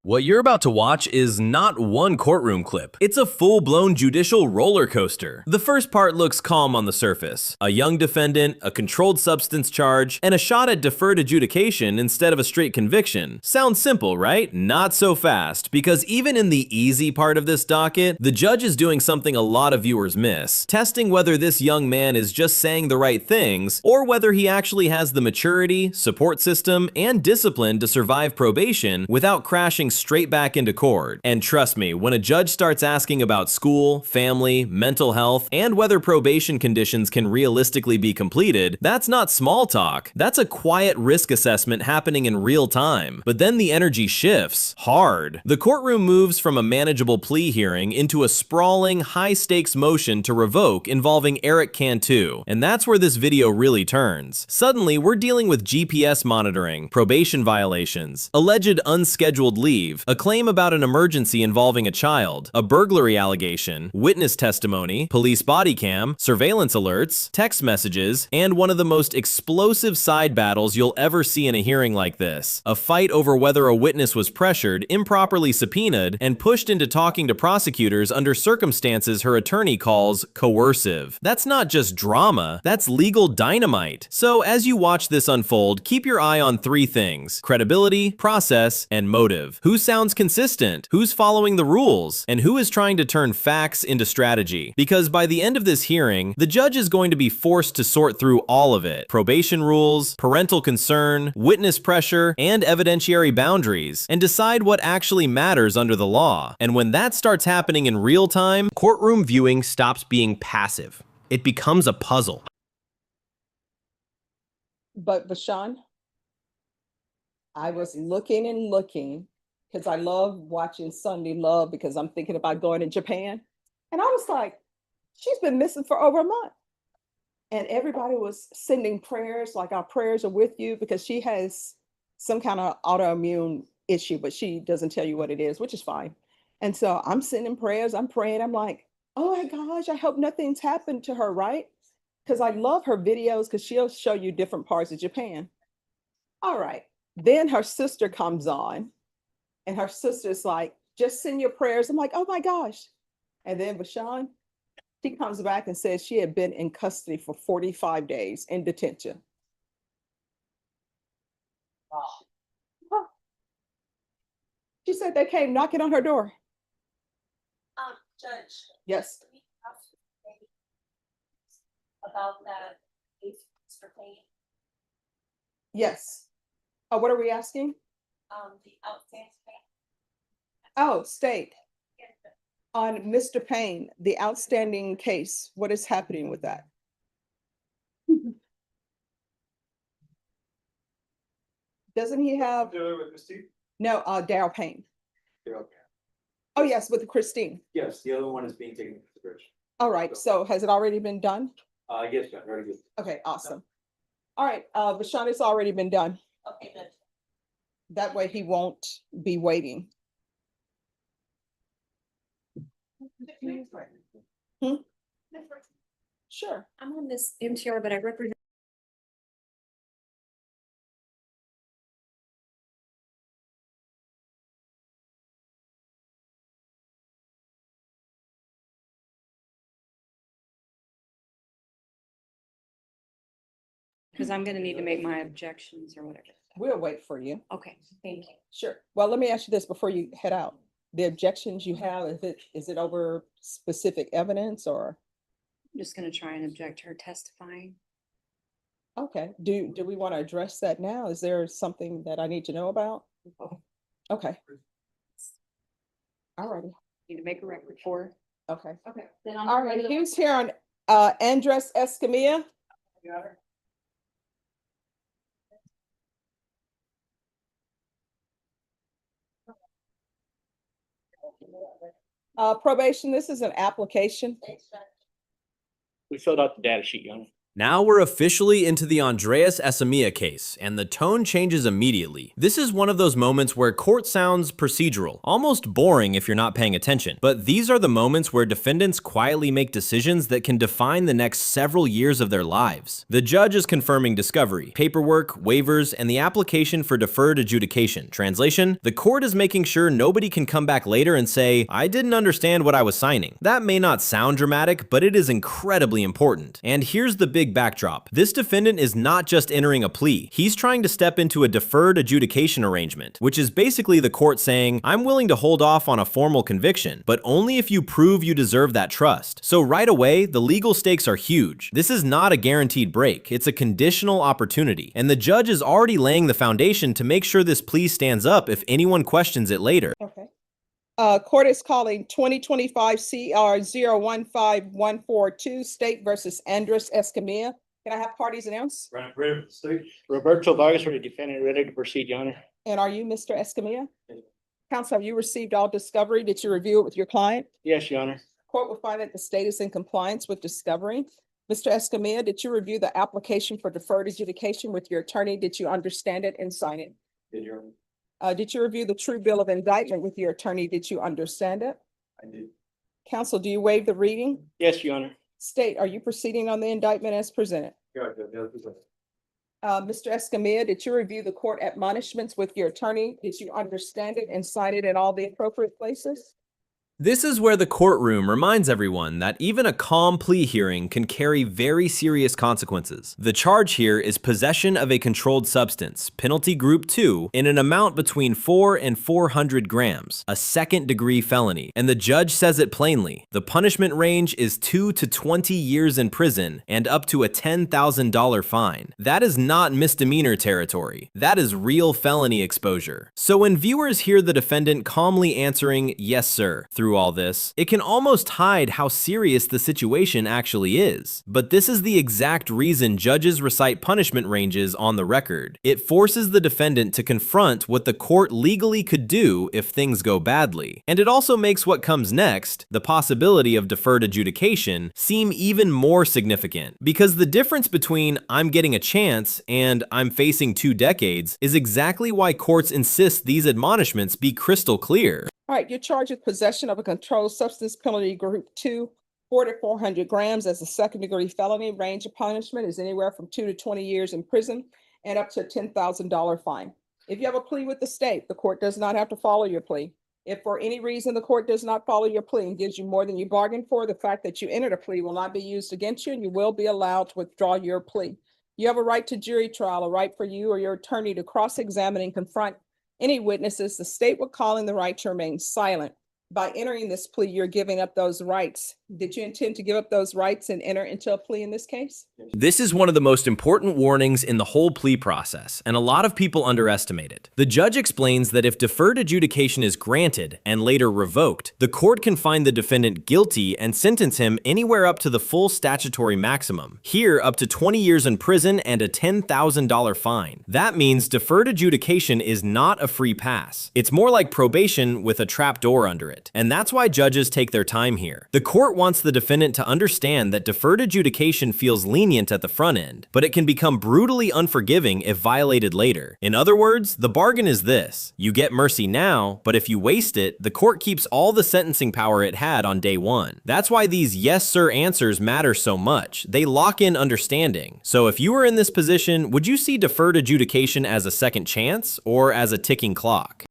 What you're about to watch is not one courtroom clip. It's a full-blown judicial roller coaster. The first part looks calm on the surface. A young defendant, a controlled substance charge, and a shot at deferred adjudication instead of a straight conviction. Sounds simple, right? Not so fast, because even in the easy part of this docket, the judge is doing something a lot of viewers miss, testing whether this young man is just saying the right things, or whether he actually has the maturity, support system, and discipline to survive probation without crashing straight back into court. And trust me, when a judge starts asking about school, family, mental health, and whether probation conditions can realistically be completed, that's not small talk. That's a quiet risk assessment happening in real time. But then the energy shifts hard. The courtroom moves from a manageable plea hearing into a sprawling, high-stakes motion to revoke involving Eric Cantu. And that's where this video really turns. Suddenly, we're dealing with GPS monitoring, probation violations, alleged unscheduled leave, a claim about an emergency involving a child, a burglary allegation, witness testimony, police body cam, surveillance alerts, text messages, and one of the most explosive side battles you'll ever see in a hearing like this. A fight over whether a witness was pressured, improperly subpoenaed, and pushed into talking to prosecutors under circumstances her attorney calls coercive. That's not just drama, that's legal dynamite. So as you watch this unfold, keep your eye on three things: credibility, process, and motive. Who sounds consistent? Who's following the rules? And who is trying to turn facts into strategy? Because by the end of this hearing, the judge is going to be forced to sort through all of it: probation rules, parental concern, witness pressure, and evidentiary boundaries, and decide what actually matters under the law. And when that starts happening in real time, courtroom viewing stops being passive. It becomes a puzzle. But Bashan, I was looking and looking because I love watching Sunday Love because I'm thinking about going to Japan. And I was like, she's been missing for over a month. And everybody was sending prayers, like our prayers are with you, because she has some kind of autoimmune issue, but she doesn't tell you what it is, which is fine. And so I'm sending prayers, I'm praying, I'm like, oh my gosh, I hope nothing's happened to her, right? Because I love her videos because she'll show you different parts of Japan. All right. Then her sister comes on, and her sister's like, just send your prayers. I'm like, oh my gosh. And then Bashan, she comes back and says she had been in custody for 45 days in detention. Oh. She said they came knocking on her door. Judge. Yes. About that case for Payne, Yes. What are we asking? the outstanding. Oh, state. On Mr. Payne, the outstanding case, what is happening with that? Doesn't he have? With Christine? No, Daryl Payne. They're okay. Oh, yes, with Christine. Yes, the other one is being taken into consideration. All right, so has it already been done? Yes, John, very good. Okay, awesome. All right, Bashan, it's already been done. Okay, good. That way he won't be waiting. Hmm? Sure. I'm on this MTR, but I represent. Because I'm gonna need to make my objections or whatever. We'll wait for you. Okay, thank you. Sure. Well, let me ask you this before you head out. The objections you have, is it over specific evidence or? I'm just gonna try and object to her testifying. Okay, do we want to address that now? Is there something that I need to know about? Okay. All righty. Need to make a record for her. Okay. Okay. Then I'm All right, who's here on Andres Escamilla? Probation, this is an application. We filled out the data sheet, Young. Now we're officially into the Andreas Essamilla case, and the tone changes immediately. This is one of those moments where court sounds procedural, almost boring if you're not paying attention. But these are the moments where defendants quietly make decisions that can define the next several years of their lives. The judge is confirming discovery, paperwork, waivers, and the application for deferred adjudication. Translation: the court is making sure nobody can come back later and say, "I didn't understand what I was signing." That may not sound dramatic, but it is incredibly important. And here's the big backdrop. This defendant is not just entering a plea. He's trying to step into a deferred adjudication arrangement, which is basically the court saying, "I'm willing to hold off on a formal conviction, but only if you prove you deserve that trust." So right away, the legal stakes are huge. This is not a guaranteed break. It's a conditional opportunity. And the judge is already laying the foundation to make sure this plea stands up if anyone questions it later. Okay. Court is calling 2025 CR 015142 State versus Andres Escamilla. Can I have parties announced? Right, ready for the state? Roberto Vargas for the defendant, ready to proceed, Your Honor. And are you Mr. Escamilla? Yes. Counsel, have you received all discovery? Did you review it with your client? Yes, Your Honor. Court will find that the state is in compliance with discovery. Mr. Escamilla, did you review the application for deferred adjudication with your attorney? Did you understand it and sign it? Did you? Did you review the true bill of indictment with your attorney? Did you understand it? I did. Counsel, do you waive the reading? Yes, Your Honor. State, are you proceeding on the indictment as presented? Mr. Escamilla, did you review the court admonishments with your attorney? Did you understand it and sign it in all the appropriate places? This is where the courtroom reminds everyone that even a calm plea hearing can carry very serious consequences. The charge here is possession of a controlled substance, penalty group 2, in an amount between 4 and 400 grams, a second-degree felony. And the judge says it plainly. The punishment range is 2 to 20 years in prison and up to a $10,000 fine. That is not misdemeanor territory. That is real felony exposure. So when viewers hear the defendant calmly answering, "Yes, sir," through all this, it can almost hide how serious the situation actually is. But this is the exact reason judges recite punishment ranges on the record. It forces the defendant to confront what the court legally could do if things go badly. And it also makes what comes next, the possibility of deferred adjudication, seem even more significant. Because the difference between "I'm getting a chance" and "I'm facing 2 decades" is exactly why courts insist these admonishments be crystal clear. All right, you're charged with possession of a controlled substance, penalty group 2, 4 to 400 grams as a second-degree felony. Range of punishment is anywhere from 2 to 20 years in prison and up to a $10,000 fine. If you have a plea with the state, the court does not have to follow your plea. If for any reason the court does not follow your plea and gives you more than you bargained for, the fact that you entered a plea will not be used against you, and you will be allowed to withdraw your plea. You have a right to jury trial, a right for you or your attorney to cross-examine and confront any witnesses. The state will call in the right to remain silent. By entering this plea, you're giving up those rights. Did you intend to give up those rights and enter into a plea in this case? This is one of the most important warnings in the whole plea process, and a lot of people underestimate it. The judge explains that if deferred adjudication is granted and later revoked, the court can find the defendant guilty and sentence him anywhere up to the full statutory maximum. Here, up to 20 years in prison and a $10,000 fine. That means deferred adjudication is not a free pass. It's more like probation with a trapdoor under it. And that's why judges take their time here. The court wants the defendant to understand that deferred adjudication feels lenient at the front end, but it can become brutally unforgiving if violated later. In other words, the bargain is this: you get mercy now, but if you waste it, the court keeps all the sentencing power it had on day one. That's why these "yes, sir" answers matter so much. They lock in understanding. So if you were in this position, would you see deferred adjudication as a second chance or as a ticking clock?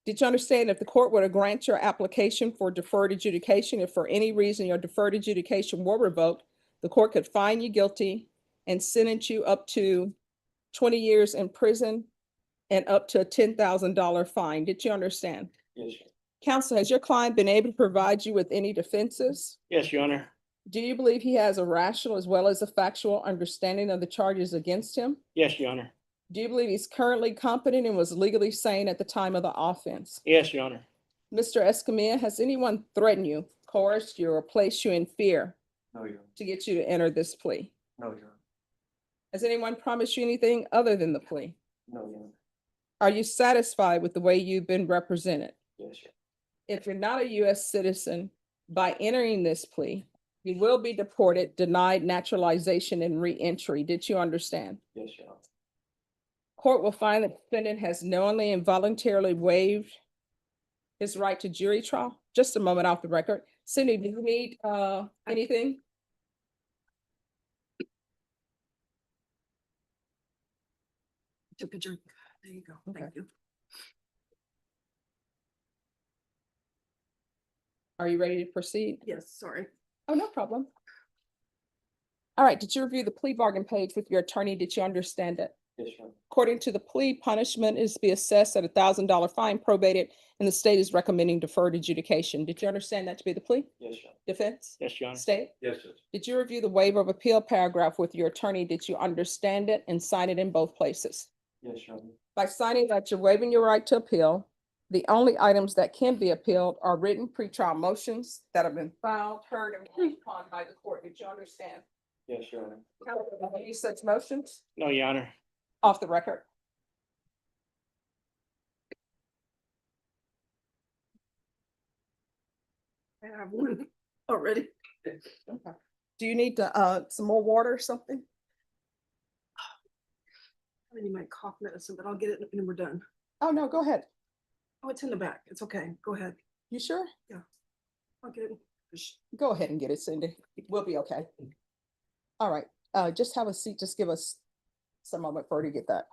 Did you understand if the court were to grant your application for deferred adjudication, if for any reason your deferred adjudication were revoked, the court could find you guilty and sentence you up to 20 years in prison and up to a $10,000 fine? Did you understand? Yes. Counsel, has your client been able to provide you with any defenses? Yes, Your Honor. Do you believe he has a rational as well as a factual understanding of the charges against him? Yes, Your Honor. Do you believe he's currently competent and was legally sane at the time of the offense? Yes, Your Honor. Mr. Escamilla, has anyone threatened you, coerced you, or placed you in fear No, Your Honor. to get you to enter this plea? No, Your Honor. Has anyone promised you anything other than the plea? No, Your Honor. Are you satisfied with the way you've been represented? Yes, Your If you're not a U.S. citizen, by entering this plea, You will be deported, denied naturalization and reentry. Did you understand? Yes, Your Honor. Court will find the defendant has knowingly and voluntarily waived his right to jury trial. Just a moment off the record. Cindy, do you need anything? Took a drink. There you go. Thank you. Are you ready to proceed? Yes, sorry. Oh, no problem. All right, did you review the plea bargain page with your attorney? Did you understand it? Yes, Your Honor. According to the plea, punishment is to be assessed at $1,000 fine probated, and the state is recommending deferred adjudication. Did you understand that to be the plea? Yes, Your Honor. Defense? Yes, Your Honor. State? Yes, Judge. Did you review the waiver of appeal paragraph with your attorney? Did you understand it and sign it in both places? Yes, Your Honor. By signing that you're waiving your right to appeal, the only items that can be appealed are written pretrial motions that have been filed, heard, and ruled upon by the court. Did you understand? Yes, Your Honor. Any such motions? No, Your Honor. Off the record. I have one already. Okay. Do you need to, some more water or something? I need my cough medicine, but I'll get it when we're done. Oh, no, go ahead. Oh, it's in the back. It's okay. Go ahead. You sure? I'll get it. Go ahead and get it, Cindy. We'll be okay. All right, just have a seat. Just give us some moment for her to get that.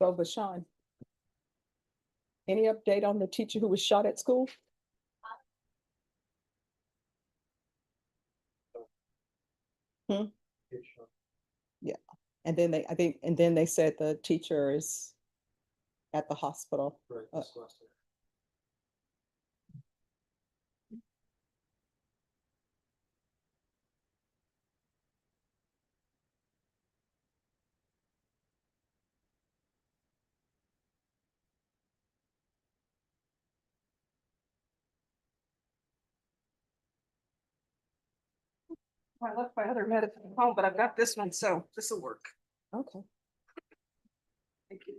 So, Bashan, any update on the teacher who was shot at school? Yes, Your Honor. And then they, I think, and then they said the teacher is at the hospital. Right, Uh, this last day. I left my other medicine at home, but I've got this one, so this will work. Okay. Thank you.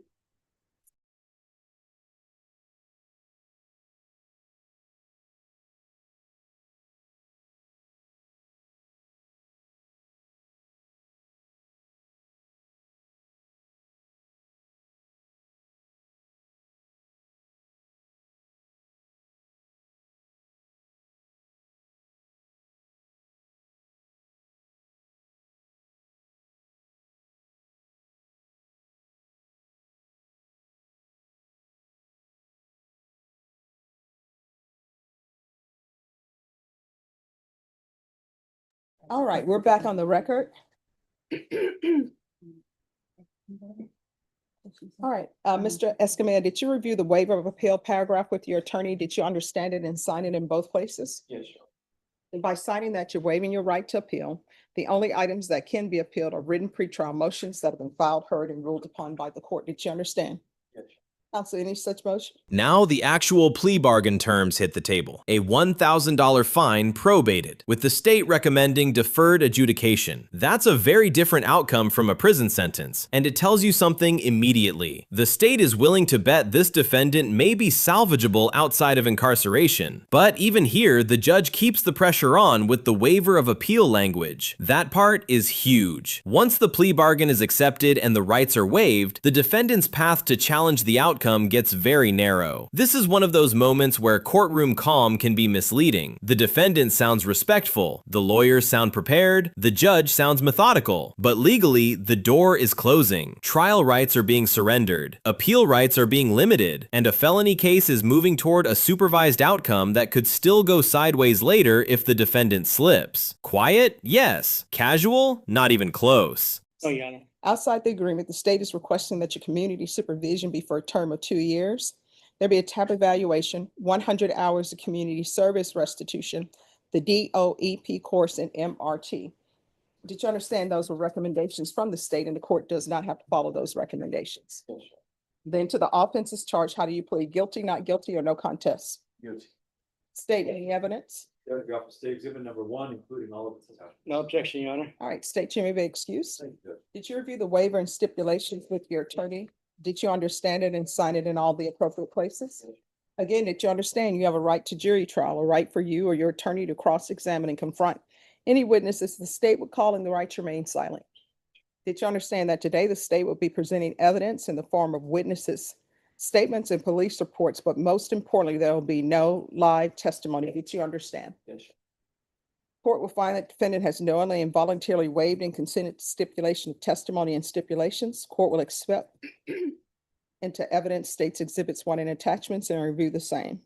All right, we're back on the record. All right, Mr. Escamilla, did you review the waiver of appeal paragraph with your attorney? Did you understand it and sign it in both places? Yes, Your Honor. And by signing that, you're waiving your right to appeal. The only items that can be appealed are written pretrial motions that have been filed, heard, and ruled upon by the court. Did you understand? Yes, Counsel, any such motion? Now the actual plea bargain terms hit the table. A $1,000 fine probated, with the state recommending deferred adjudication. That's a very different outcome from a prison sentence, and it tells you something immediately. The state is willing to bet this defendant may be salvageable outside of incarceration. But even here, the judge keeps the pressure on with the waiver of appeal language. That part is huge. Once the plea bargain is accepted and the rights are waived, the defendant's path to challenge the outcome gets very narrow. This is one of those moments where courtroom calm can be misleading. The defendant sounds respectful, the lawyers sound prepared, the judge sounds methodical, but legally, the door is closing. Trial rights are being surrendered, appeal rights are being limited, and a felony case is moving toward a supervised outcome that could still go sideways later if the defendant slips. Quiet? Yes. Casual? Not even close. No, Your Honor. Outside the agreement, the state is requesting that your community supervision be for a term of 2 years. There be a TAP evaluation, 100 hours of community service restitution, the DOEP course, and MRT. Did you understand those were recommendations from the state and the court does not have to follow those recommendations? Yes, Your Then to the offenses charged, how do you plead? Guilty, not guilty, or no contest? Honor. Guilty. State any evidence? There we go. State exhibit number 1, including all of its attachments. No objection, Your Honor. All right, state, you may be excused. Thank you, Judge. Did you review the waiver and stipulations with your attorney? Did you understand it and sign it in all the appropriate places? Again, did you understand you have a right to jury trial, a right for you or your attorney to cross-examine and confront any witnesses the state would call in the right to remain silent? Did you understand that today the state will be presenting evidence in the form of witnesses, statements, and police reports, but most importantly, there will be no live testimony? Did you understand? Yes, Your Court will find that defendant has knowingly and voluntarily waived and consented to stipulation of testimony and stipulations. Court will accept into evidence states exhibits 1 and attachments and review the same.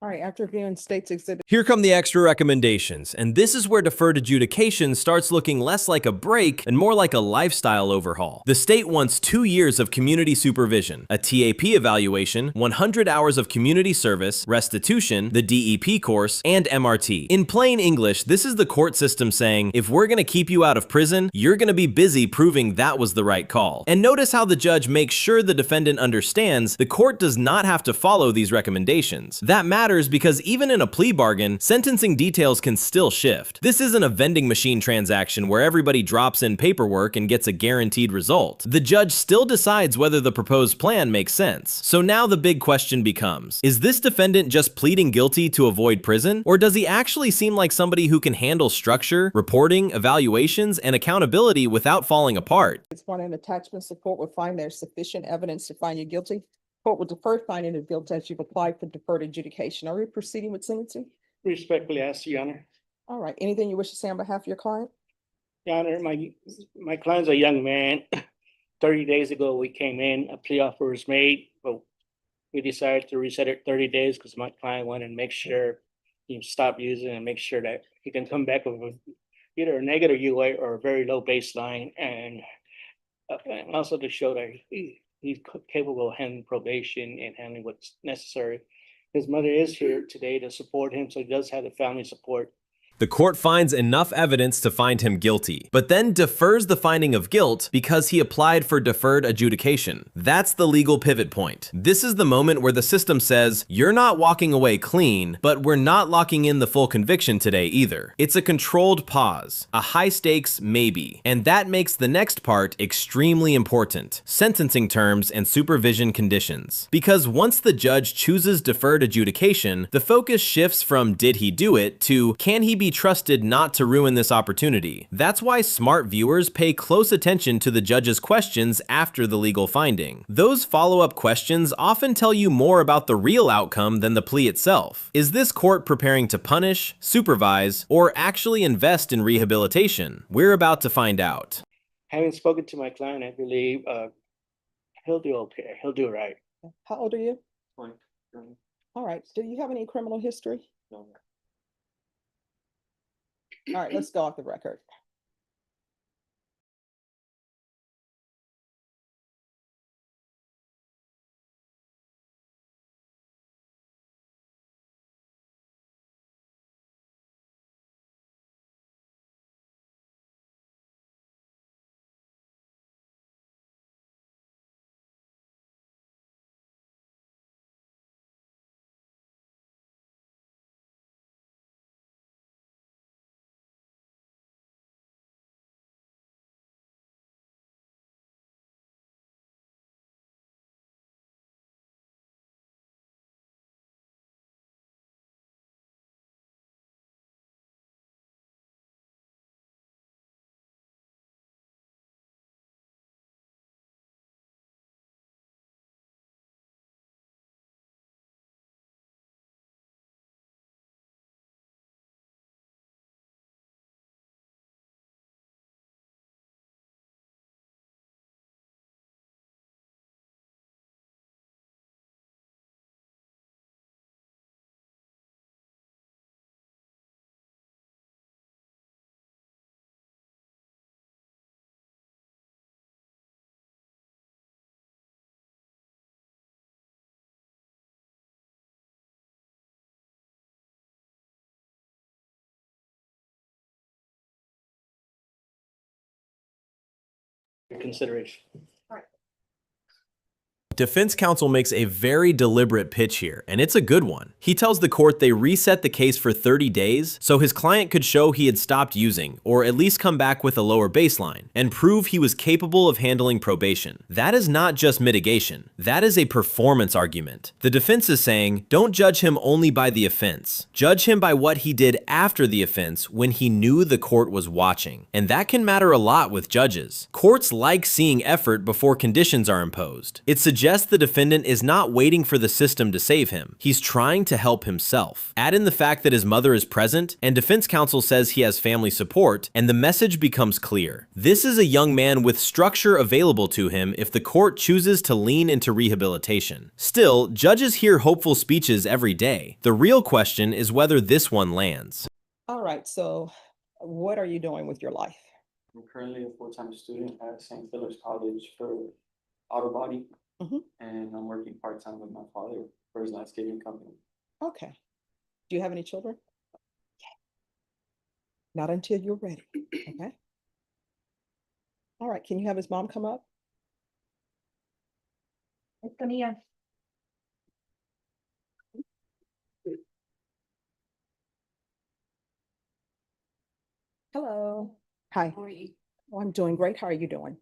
All right, after reviewing states exhibit. Here come the extra recommendations, and this is where deferred adjudication starts looking less like a break and more like a lifestyle overhaul. The state wants 2 years of community supervision, a TAP evaluation, 100 hours of community service, restitution, the DEP course, and MRT. In plain English, this is the court system saying, if we're gonna keep you out of prison, you're gonna be busy proving that was the right call. And notice how the judge makes sure the defendant understands the court does not have to follow these recommendations. That matters because even in a plea bargain, sentencing details can still shift. This isn't a vending machine transaction where everybody drops in paperwork and gets a guaranteed result. The judge still decides whether the proposed plan makes sense. So now the big question becomes, is this defendant just pleading guilty to avoid prison? Or does he actually seem like somebody who can handle structure, reporting, evaluations, and accountability without falling apart? It's 1 and attachments. The court will find there's sufficient evidence to find you guilty. Court will defer finding of guilt as you've applied for deferred adjudication. Are we proceeding with sentencing? Respectfully ask, Your Honor. All right, anything you wish to say on behalf of your client? Your Honor, my client's a young man. 30 days ago, we came in, a plea offer was made, but we decided to reset it 30 days because my client wanted to make sure he stopped using and make sure that he can come back with either a negative UA or a very low baseline, and also to show that he's capable of handling probation and handling what's necessary. His mother is here today to support him, so he does have the family support. The court finds enough evidence to find him guilty, but then defers the finding of guilt because he applied for deferred adjudication. That's the legal pivot point. This is the moment where the system says, you're not walking away clean, but we're not locking in the full conviction today either. It's a controlled pause, a high stakes maybe, and that makes the next part extremely important: sentencing terms and supervision conditions. Because once the judge chooses deferred adjudication, the focus shifts from did he do it to can he be trusted not to ruin this opportunity. That's why smart viewers pay close attention to the judge's questions after the legal finding. Those follow-up questions often tell you more about the real outcome than the plea itself. Is this court preparing to punish, supervise, or actually invest in rehabilitation? We're about to find out. Having spoken to my client, I believe he'll do okay. He'll do right. How old are you? 20. All right. Do you have any criminal history? No. All right, let's go off the record. Your consideration. Defense counsel makes a very deliberate pitch here, and it's a good one. He tells the court they reset the case for 30 days so his client could show he had stopped using, or at least come back with a lower baseline, and prove he was capable of handling probation. That is not just mitigation. That is a performance argument. The defense is saying, don't judge him only by the offense. Judge him by what he did after the offense when he knew the court was watching. And that can matter a lot with judges. Courts like seeing effort before conditions are imposed. It suggests the defendant is not waiting for the system to save him. He's trying to help himself. Add in the fact that his mother is present, and defense counsel says he has family support, and the message becomes clear. This is a young man with structure available to him if the court chooses to lean into rehabilitation. Still, judges hear hopeful speeches every day. The real question is whether this one lands. All right, so what are you doing with your life? I'm currently a full-time student at St. Philip's College for auto body. Mhm. And I'm working part-time with my father for his landscaping company. Okay. Do you have any children? Not until you're ready, okay? All right, can you have his mom come up? Hello. Hi. How are you? Oh, I'm doing great. How are you doing?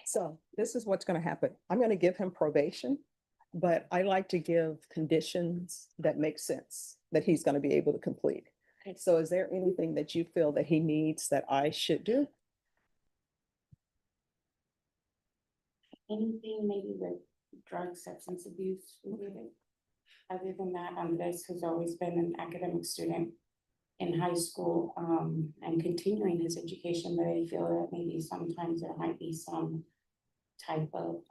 So this is what's going to happen. I'm going to give him probation, but I like to give conditions that make sense that he's going to be able to complete. Okay. So is there anything that you feel that he needs that I should do? Anything maybe with drug substance abuse related? Other than that, this has always been an academic student in high school, and continuing his education, but I feel that maybe sometimes there might be some type of,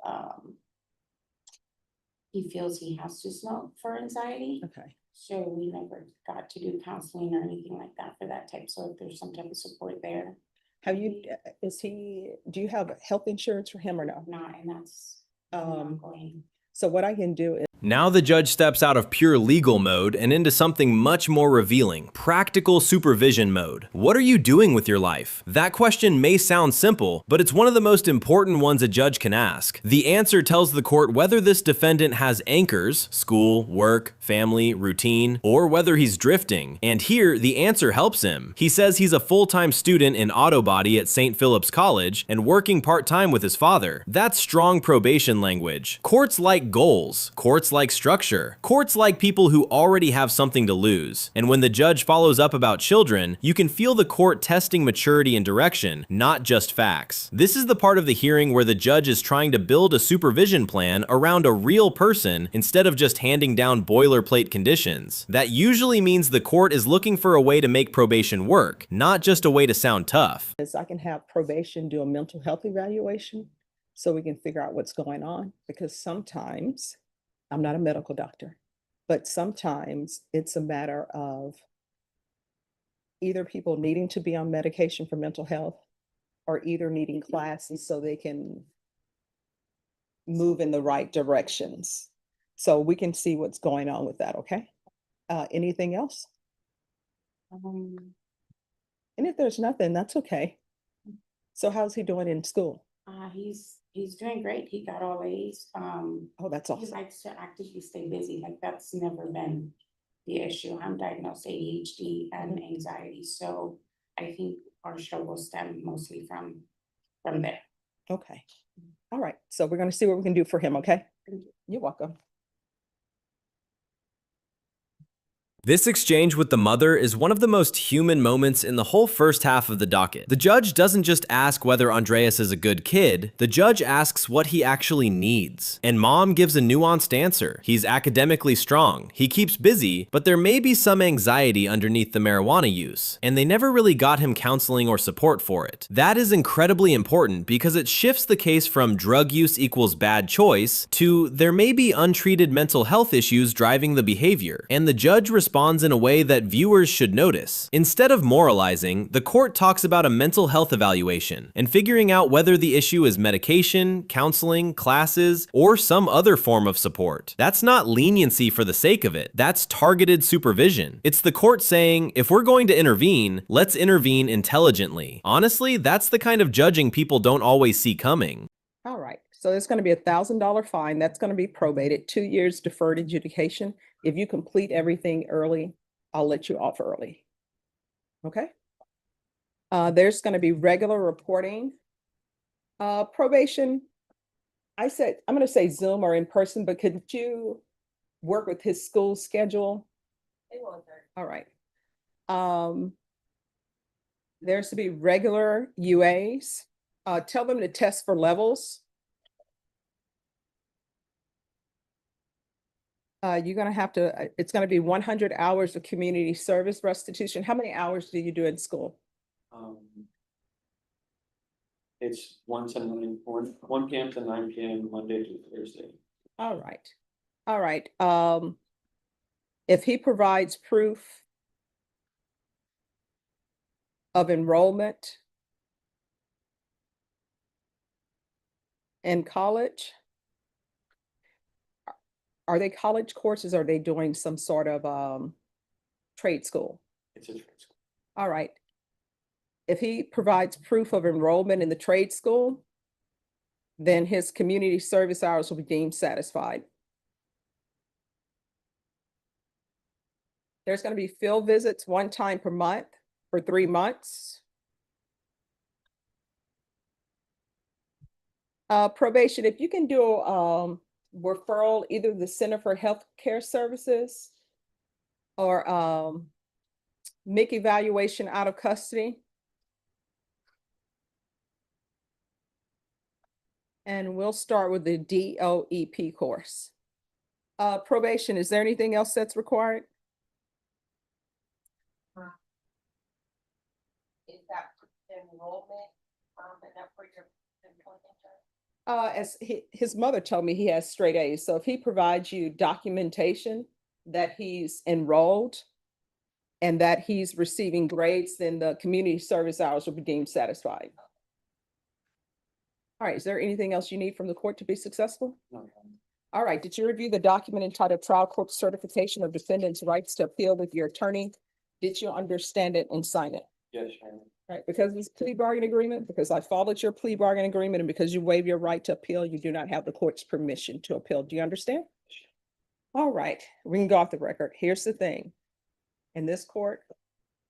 he feels he has to smoke for anxiety. Okay. So we never got to do counseling or anything like that for that type. So if there's some type of support there. Have you, do you have health insurance for him or no? Not, and that's Um, ongoing. So what I can do is Now the judge steps out of pure legal mode and into something much more revealing, practical supervision mode. What are you doing with your life? That question may sound simple, but it's one of the most important ones a judge can ask. The answer tells the court whether this defendant has anchors, school, work, family, routine, or whether he's drifting. And here, the answer helps him. He says he's a full-time student in auto body at St. Philip's College and working part-time with his father. That's strong probation language. Courts like goals. Courts like structure. Courts like people who already have something to lose. And when the judge follows up about children, you can feel the court testing maturity and direction, not just facts. This is the part of the hearing where the judge is trying to build a supervision plan around a real person instead of just handing down boilerplate conditions. That usually means the court is looking for a way to make probation work, not just a way to sound tough. Is I can have probation do a mental health evaluation so we can figure out what's going on, because sometimes, I'm not a medical doctor, but sometimes it's a matter of either people needing to be on medication for mental health or either needing classes so they can move in the right directions. So we can see what's going on with that, okay? Anything else? And if there's nothing, that's okay. So how's he doing in school? He's doing great. He got all A's. Oh, that's He awesome. likes to actively stay busy. Like that's never been the issue. I'm diagnosed ADHD and anxiety, so I think our struggles stem mostly from there. Okay. All right. So we're going to see what we can do for him, okay? You're welcome. This exchange with the mother is one of the most human moments in the whole first half of the docket. The judge doesn't just ask whether Andreas is a good kid, the judge asks what he actually needs. And mom gives a nuanced answer. He's academically strong, he keeps busy, but there may be some anxiety underneath the marijuana use, and they never really got him counseling or support for it. That is incredibly important because it shifts the case from drug use equals bad choice to there may be untreated mental health issues driving the behavior, and the judge responds in a way that viewers should notice. Instead of moralizing, the court talks about a mental health evaluation and figuring out whether the issue is medication, counseling, classes, or some other form of support. That's not leniency for the sake of it. That's targeted supervision. It's the court saying, if we're going to intervene, let's intervene intelligently. Honestly, that's the kind of judging people don't always see coming. All right. So there's going to be $1,000 fine. That's going to be probated, 2 years deferred adjudication. If you complete everything early, I'll let you off early. Okay? There's going to be regular reporting. Probation, I'm going to say Zoom or in person, but could you work with his school schedule? All right. There's to be regular UAs. Tell them to test for levels. You're going to have to, it's going to be 100 hours of community service restitution. How many hours do you do in school? It's 1 to 9, 1 p.m. to 9 p.m. Monday to Thursday. All right. All right. If he provides proof of enrollment in college, are they college courses? Or are they doing some sort of trade school? It's a trade school. All right. If he provides proof of enrollment in the trade school, then his community service hours will be deemed satisfied. There's going to be field visits 1 time per month for 3 months. Probation, if you can do referral, either the Center for Health Care Services or make evaluation out of custody. And we'll start with the DOEP course. Probation, is there anything else that's required? Is that enrollment enough for your employment? As his mother told me, he has straight A's. So if he provides you documentation that he's enrolled and that he's receiving grades, then the community service hours will be deemed satisfied. All right, is there anything else you need from the court to be successful? No. All right, did you review the document entitled Trial Court Certification of Defendant's Rights to Appeal with your attorney? Did you understand it and sign it? Yes, Sharon. Right, because it's plea bargain agreement, because I followed your plea bargain agreement, and because you waive your right to appeal, you do not have the court's permission to appeal. Do you understand? All right, we can go off the record. Here's the thing. In this court,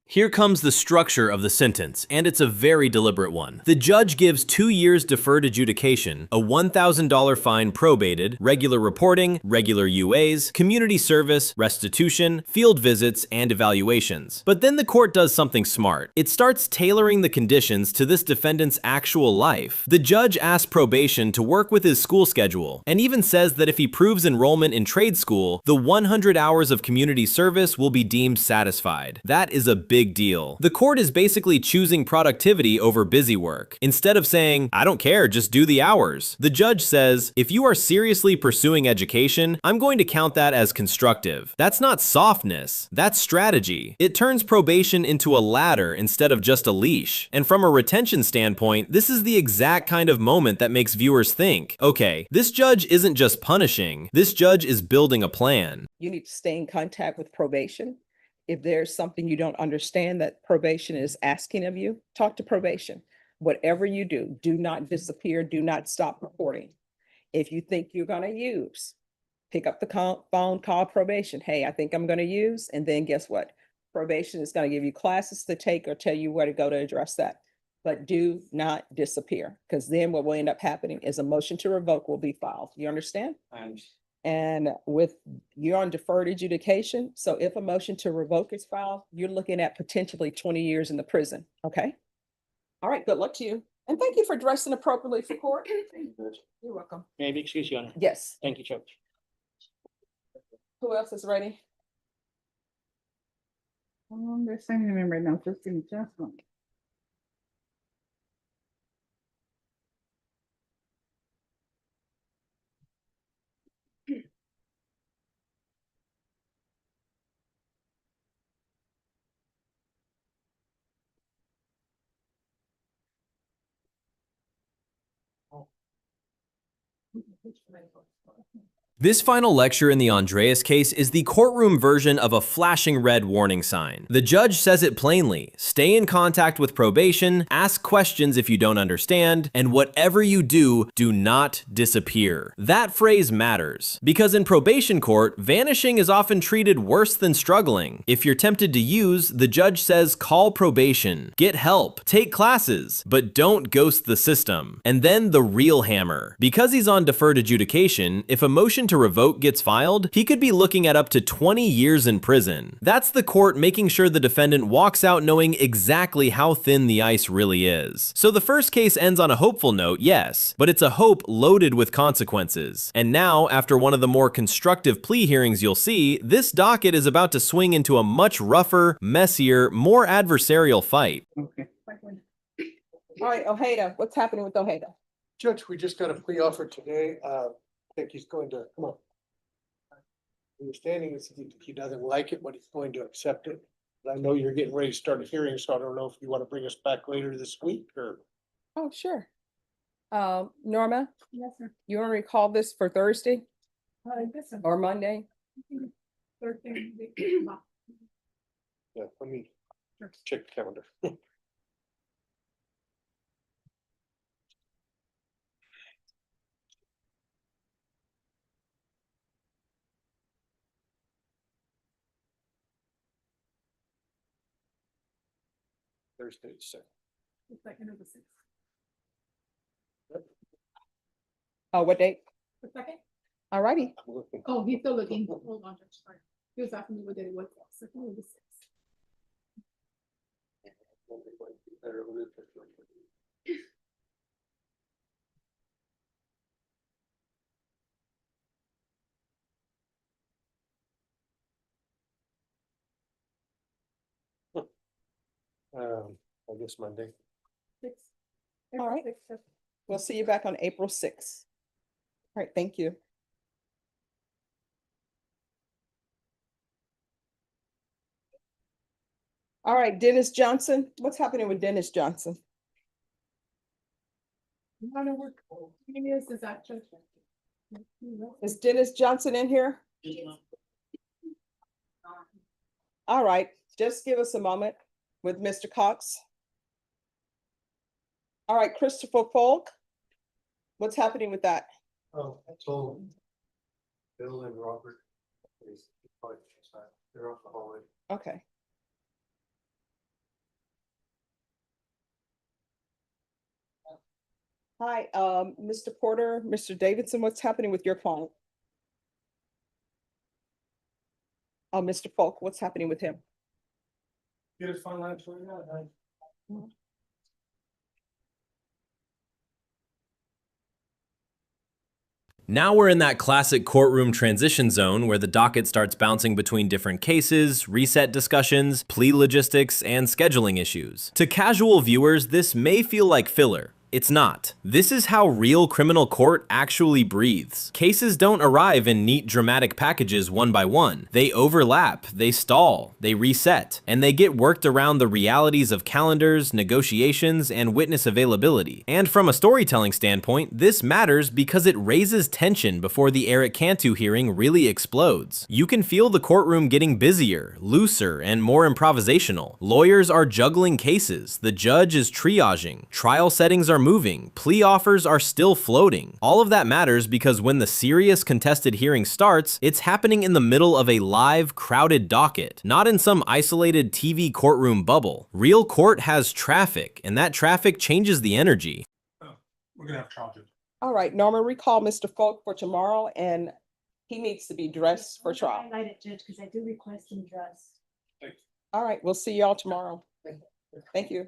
Here comes the structure of the sentence, and it's a very deliberate one. The judge gives 2 years deferred adjudication, a $1,000 fine probated, regular reporting, regular UAs, community service, restitution, field visits, and evaluations. But then the court does something smart. It starts tailoring the conditions to this defendant's actual life. The judge asks probation to work with his school schedule, and even says that if he proves enrollment in trade school, the 100 hours of community service will be deemed satisfied. That is a big deal. The court is basically choosing productivity over busy work. Instead of saying, I don't care, just do the hours, the judge says, if you are seriously pursuing education, I'm going to count that as constructive. That's not softness, that's strategy. It turns probation into a ladder instead of just a leash. And from a retention standpoint, this is the exact kind of moment that makes viewers think, okay, this judge isn't just punishing, this judge is building a plan. you need to stay in contact with probation. If there's something you don't understand that probation is asking of you, talk to probation. Whatever you do, do not disappear, do not stop reporting. If you think you're gonna use, pick up the phone, call probation. Hey, I think I'm gonna use, and then guess what? Probation is gonna give you classes to take or tell you where to go to address that. But do not disappear, because then what will end up happening is a motion to revoke will be filed. You understand? I understand. And you're on deferred adjudication, so if a motion to revoke is filed, you're looking at potentially 20 years in the prison, okay? All right, good luck to you. And thank you for dressing appropriately for court. You're welcome. May I be excused, Your Honor? Yes, Thank you, Judge. who else is ready? They're sending them in right now, just in just one. This final lecture in the Andreas case is the courtroom version of a flashing red warning sign. The judge says it plainly: stay in contact with probation, ask questions if you don't understand, and whatever you do, do not disappear. That phrase matters, because in probation court, vanishing is often treated worse than struggling. If you're tempted to use, the judge says call probation, get help, take classes, but don't ghost the system. And then the real hammer. Because he's on deferred adjudication, if a motion to revoke gets filed, he could be looking at up to 20 years in prison. That's the court making sure the defendant walks out knowing exactly how thin the ice really is. So the first case ends on a hopeful note, yes, but it's a hope loaded with consequences. And now, after one of the more constructive plea hearings you'll see, this docket is about to swing into a much rougher, messier, more adversarial fight. Okay. All right, Ojeda, what's happening with Ojeda? Judge, we just got a plea offer today. I think he's going to, come on. Understanding is he doesn't like it, but he's going to accept it. But I know you're getting ready to start a hearing, so I don't know if you want to bring us back later this week or. Oh, sure. Norma, Yes, sir. you want to recall this for Thursday Yes, sir. or Monday? Thursday. Yeah, let me check the calendar. Thursday, so. Second of the sixth. Oh, what date? The second? All righty. I'm looking. Oh, he's still looking. Hold on, Judge, sorry. He was asking me what day it was. Second of the sixth. I guess Monday. Six. All right. We'll see you back on April 6th. All right, thank you. All right, Dennis Johnson, what's happening with Dennis Johnson? I don't know what, is that Judge? Is Dennis Johnson in here? All right, just give us a moment with Mr. Cox. All right, Christopher Falk, what's happening with that? Oh, I told Bill and Robert. They're off the hallway. Okay. Hi, Mr. Porter, Mr. Davidson, what's happening with your client? Mr. Falk, what's happening with him? Get his phone line sorted out, right? Now we're in that classic courtroom transition zone where the docket starts bouncing between different cases, reset discussions, plea logistics, and scheduling issues. To casual viewers, this may feel like filler. It's not. This is how real criminal court actually breathes. Cases don't arrive in neat dramatic packages one by one. They overlap, they stall, they reset, and they get worked around the realities of calendars, negotiations, and witness availability. And from a storytelling standpoint, this matters because it raises tension before the Eric Cantu hearing really explodes. You can feel the courtroom getting busier, looser, and more improvisational. Lawyers are juggling cases, the judge is triaging, trial settings are moving, plea offers are still floating. All of that matters because when the serious contested hearing starts, it's happening in the middle of a live, crowded docket, not in some isolated TV courtroom bubble. Real court has traffic, and that traffic changes the energy. We're gonna have trial. All right, Norma, recall Mr. Falk for tomorrow, and he needs to be dressed for trial. Highlight it, Judge, because I do request him dressed. All right, we'll see y'all tomorrow. Thank you.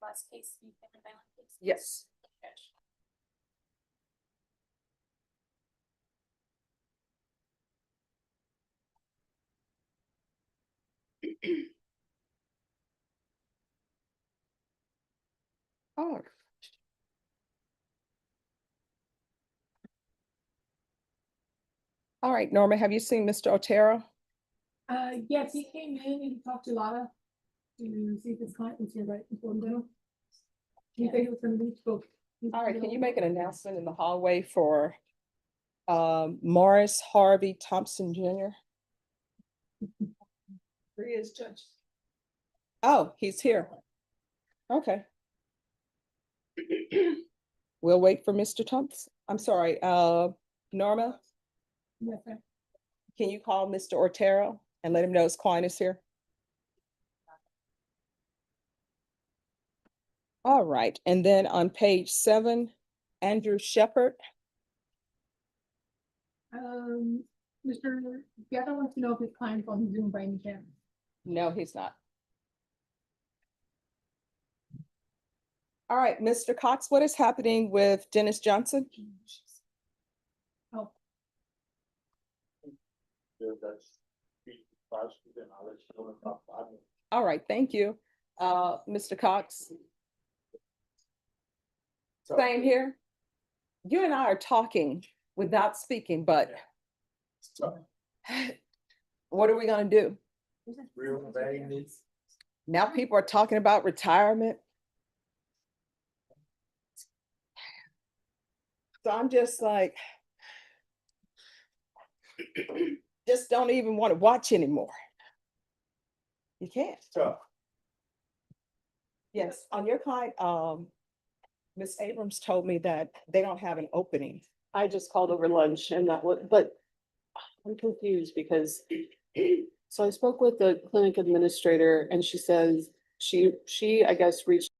Last case, violent case. Yes. Oh. All right, Norma, have you seen Mr. Otero? Yes, he came in and he talked to Lotta to see if his client was here right before dinner. He said he was gonna reach both. All right, can you make an announcement in the hallway for Morris Harvey Thompson Jr.? There he is, Judge. Oh, he's here. Okay. We'll wait for Mr. Thompson. I'm sorry, Norma, Yes, sir. can you call Mr. Otero and let him know his client is here? All right, and then on page 7, Andrew Shepherd. Mr. Gatto wants to know if his client's on Zoom by any chance. No, he's not. All right, Mr. Cox, what is happening with Dennis Johnson? Oh, All right, thank you. Mr. Cox. Same here. You and I are talking without speaking, but what are we gonna do? Now people are talking about retirement. So I'm just like, just don't even want to watch anymore. You can't. Yes, on your client, Ms. Abrams told me that they don't have an opening. I just called over lunch and that was, but I'm confused because so I spoke with the clinic administrator and she says she, I guess, reached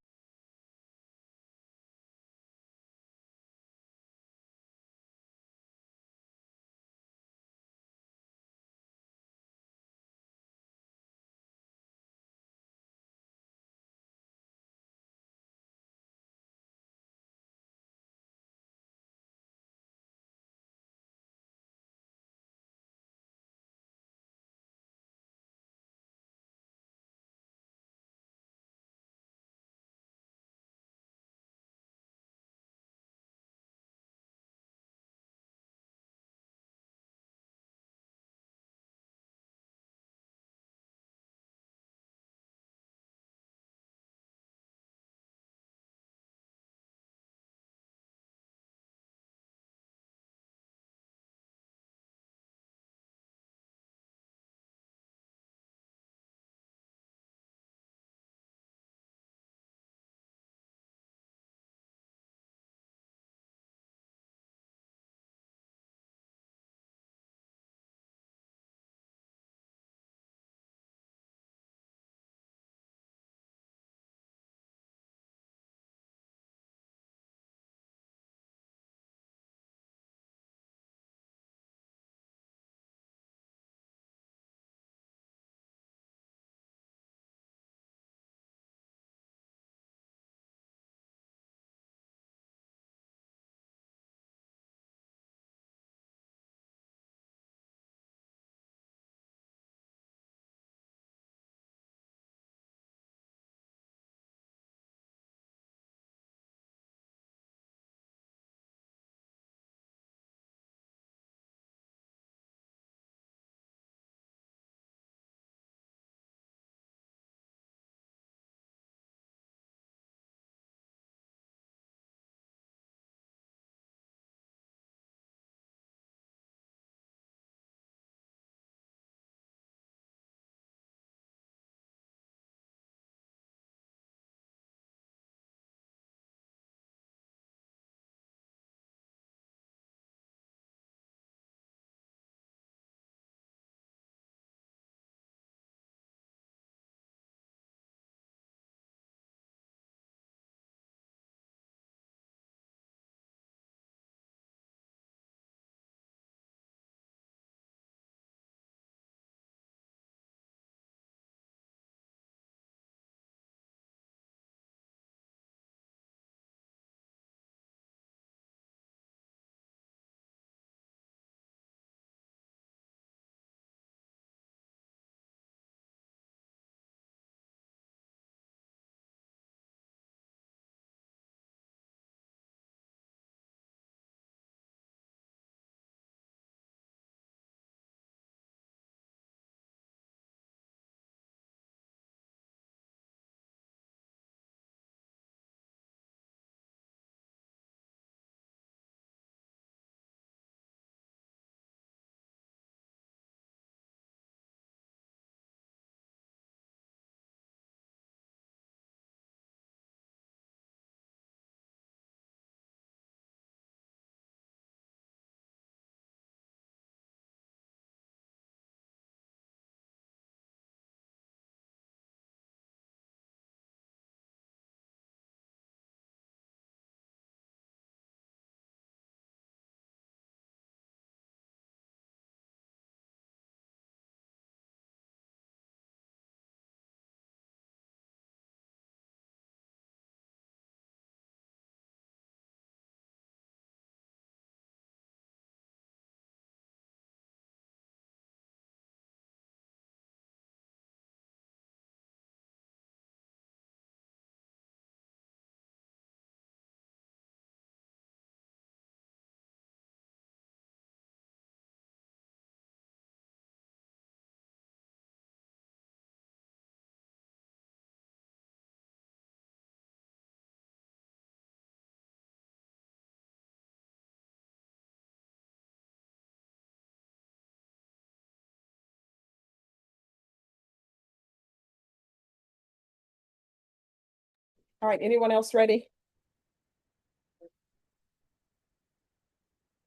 All right, anyone else ready?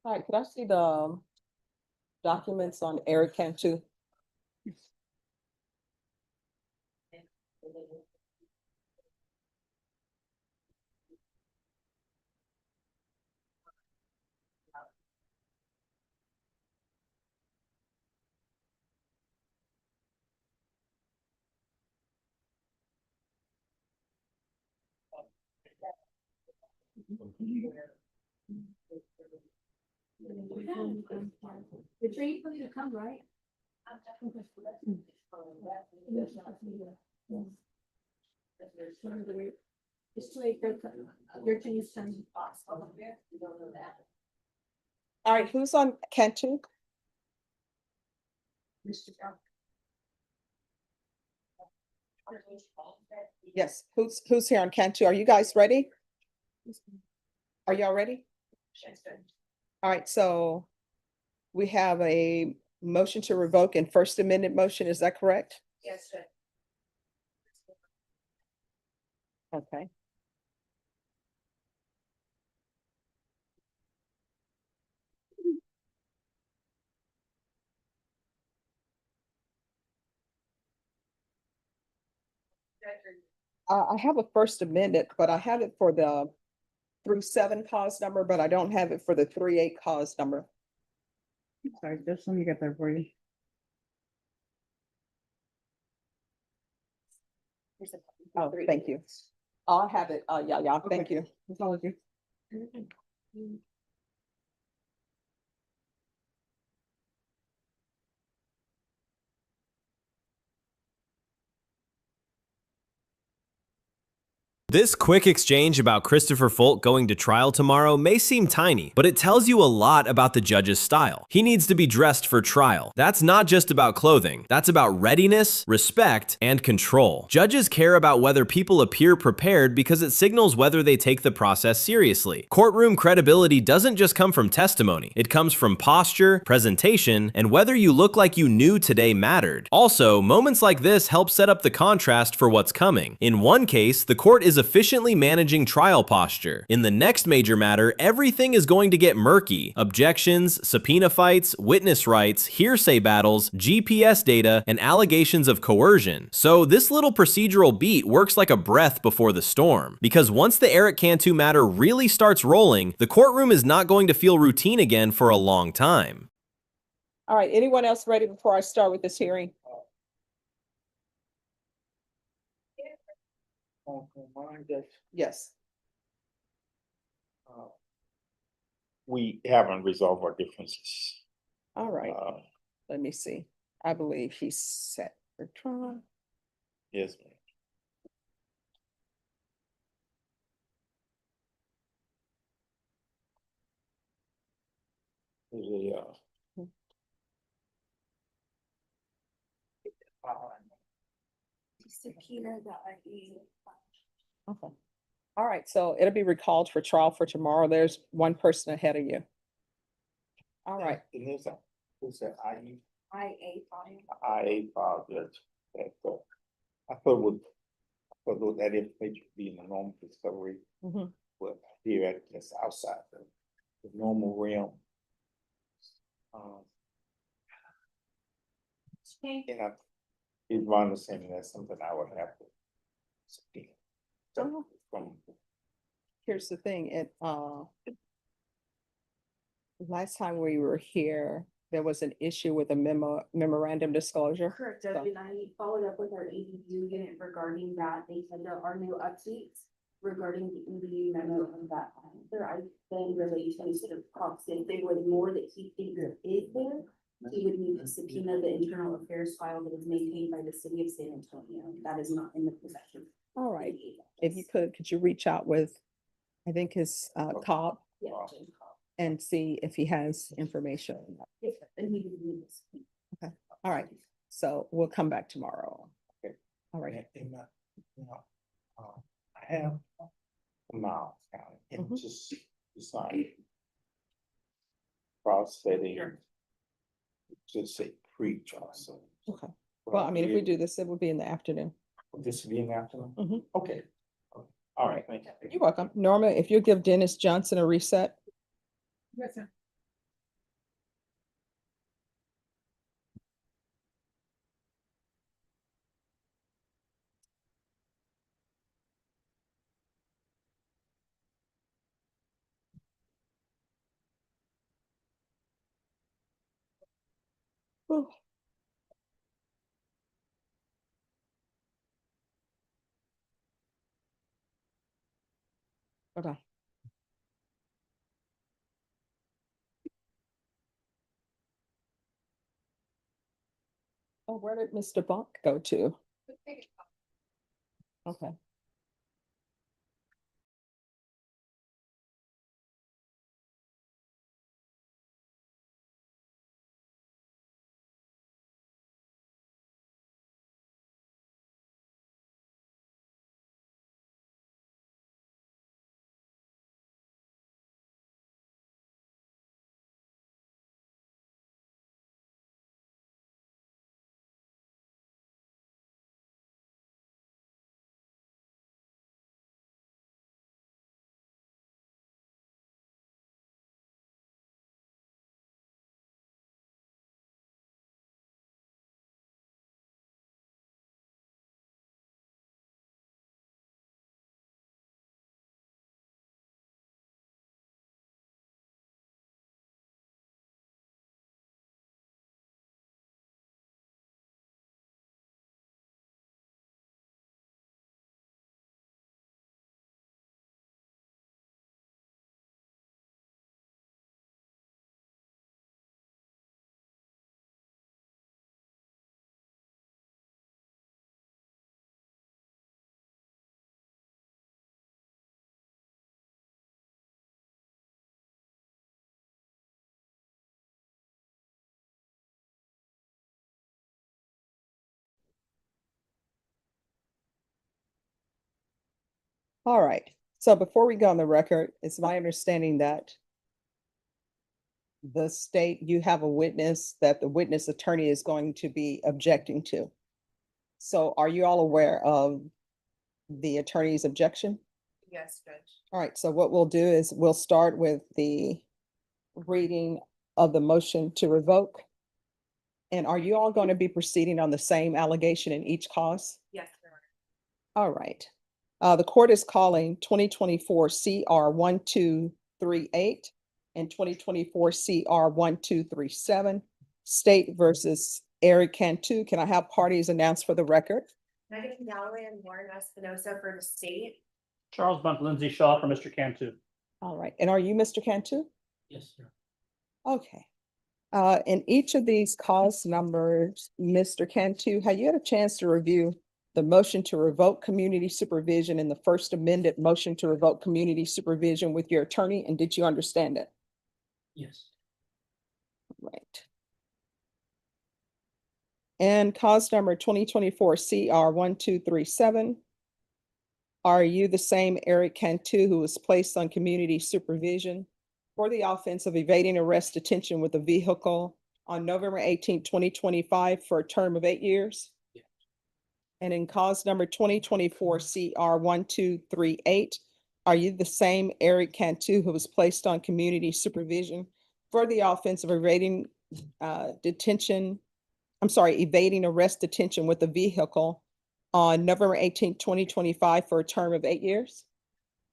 All right, could I see the documents on Eric Cantu? The train for you to come, right? It's too late, your train is coming. All right, who's on Cantu? Yes, who's here on Cantu? Are you guys ready? Are y'all ready? All right, so we have a motion to revoke and First Amendment motion, is that correct? Yes, sir. Okay. I have a First Amendment, but I have it for the through 7 cause number, but I don't have it for the 3-8 cause number. Sorry, just let me get there for you. Oh, thank you. I'll have it. Yeah, thank you. Apology. This quick exchange about Christopher Folk going to trial tomorrow may seem tiny, but it tells you a lot about the judge's style. He needs to be dressed for trial. That's not just about clothing. That's about readiness, respect, and control. Judges care about whether people appear prepared because it signals whether they take the process seriously. Courtroom credibility doesn't just come from testimony. It comes from posture, presentation, and whether you look like you knew today mattered. Also, moments like this help set up the contrast for what's coming. In one case, the court is efficiently managing trial posture. In the next major matter, everything is going to get murky. Objections, subpoena fights, witness rights, hearsay battles, GPS data, and allegations of coercion. So this little procedural beat works like a breath before the storm. Because once the Eric Cantu matter really starts rolling, the courtroom is not going to feel routine again for a long time. All right, anyone else ready before I start with this hearing? Yes. We haven't resolved our differences. All right, let me see. I believe he's set for trial. Yes, ma'am. Okay. All right, so it'll be recalled for trial for tomorrow. There's one person ahead of you. All right, And who's that, IA IA. judge, I thought that information would be in the normal discovery, Mhm. but here at this outside the normal realm. And it's my understanding that's something I would have to subpoena. Oh. From Here's the thing, last time we were here, there was an issue with a memorandum disclosure. Correct, Judge, and I followed up with our ADU unit regarding that. They said there are no updates regarding the EDU memo of that. There, I then relayed to Mr. Cox, if there was more that he thinks there is there, he would need to subpoena the internal affairs file that is maintained by the city of San Antonio. That is not in the possession. All right, if you could you reach out with, I think his Cobb, Yeah, Judge Cox. and see if he has information. Yes, sir, and he would need to subpoena. All right, so we'll come back tomorrow. Okay. All right. I have Miles County and Mhm. just decide. Cross setting. Just say pre-trial, so. Okay. Well, I mean, if we do this, it will be in the afternoon. This will be in the afternoon? Mhm. Okay. All right, thank you. You're welcome. Norma, if you'll give Dennis Johnson a reset. Yes, sir. Whew. Okay. Oh, where did Mr. Bunk go to? Okay. All right. So before we go on the record, it's my understanding that the state, you have a witness that the witness attorney is going to be objecting to. So are you all aware of the attorney's objection? Yes, Judge. All right, so what we'll do is we'll start with the reading of the motion to revoke. And are you all going to be proceeding on the same allegation in each cause? Yes, Your All Honor. right. The court is calling 2024 CR 1238 and 2024 CR 1237, State versus Eric Cantu. Can I have parties announced for the record? Megan Galloway and Warren Espinosa for the state. Charles Bunt, Lindsay Shaw for Mr. Cantu. All right. And are you Mr. Cantu? Yes, sir. Okay. In each of these cause numbers, Mr. Cantu, have you had a chance to review the motion to revoke community supervision and the first amended motion to revoke community supervision with your attorney? And did you understand it? Yes. Right. And cause number 2024 CR 1237. Are you the same Eric Cantu who was placed on community supervision for the offense of evading arrest detention with a vehicle on November 18, 2025 for a term of 8 years? Yes. And in cause number 2024 CR 1238, are you the same Eric Cantu who was placed on community supervision for the offense of evading evading arrest detention with a vehicle on November 18, 2025 for a term of 8 years?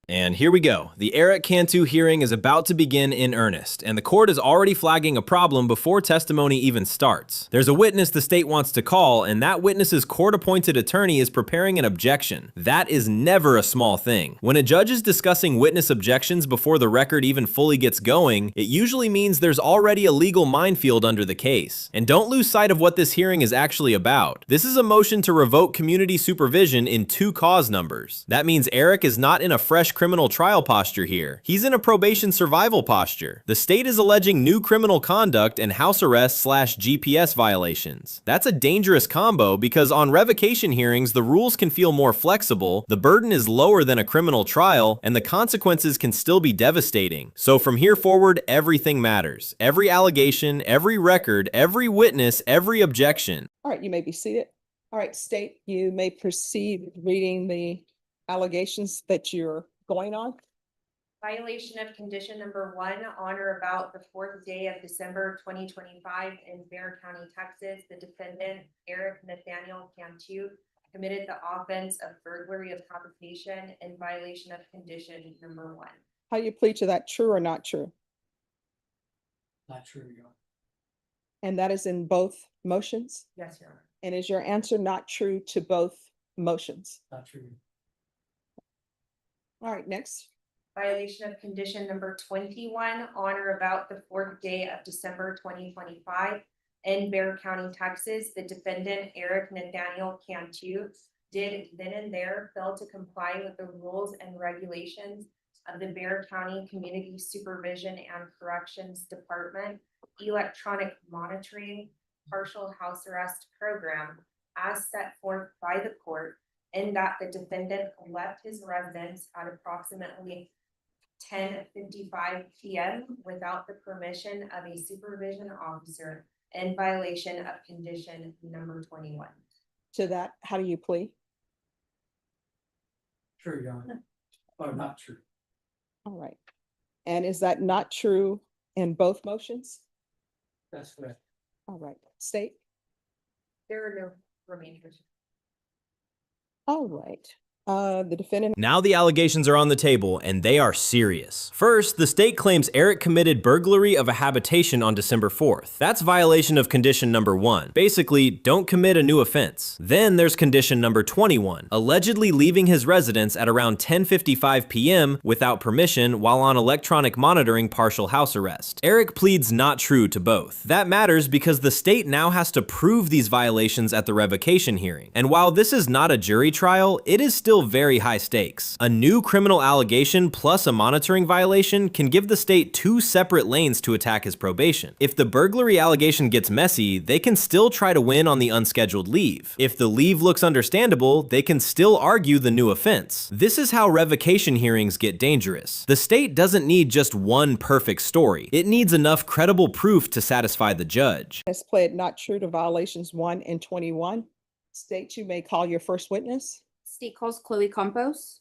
And here we go. The Eric Cantu hearing is about to begin in earnest, and the court is already flagging a problem before testimony even starts. There's a witness the state wants to call, and that witness's court-appointed attorney is preparing an objection. That is never a small thing. When a judge is discussing witness objections before the record even fully gets going, it usually means there's already a legal minefield under the case. And don't lose sight of what this hearing is actually about. This is a motion to revoke community supervision in 2 cause numbers. That means Eric is not in a fresh criminal trial posture here. He's in a probation survival posture. The state is alleging new criminal conduct and house arrest / GPS violations. That's a dangerous combo because on revocation hearings, the rules can feel more flexible, the burden is lower than a criminal trial, and the consequences can still be devastating. So from here forward, everything matters. Every allegation, every record, every witness, every objection. All right, you may be seated. All right, state, you may proceed with reading the allegations that you're going on? Violation of condition number 1 on or about the 4th day of December 2025 in Bear County, Texas. The defendant, Eric Nathaniel Cantu, committed the offense of burglary of habitation in violation of condition number 1. How you plead to that, true or not true? Not true, Your Honor. And that is in both motions? Yes, Your Honor. And is your answer not true to both motions? Not true. All right, next. Violation of condition number 21 on or about the 4th day of December 2025 in Bear County, Texas. The defendant, Eric Nathaniel Cantu, did then and there fail to comply with the rules and regulations of the Bear County Community Supervision and Corrections Department electronic monitoring partial house arrest program as set forth by the court, in that the defendant left his residence at approximately 10:55 p.m. without the permission of a supervision officer in violation of condition number 21. To that, how do you plead? True, Your Honor. Or not true. All right. And is that not true in both motions? That's correct. All right, state. There are no remainders. All right. The defendant. Now the allegations are on the table, and they are serious. First, the state claims Eric committed burglary of a habitation on December 4th. That's violation of condition number 1. Basically, don't commit a new offense. Then there's condition number 21, allegedly leaving his residence at around 10:55 p.m. without permission while on electronic monitoring partial house arrest. Eric pleads not true to both. That matters because the state now has to prove these violations at the revocation hearing. And while this is not a jury trial, it is still very high stakes. A new criminal allegation plus a monitoring violation can give the state 2 separate lanes to attack his probation. If the burglary allegation gets messy, they can still try to win on the unscheduled leave. If the leave looks understandable, they can still argue the new offense. This is how revocation hearings get dangerous. The state doesn't need just one perfect story. It needs enough credible proof to satisfy the judge. Has pled not true to violations 1 and 21. State, you may call your first witness. State calls Chloe Campos.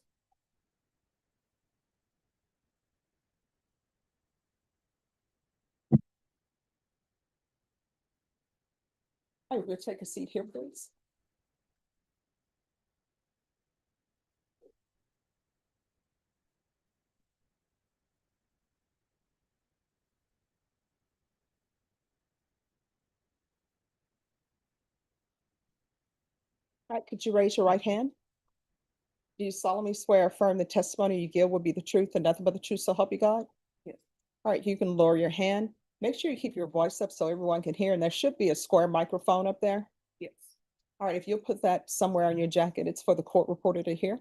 All right, we'll take a seat here, please. All right, could you raise your right hand? Do you solemnly swear or affirm the testimony you give will be the truth and nothing but the truth, so help you God? Yes. All right, you can lower your hand. Make sure you keep your voice up so everyone can hear, and there should be a square microphone up there. Yes. All right, if you'll put that somewhere on your jacket, it's for the court reporter to hear.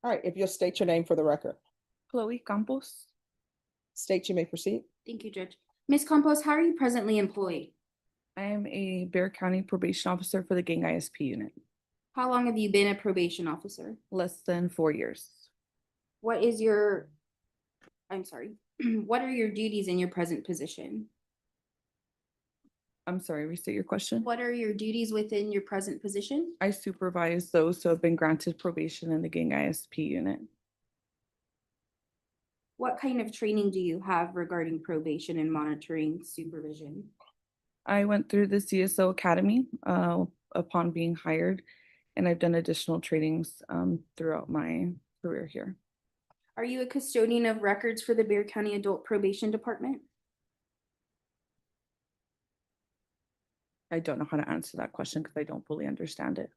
All right, if you'll state your name for the record. Chloe Campos. State, you may proceed. Thank you, Judge. Ms. Campos, how are you presently employed? I am a Bear County probation officer for the gang ISP unit. How long have you been a probation officer? Less than 4 years. What are your duties in your present position? I'm sorry, restate your question. What are your duties within your present position? I supervise those who have been granted probation in the gang ISP unit. What kind of training do you have regarding probation and monitoring supervision? I went through the CSO Academy upon being hired, and I've done additional trainings throughout my career here. Are you a custodian of records for the Bear County Adult Probation Department? I don't know how to answer that question because I don't fully understand it.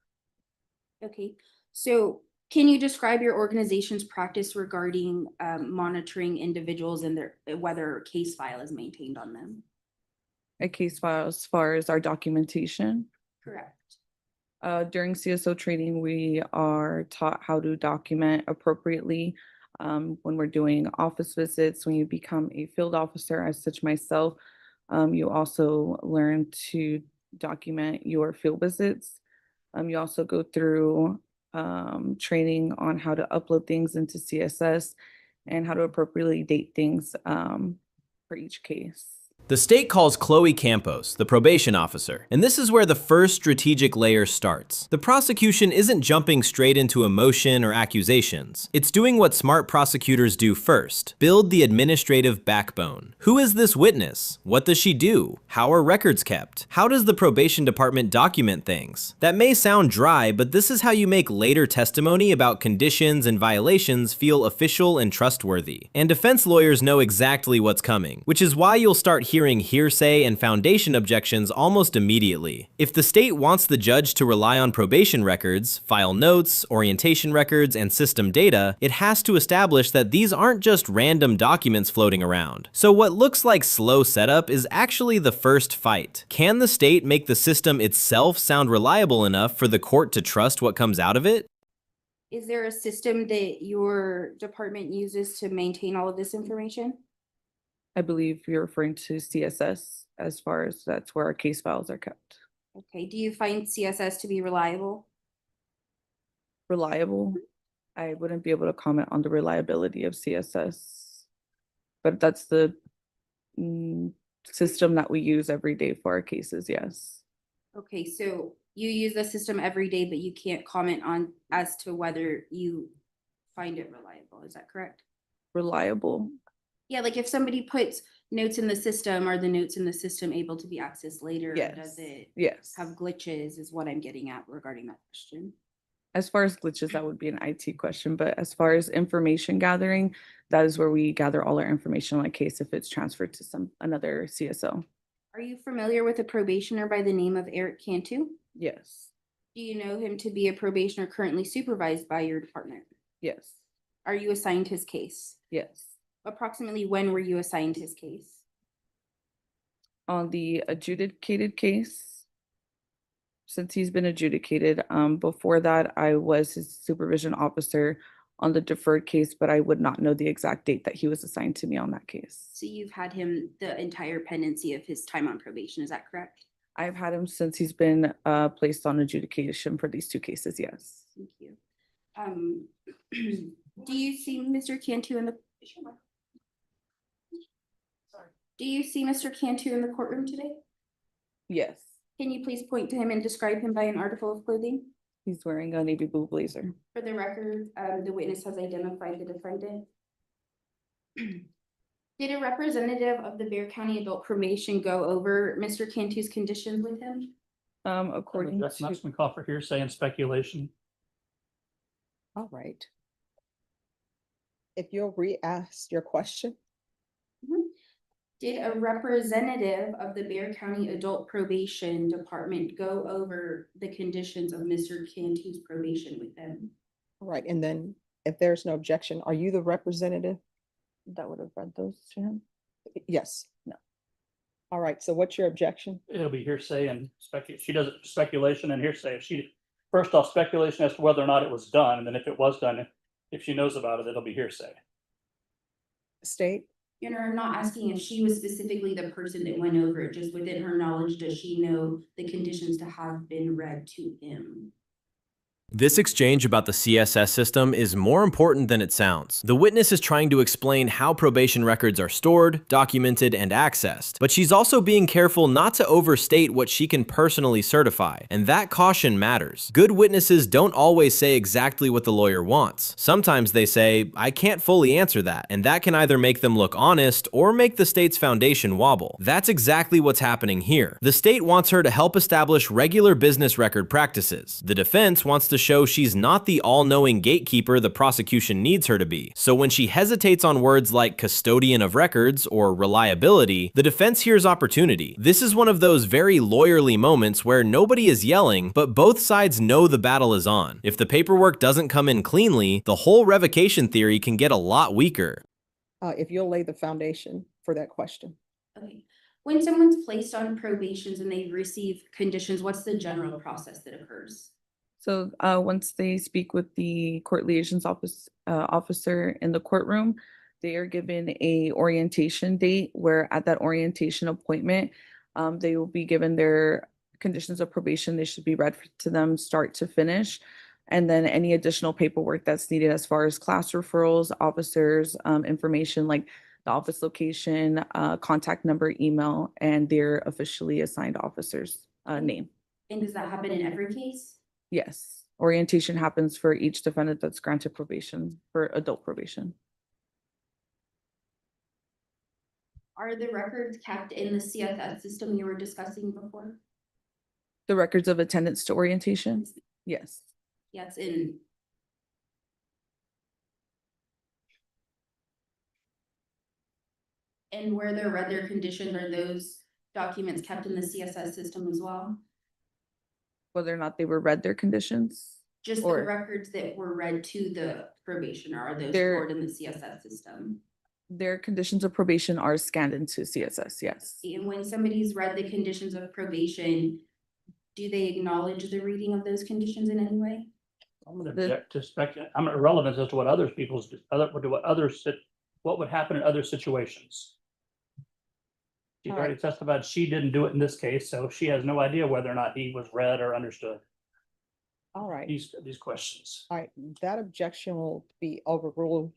Okay, so can you describe your organization's practice regarding monitoring individuals and whether a case file is maintained on them? A case file as far as our documentation. Correct. During CSO training, we are taught how to document appropriately when we're doing office visits. When you become a field officer, as such myself, you also learn to document your field visits. You also go through training on how to upload things into CSS and how to appropriately date things for each case. The state calls Chloe Campos, the probation officer, and this is where the first strategic layer starts. The prosecution isn't jumping straight into emotion or accusations. It's doing what smart prosecutors do first: build the administrative backbone. Who is this witness? What does she do? How are records kept? How does the probation department document things? That may sound dry, but this is how you make later testimony about conditions and violations feel official and trustworthy. And defense lawyers know exactly what's coming, which is why you'll start hearing hearsay and foundation objections almost immediately. If the state wants the judge to rely on probation records, file notes, orientation records, and system data, it has to establish that these aren't just random documents floating around. So what looks like slow setup is actually the first fight. Can the state make the system itself sound reliable enough for the court to trust what comes out of it? Is there a system that your department uses to maintain all of this information? I believe you're referring to CSS as far as that's where our case files are kept. Okay, do you find CSS to be reliable? Reliable? I wouldn't be able to comment on the reliability of CSS, but that's the system that we use every day for our cases, yes. Okay, so you use the system every day, but you can't comment on as to whether you find it reliable, is that correct? Reliable? Yeah, like if somebody puts notes in the system, are the notes in the system able to be accessed later? Or Yes. does it Yes. have glitches is what I'm getting at regarding that question. As far as glitches, that would be an IT question, but as far as information gathering, that is where we gather all our information on a case if it's transferred to another CSO. Are you familiar with a probationer by the name of Eric Cantu? Yes. Do you know him to be a probationer currently supervised by your department? Yes. Are you assigned his case? Yes. Approximately when were you assigned his case? On the adjudicated case, since he's been adjudicated, before that, I was his supervision officer on the deferred case, but I would not know the exact date that he was assigned to me on that case. So you've had him the entire pendency of his time on probation, is that correct? I've had him since he's been placed on adjudication for these two cases, yes. Thank you. Do you see Mr. Cantu in the Do you see Mr. Cantu in the courtroom today? Yes. Can you please point to him and describe him by an article of clothing? He's wearing a navy blue blazer. For the record, the witness has identified the defendant. Did a representative of the Bexar County Adult Probation go over Mr. Cantu's conditions with him? According That's not to, some call for hearsay and speculation. All right. If you'll re-ask your question. Did a representative of the Bexar County Adult Probation Department go over the conditions of Mr. Cantu's probation with him? All right, and then if there's no objection, are you the representative? that would have read those to him. Yes. No. All right, so what's your objection? It'll be hearsay and she does it speculation and hearsay. If she, first off, speculation as to whether or not it was done, and then if it was done, if she knows about it, it'll be hearsay. State? You know, I'm not asking if she was specifically the person that went over it, just within her knowledge, does she know the conditions to have been read to him? This exchange about the CSS system is more important than it sounds. The witness is trying to explain how probation records are stored, documented, and accessed, but she's also being careful not to overstate what she can personally certify, and that caution matters. Good witnesses don't always say exactly what the lawyer wants. Sometimes they say, "I can't fully answer that," and that can either make them look honest or make the state's foundation wobble. That's exactly what's happening here. The state wants her to help establish regular business record practices. The defense wants to show she's not the all-knowing gatekeeper the prosecution needs her to be. So when she hesitates on words like custodian of records or reliability, the defense hears opportunity. This is one of those very lawyerly moments where nobody is yelling, but both sides know the battle is on. If the paperwork doesn't come in cleanly, the whole revocation theory can get a lot weaker. If you'll lay the foundation for that question. Okay. When someone's placed on probations and they receive conditions, what's the general process that occurs? So once they speak with the court liaisons officer in the courtroom, they are given a orientation date where at that orientation appointment, they will be given their conditions of probation. They should be read to them start to finish. And then any additional paperwork that's needed as far as class referrals, officers, information like the office location, contact number, email, and their officially assigned officer's name. And does that happen in every case? Yes, orientation happens for each defendant that's granted probation for adult probation. Are the records kept in the CSS system you were discussing before? The records of attendance to orientation? Yes. Yes, in. And where they're read their conditions, are those documents kept in the CSS system as well? Whether or not they were read their conditions? Just the Or- records that were read to the probationer, are those They're- stored in the CSS system? Their conditions of probation are scanned into CSS, yes. And when somebody's read the conditions of probation, do they acknowledge the reading of those conditions in any way? I'm gonna object to I'm irrelevant as to what others what would happen in other situations. She's All already testified she didn't do it in this case, so she has no idea whether or not he was read or understood All right, these questions. all right, that objection will be overruled.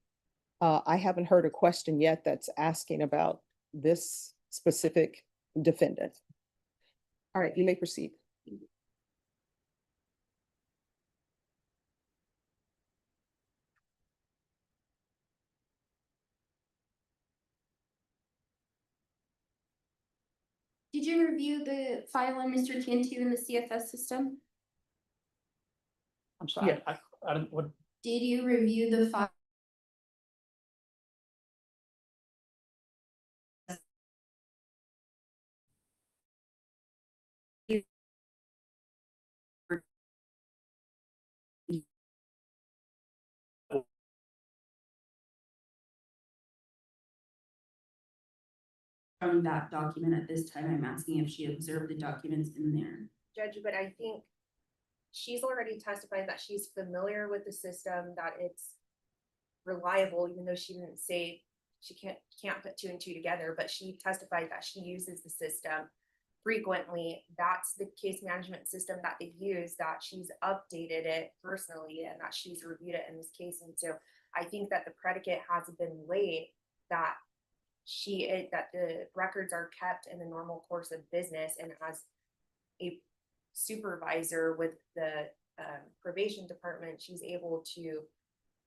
I haven't heard a question yet that's asking about this specific defendant. All right, you may proceed. Did you review the file on Mr. Cantu in the CSS system? I'm sorry, I didn't, what, Did you review the file? From that document at this time, I'm asking if she observed the documents in there. Judge, but I think she's already testified that she's familiar with the system, that it's reliable, even though she didn't say she can't put two and two together, but she testified that she uses the system frequently. That's the case management system that they use, that she's updated it personally and that she's reviewed it in this case. And so I think that the predicate has been laid that that the records are kept in the normal course of business, and as a supervisor with the probation department, she's able to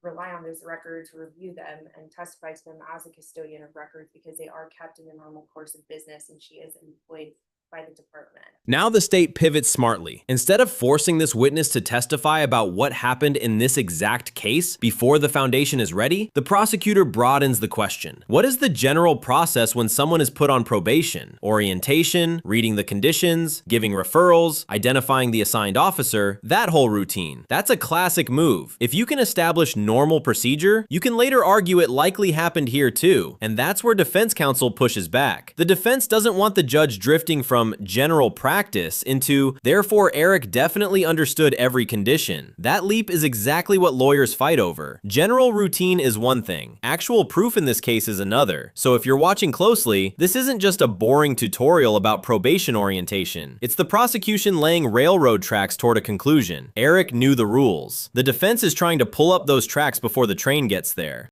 rely on those records, review them, and testify to them as a custodian of records because they are kept in the normal course of business and she is employed by the department. Now the state pivots smartly. Instead of forcing this witness to testify about what happened in this exact case before the foundation is ready, the prosecutor broadens the question. What is the general process when someone is put on probation? Orientation, reading the conditions, giving referrals, identifying the assigned officer, that whole routine. That's a classic move. If you can establish normal procedure, you can later argue it likely happened here too, and that's where defense counsel pushes back. The defense doesn't want the judge drifting from general practice into, therefore Eric definitely understood every condition. That leap is exactly what lawyers fight over. General routine is one thing. Actual proof in this case is another. So if you're watching closely, this isn't just a boring tutorial about probation orientation. It's the prosecution laying railroad tracks toward a conclusion. Eric knew the rules. The defense is trying to pull up those tracks before the train gets there.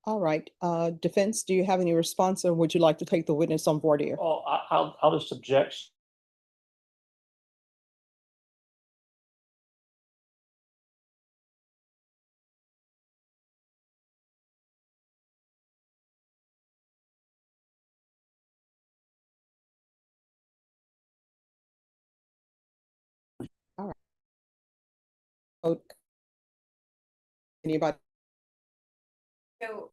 All right, defense, do you have any response or would you like to take the witness on board here? oh, I'll just object. Anybody? So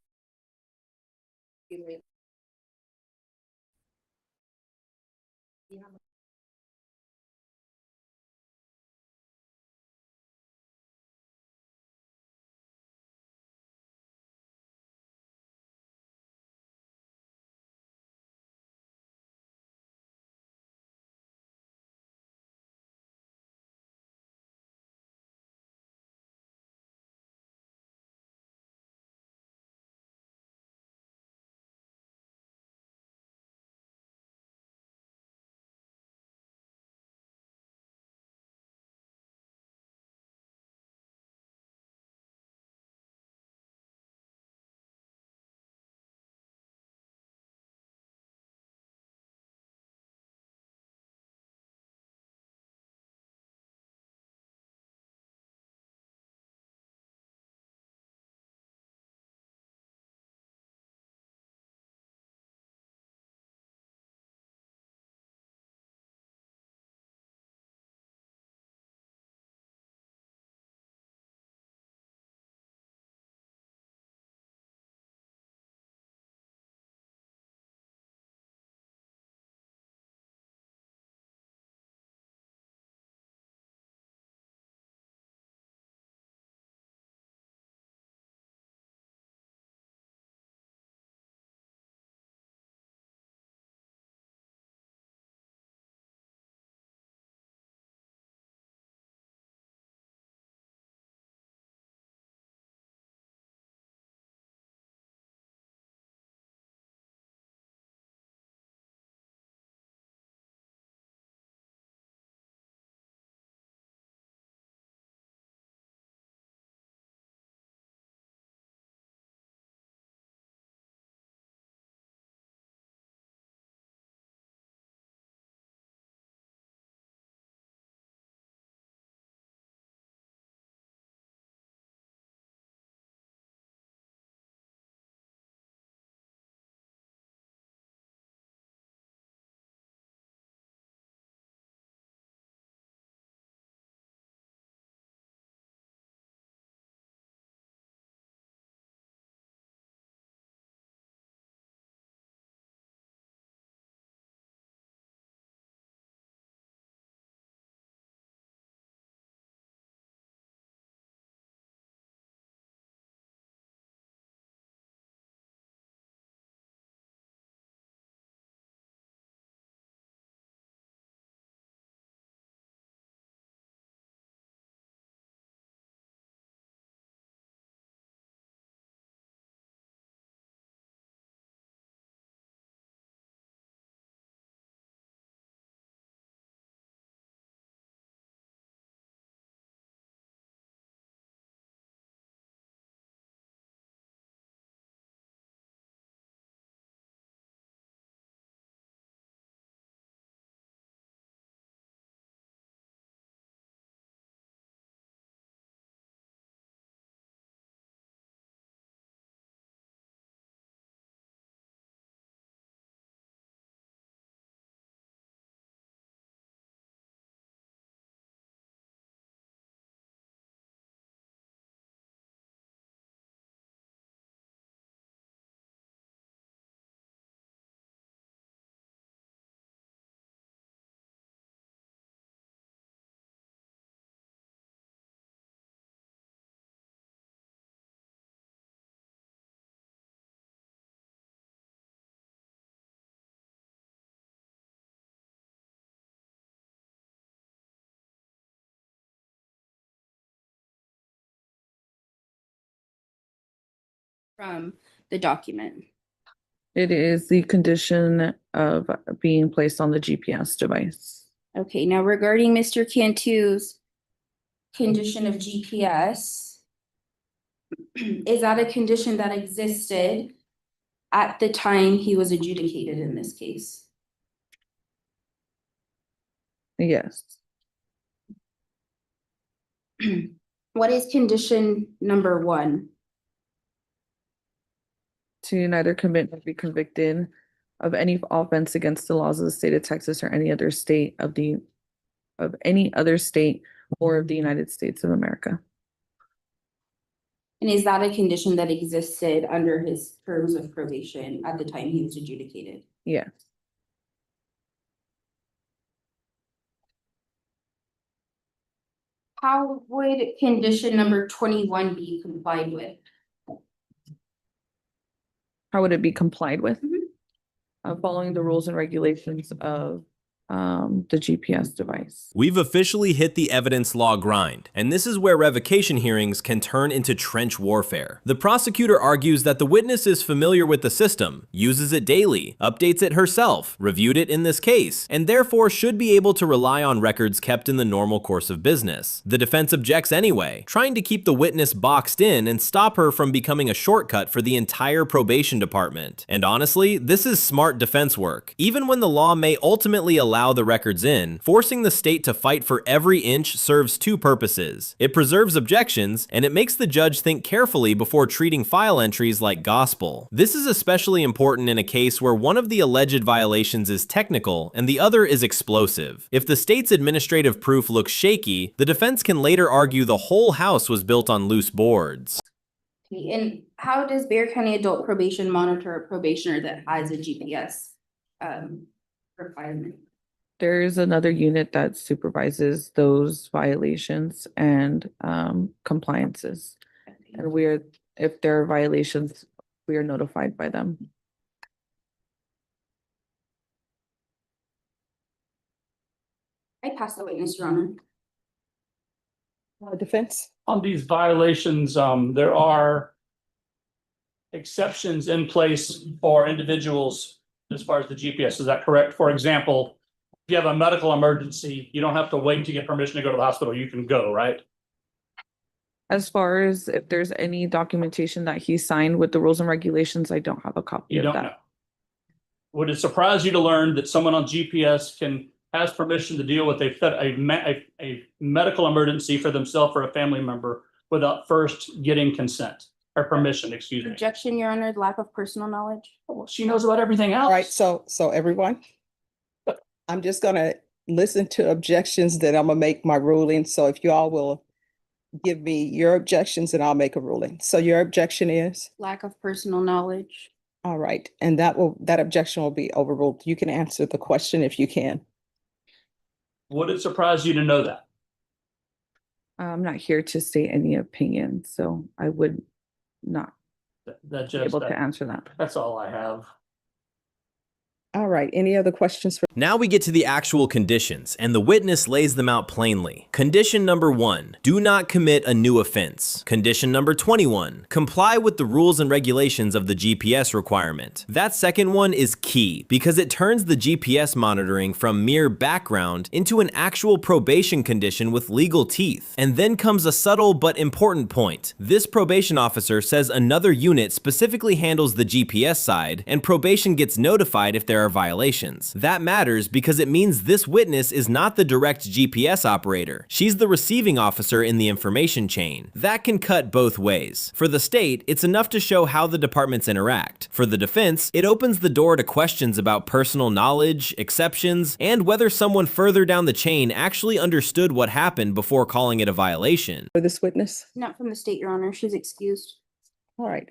from the document? It is the condition of being placed on the GPS device. Okay, now regarding Mr. Cantu's condition of GPS, is that a condition that existed at the time he was adjudicated in this case? Yes. What is condition number 1? To neither commit nor be convicted of any offense against the laws of the state of Texas or any other state of any other state or of the United States of America. And is that a condition that existed under his terms of probation at the time he was adjudicated? Yes. How would condition number 21 be complied with? How would it be complied with? Mhm. Following the rules and regulations of the GPS device. We've officially hit the evidence law grind, and this is where revocation hearings can turn into trench warfare. The prosecutor argues that the witness is familiar with the system, uses it daily, updates it herself, reviewed it in this case, and therefore should be able to rely on records kept in the normal course of business. The defense objects anyway, trying to keep the witness boxed in and stop her from becoming a shortcut for the entire probation department. And honestly, this is smart defense work. Even when the law may ultimately allow the records in, forcing the state to fight for every inch serves two purposes. It preserves objections, and it makes the judge think carefully before treating file entries like gospel. This is especially important in a case where one of the alleged violations is technical and the other is explosive. If the state's administrative proof looks shaky, the defense can later argue the whole house was built on loose boards. Okay, and how does Bexar County Adult Probation monitor a probationer that has a GPS requirement? There's another unit that supervises those violations and compliances. And if there are violations, we are notified by them. I pass the witness, Your Honor. Defense? On these violations, there are exceptions in place for individuals as far as the GPS. Is that correct? For example, if you have a medical emergency, you don't have to wait to get permission to go to the hospital. You can go, right? As far as if there's any documentation that he signed with the rules and regulations, I don't have a copy You of don't that. know. Would it surprise you to learn that someone on GPS has permission to deal with a medical emergency for themselves or a family member without first getting consent or permission, excuse me? Objection, Your Honor, lack of personal knowledge. Well, she knows about everything else. All right, so everyone, I'm just gonna listen to objections, then I'm gonna make my ruling. So if you all will give me your objections and I'll make a ruling. So your objection is? Lack of personal knowledge. All right, and that objection will be overruled. You can answer the question if you can. Would it surprise you to know that? I'm not here to state any opinion, so I would not That be able to answer that. That's all I have. All right, any other questions for? Now we get to the actual conditions, and the witness lays them out plainly. Condition number 1, do not commit a new offense. Condition number 21, comply with the rules and regulations of the GPS requirement. That second one is key because it turns the GPS monitoring from mere background into an actual probation condition with legal teeth. And then comes a subtle but important point. This probation officer says another unit specifically handles the GPS side, and probation gets notified if there are violations. That matters because it means this witness is not the direct GPS operator. She's the receiving officer in the information chain. That can cut both ways. For the state, it's enough to show how the departments interact. For the defense, it opens the door to questions about personal knowledge, exceptions, and whether someone further down the chain actually understood what happened before calling it a violation. For this witness? Not from the state, Your Honor. She's excused. All right.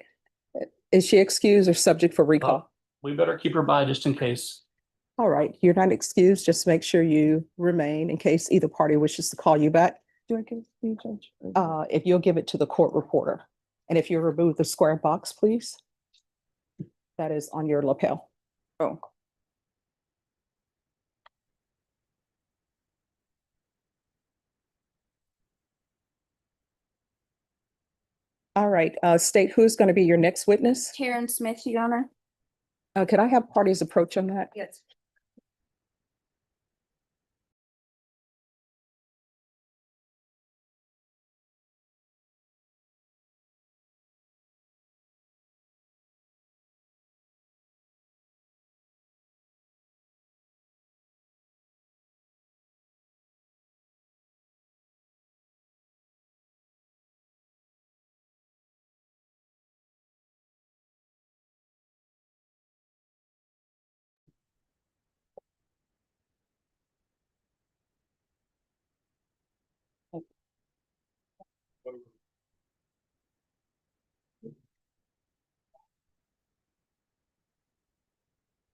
Is she excused or subject for recall? We better keep her by just in case. All right, you're not excused. Just make sure you remain in case either party wishes to call you back. Do I give it to you, Judge? If you'll give it to the court reporter. And if you remove the square box, please. That is on your lapel. Oh. All right, state who's going to be your next witness? Karen Smith, Your Honor. Could I have parties approach on that? Yes.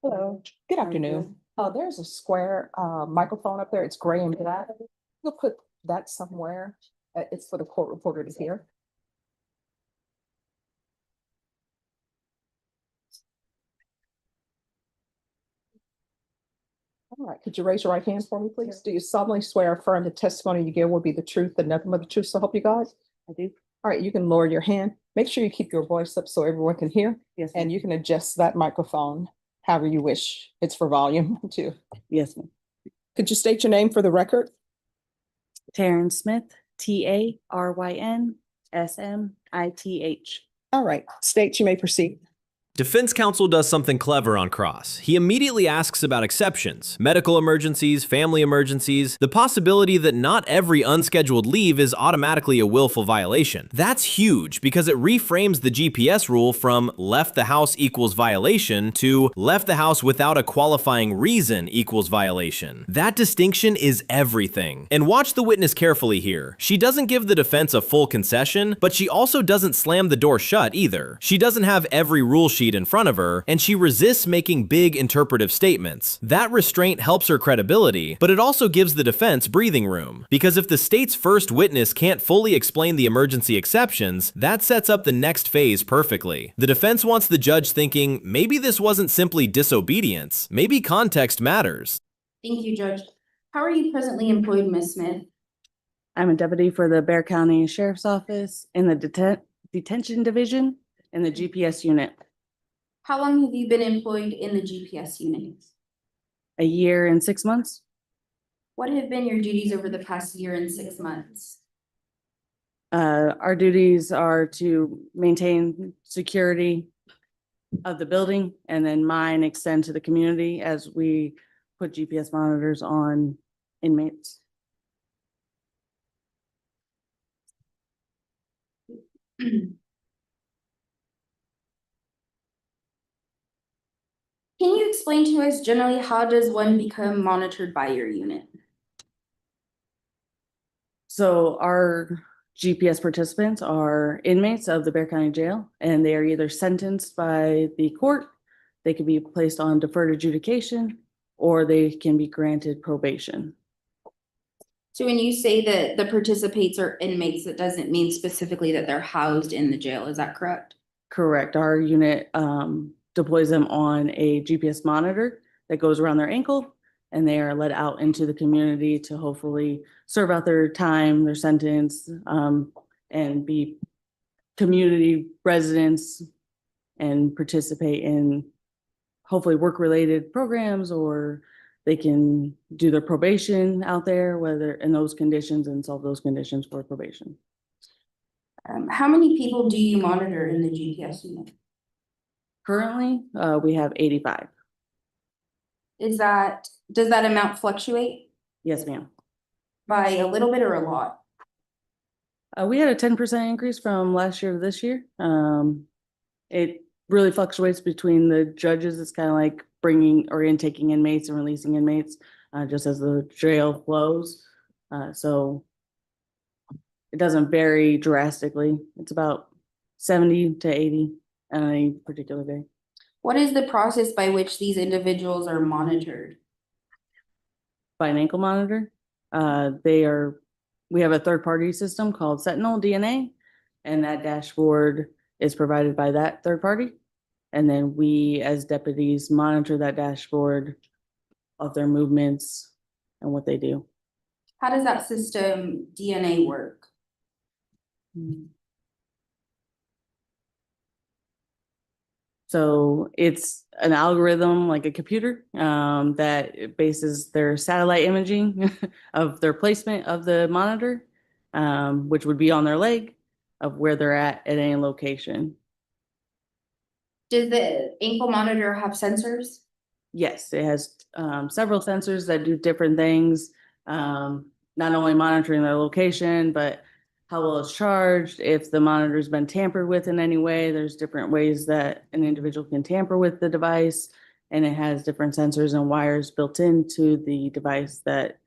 Hello, good afternoon. There's a square microphone up there. It's gray and black. We'll put that somewhere. It's for the court reporter to hear. All right, could you raise your right hand for me, please? Do you solemnly swear or affirm the testimony you give will be the truth and nothing but the truth, so help you God? I do. All right, you can lower your hand. Make sure you keep your voice up so everyone can hear. Yes. And you can adjust that microphone however you wish. It's for volume too. Yes, ma'am. Could you state your name for the record? Taryn Smith, TARYN All right, state, you may proceed. Defense counsel does something clever on cross. He immediately asks about exceptions, medical emergencies, family emergencies, the possibility that not every unscheduled leave is automatically a willful violation. That's huge because it reframes the GPS rule from left the house equals violation to left the house without a qualifying reason equals violation. That distinction is everything. And watch the witness carefully here. She doesn't give the defense a full concession, but she also doesn't slam the door shut either. She doesn't have every rule sheet in front of her, and she resists making big interpretive statements. That restraint helps her credibility, but it also gives the defense breathing room. Because if the state's first witness can't fully explain the emergency exceptions, that sets up the next phase perfectly. The defense wants the judge thinking, maybe this wasn't simply disobedience, maybe context matters. Thank you, Judge. How are you presently employed, Ms. Smith? I'm a deputy for the Bexar County Sheriff's Office in the detention division in the GPS unit. How long have you been employed in the GPS unit? A year and 6 months. What have been your duties over the past year and 6 months? Our duties are to maintain security of the building, and then mine extend to the community as we put GPS monitors on inmates. Can you explain to us generally how does one become monitored by your unit? So our GPS participants are inmates of the Bexar County Jail, and they are either sentenced by the court, they can be placed on deferred adjudication, or they can be granted probation. So when you say that the participants are inmates, that doesn't mean specifically that they're housed in the jail, is that correct? Correct. Our unit deploys them on a GPS monitor that goes around their ankle, and they are let out into the community to hopefully serve out their time, their sentence, and be community residents and participate in hopefully work-related programs, or they can do their probation out there, whether in those conditions, and solve those conditions for probation. How many people do you monitor in the GPS unit? Currently, we have 85. Does that amount fluctuate Yes, ma'am. by a little bit or a lot? We had a 10% increase from last year to this year. It really fluctuates between the judges. It's kind of like bringing or intaking inmates and releasing inmates, just as the jail flows. So it doesn't vary drastically. It's about 70 to 80 on any particular day. What is the process by which these individuals are monitored? By an ankle monitor. We have a third-party system called Sentinel DNA, and that dashboard is provided by that third party. And then we, as deputies, monitor that dashboard of their movements and what they do. How does that system DNA work? So it's an algorithm like a computer that bases their satellite imaging of their placement of the monitor, which would be on their leg of where they're at any location. Does the ankle monitor have sensors? Yes, it has several sensors that do different things, not only monitoring their location, but how well it's charged, if the monitor's been tampered with in any way. There's different ways that an individual can tamper with the device, and it has different sensors and wires built into the device that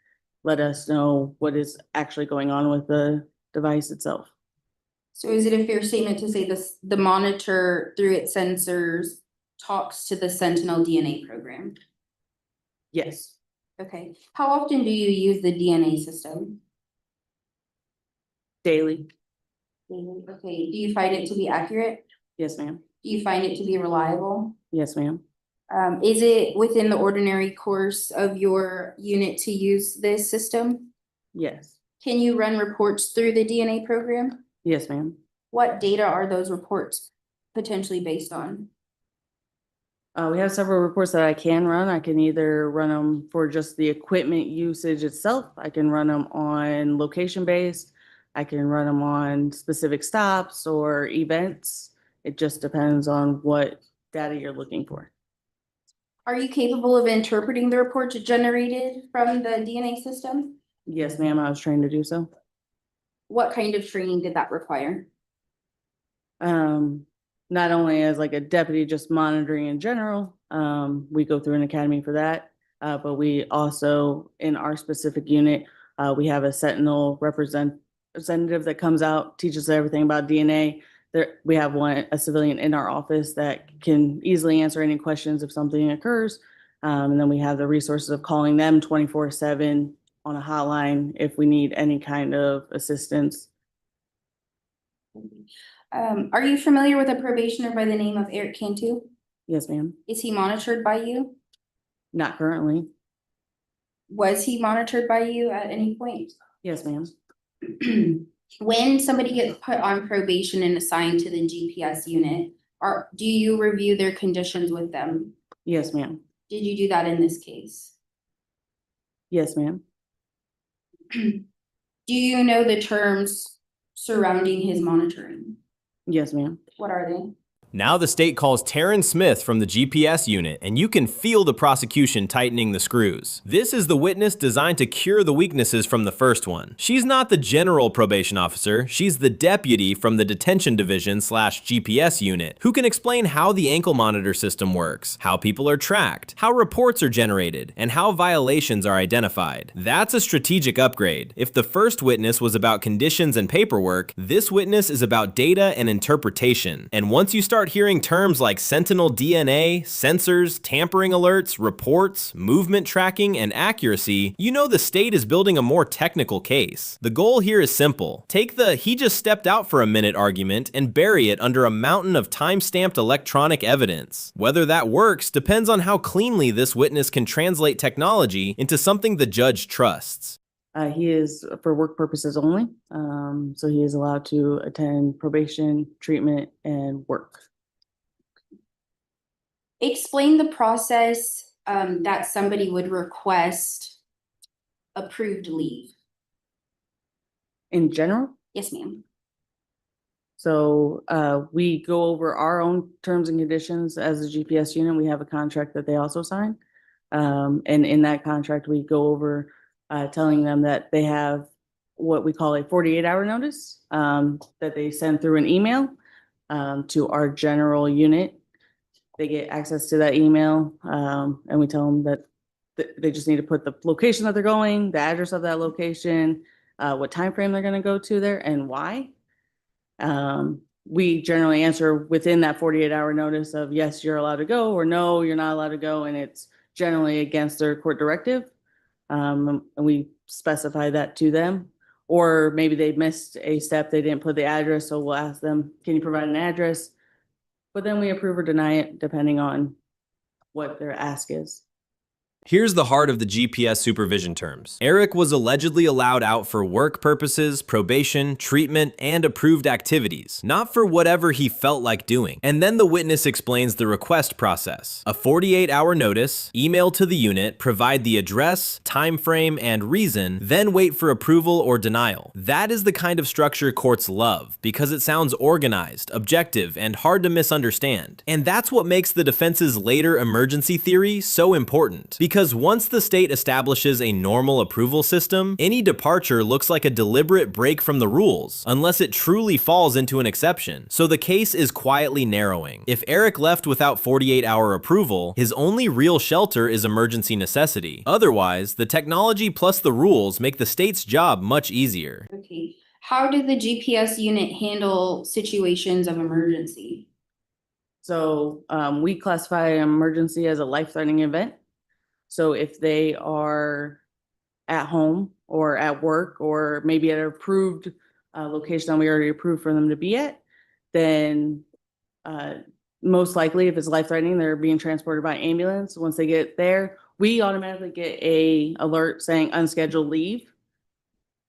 let us know what is actually going on with the device itself. So is it a fair statement to say this, the monitor through its sensors talks to the Sentinel DNA program? Yes, Okay, how often do you use the DNA system? daily. Okay, do you find it to be accurate? Yes, ma'am. Do you find it to be reliable? Yes, ma'am. Is it within the ordinary course of your unit to use this system? Yes. Can you run reports through the DNA program? Yes, ma'am. What data are those reports potentially based on? We have several reports that I can run. I can either run them for just the equipment usage itself. I can run them on location based. I can run them on specific stops or events. It just depends on what data you're looking for. Are you capable of interpreting the reports generated from the DNA system? Yes, ma'am, I was trained to do so. What kind of training did that require? Not only as like a deputy, just monitoring in general. We go through an academy for that. But we also, in our specific unit, we have a Sentinel representative that comes out, teaches everything about DNA. There, we have a civilian in our office that can easily answer any questions if something occurs. And then we have the resources of calling them 24/7 on a hotline if we need any kind of assistance. Are you familiar with a probationer by the name of Eric Cantu? Yes, ma'am. Is he monitored by you? Not currently. Was he monitored by you at any point? Yes, ma'am. When somebody gets put on probation and assigned to the GPS unit, do you review their conditions with them? Yes, ma'am. Did you do that in this case? Yes, ma'am. Do you know the terms surrounding his monitoring? Yes, ma'am. What are they? Now the state calls Taryn Smith from the GPS unit, and you can feel the prosecution tightening the screws. This is the witness designed to cure the weaknesses from the first one. She's not the general probation officer, she's the deputy from the detention division / GPS unit, who can explain how the ankle monitor system works, how people are tracked, how reports are generated, and how violations are identified. That's a strategic upgrade. If the first witness was about conditions and paperwork, this witness is about data and interpretation. And once you start hearing terms like Sentinel DNA, sensors, tampering alerts, reports, movement tracking, and accuracy, you know the state is building a more technical case. The goal here is simple. Take the "he just stepped out for a minute" argument and bury it under a mountain of time-stamped electronic evidence. Whether that works depends on how cleanly this witness can translate technology into something the judge trusts. He is for work purposes only, so he is allowed to attend probation, treatment, and work. Explain the process that somebody would request approved leave. In general? Yes, ma'am. So we go over our own terms and conditions as a GPS unit. We have a contract that they also sign. And in that contract, we go over telling them that they have what we call a 48-hour notice that they send through an email to our general unit. They get access to that email, and we tell them that they just need to put the location that they're going, the address of that location, what time frame they're going to go to there, and why. We generally answer within that 48-hour notice of yes, you're allowed to go, or no, you're not allowed to go, and it's generally against their court directive. And we specify that to them. Or maybe they missed a step, they didn't put the address, so we'll ask them, can you provide an address? But then we approve or deny it depending on what their ask is. Here's the heart of the GPS supervision terms. Eric was allegedly allowed out for work purposes, probation, treatment, and approved activities, not for whatever he felt like doing. And then the witness explains the request process. A 48-hour notice, email to the unit, provide the address, time frame, and reason, then wait for approval or denial. That is the kind of structure courts love because it sounds organized, objective, and hard to misunderstand. And that's what makes the defense's later emergency theory so important. Because once the state establishes a normal approval system, any departure looks like a deliberate break from the rules, unless it truly falls into an exception. So the case is quietly narrowing. If Eric left without 48-hour approval, his only real shelter is emergency necessity. Otherwise, the technology plus the rules make the state's job much easier. Okay, how did the GPS unit handle situations of emergency? So we classify an emergency as a life-threatening event. So if they are at home or at work or maybe at an approved location that we already approved for them to be at, then most likely if it's life-threatening, they're being transported by ambulance. Once they get there, we automatically get a alert saying unscheduled leave.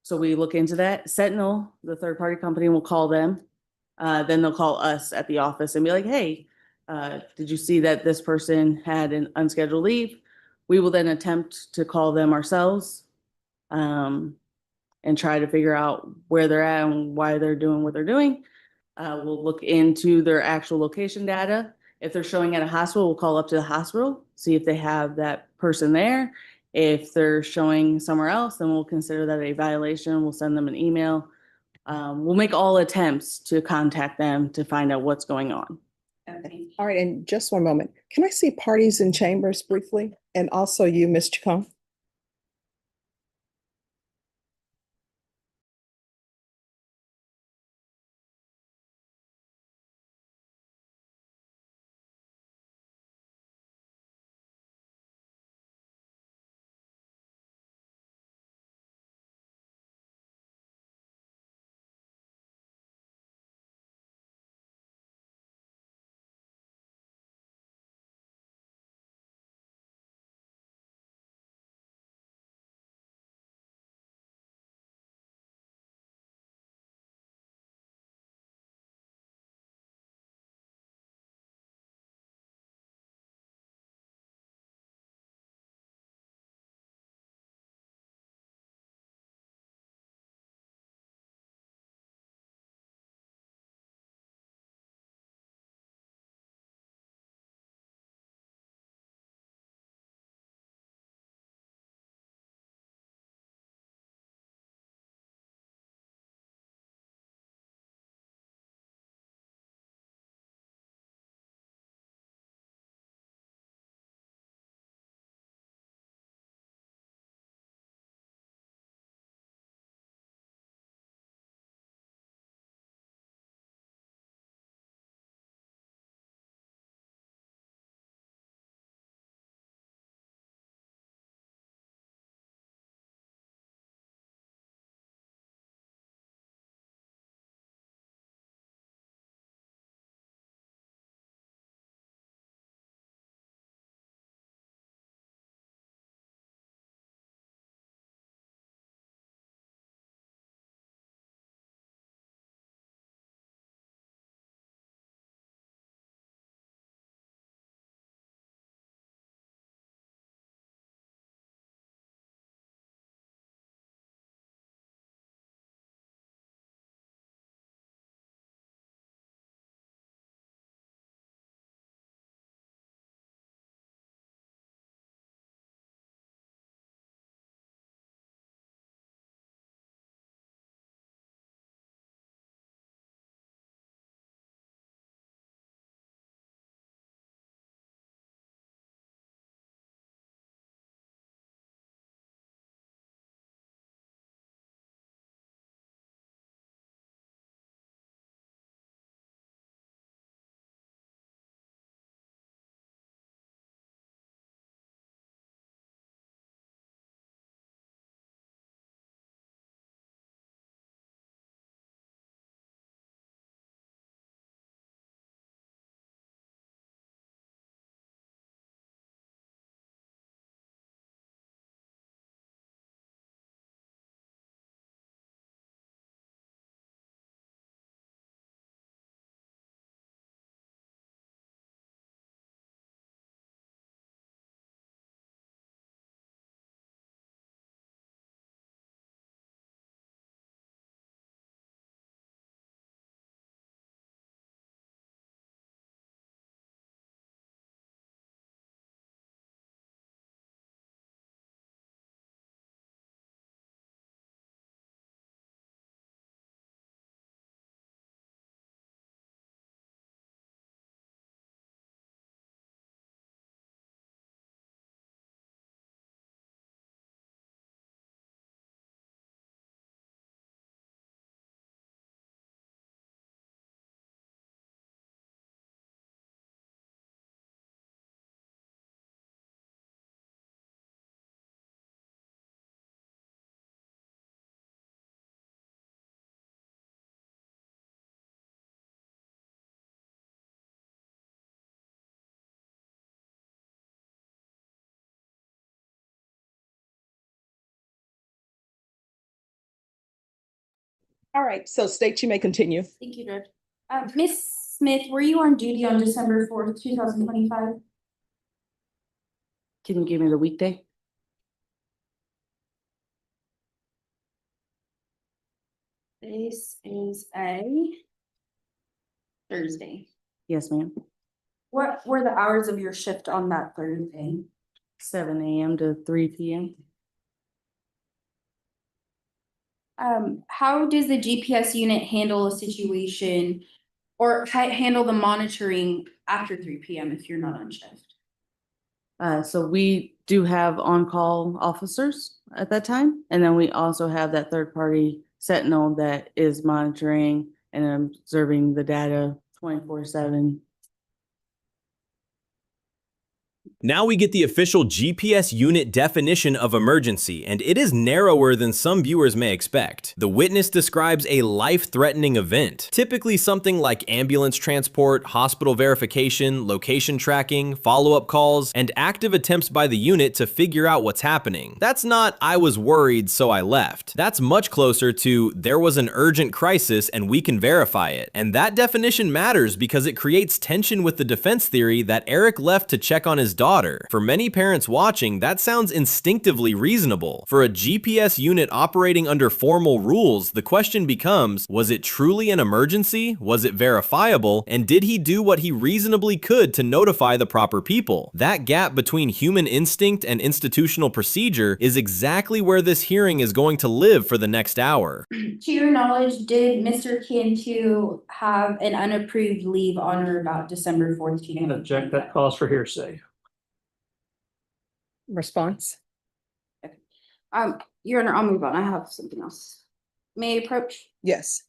So we look into that. Sentinel, the third-party company, will call them. Then they'll call us at the office and be like, hey, did you see that this person had an unscheduled leave? We will then attempt to call them ourselves and try to figure out where they're at and why they're doing what they're doing. We'll look into their actual location data. If they're showing at a hospital, we'll call up to the hospital, see if they have that person there. If they're showing somewhere else, then we'll consider that a violation. We'll send them an email. We'll make all attempts to contact them to find out what's going on. Okay. All right, and just one moment. Can I see parties and chambers briefly? And also you, Ms. Chacon? All right, so state you may continue. Thank you, Judge. Ms. Smith, were you on duty on December 4th, 2025? Can you give me the weekday? This is a Thursday. Yes, ma'am. What were the hours of your shift on that Thursday? 7 a.m. to 3 p.m. How does the GPS unit handle a situation or handle the monitoring after 3 p.m. if you're not on shift? So we do have on-call officers at that time, and then we also have that third-party sentinel that is monitoring and observing the data 24/7. Now we get the official GPS unit definition of emergency, and it is narrower than some viewers may expect. The witness describes a life-threatening event, typically something like ambulance transport, hospital verification, location tracking, follow-up calls, and active attempts by the unit to figure out what's happening. That's not, "I was worried, so I left." That's much closer to, "There was an urgent crisis and we can verify it." And that definition matters because it creates tension with the defense theory that Eric left to check on his daughter. For many parents watching, that sounds instinctively reasonable. For a GPS unit operating under formal rules, the question becomes, was it truly an emergency? Was it verifiable? And did he do what he reasonably could to notify the proper people? That gap between human instinct and institutional procedure is exactly where this hearing is going to live for the next hour. To your knowledge, did Mr. Cantu have an unapproved leave on or about December 4th? Object, that calls for hearsay. Response? Your Honor, I'll move on. I have something else. May I approach? Yes.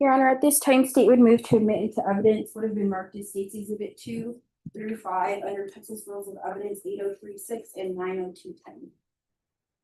Your Honor, at this time, state would move to admit into evidence would have been marked as State's Exhibit 2 through 5 under Texas Rules of Evidence 8036 and 90210.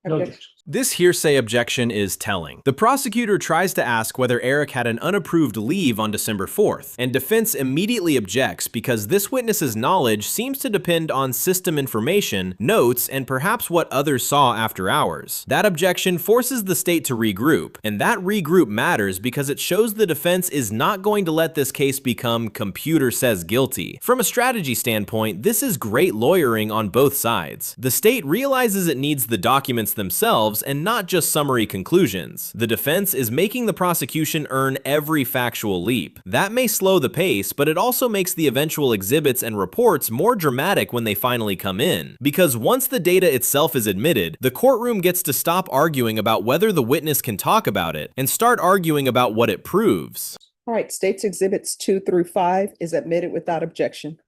No Okay. objection. This hearsay objection is telling. The prosecutor tries to ask whether Eric had an unapproved leave on December 4th, and defense immediately objects because this witness's knowledge seems to depend on system information, notes, and perhaps what others saw after hours. That objection forces the state to regroup, and that regroup matters because it shows the defense is not going to let this case become computer says guilty. From a strategy standpoint, this is great lawyering on both sides. The state realizes it needs the documents themselves and not just summary conclusions. The defense is making the prosecution earn every factual leap. That may slow the pace, but it also makes the eventual exhibits and reports more dramatic when they finally come in. Because once the data itself is admitted, the courtroom gets to stop arguing about whether the witness can talk about it and start arguing about what it proves. All right, State's Exhibits 2 through 5 is admitted without objection.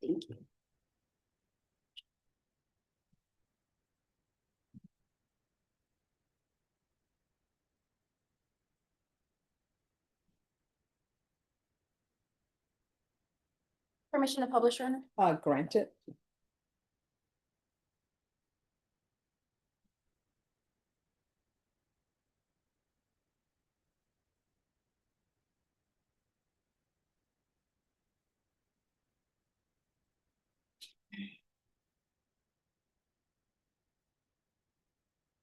Thank you. Permission to publish, Your Honor? Granted.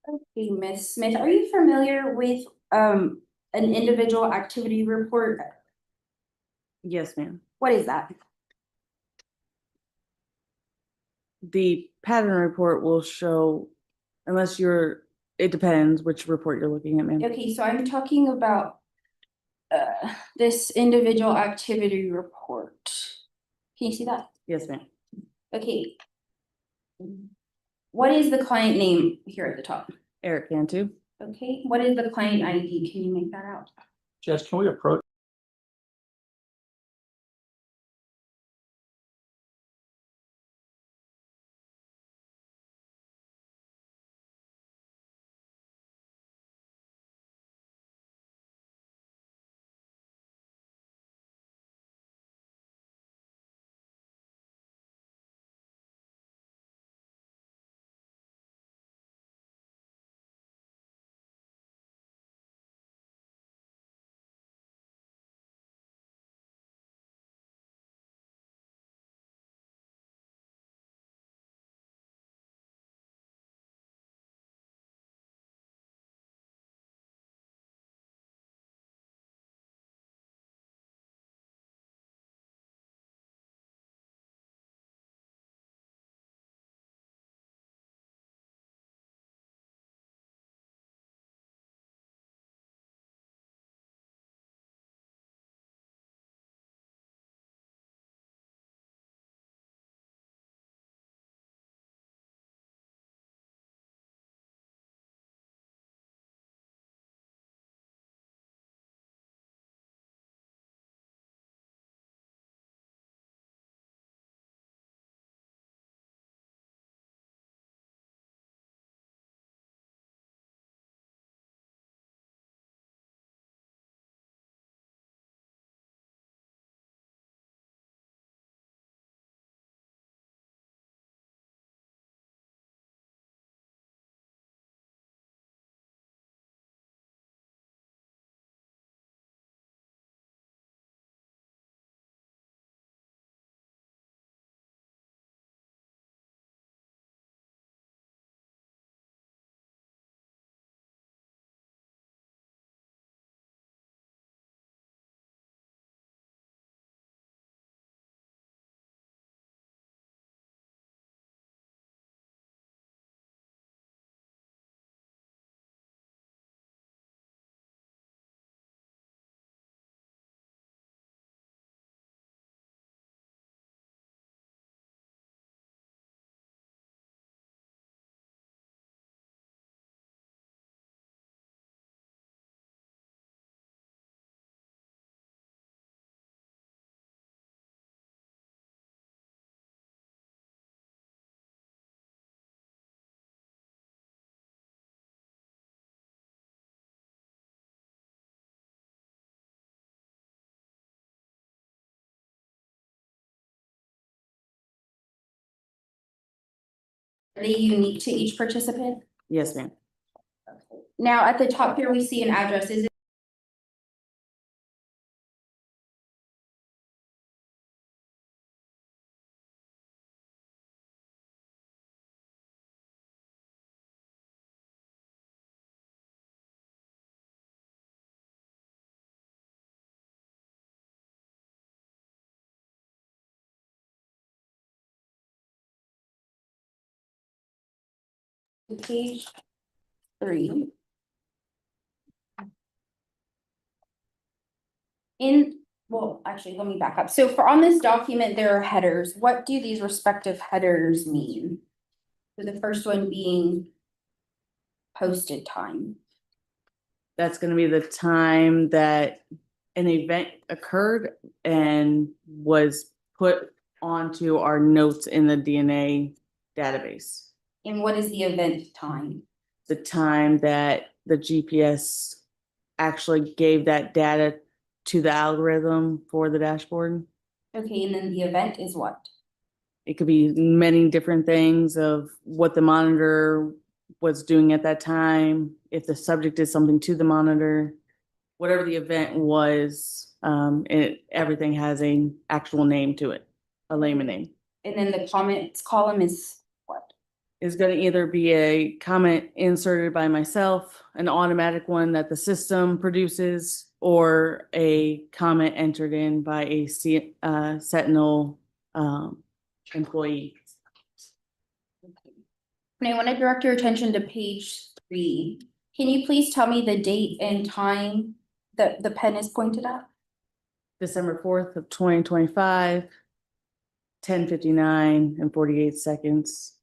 Okay, Ms. Smith, are you familiar with an individual activity report? Yes, ma'am. What is that? The pattern report will show, unless it depends which report you're looking at, ma'am. Okay, so I'm talking about this individual activity report. Can you see that? Yes, ma'am. Okay. What is the client name here at the top? Eric Cantu. Okay, what is the client ID? Can you make that out? Jess, can we approach? Are they unique to each participant? Yes, ma'am. Now, at the top here, we see an address. Is it page 3? Well, actually, let me back up. So for on this document, there are headers. What do these respective headers mean? So the first one being posted time. That's gonna be the time that an event occurred and was put onto our notes in the DNA database. And what is the event time? The time that the GPS actually gave that data to the algorithm for the dashboard. Okay, and then the event is what? It could be many different things of what the monitor was doing at that time, if the subject did something to the monitor, whatever the event was, everything has a actual name to it, a layman name. And then the comments column is what? Is gonna either be a comment inserted by myself, an automatic one that the system produces, or a comment entered in by a Sentinel employee. And I want to direct your attention to page 3. Can you please tell me the date and time that the pen is pointed at? December 4th of 2025, 10:59 and 48 seconds.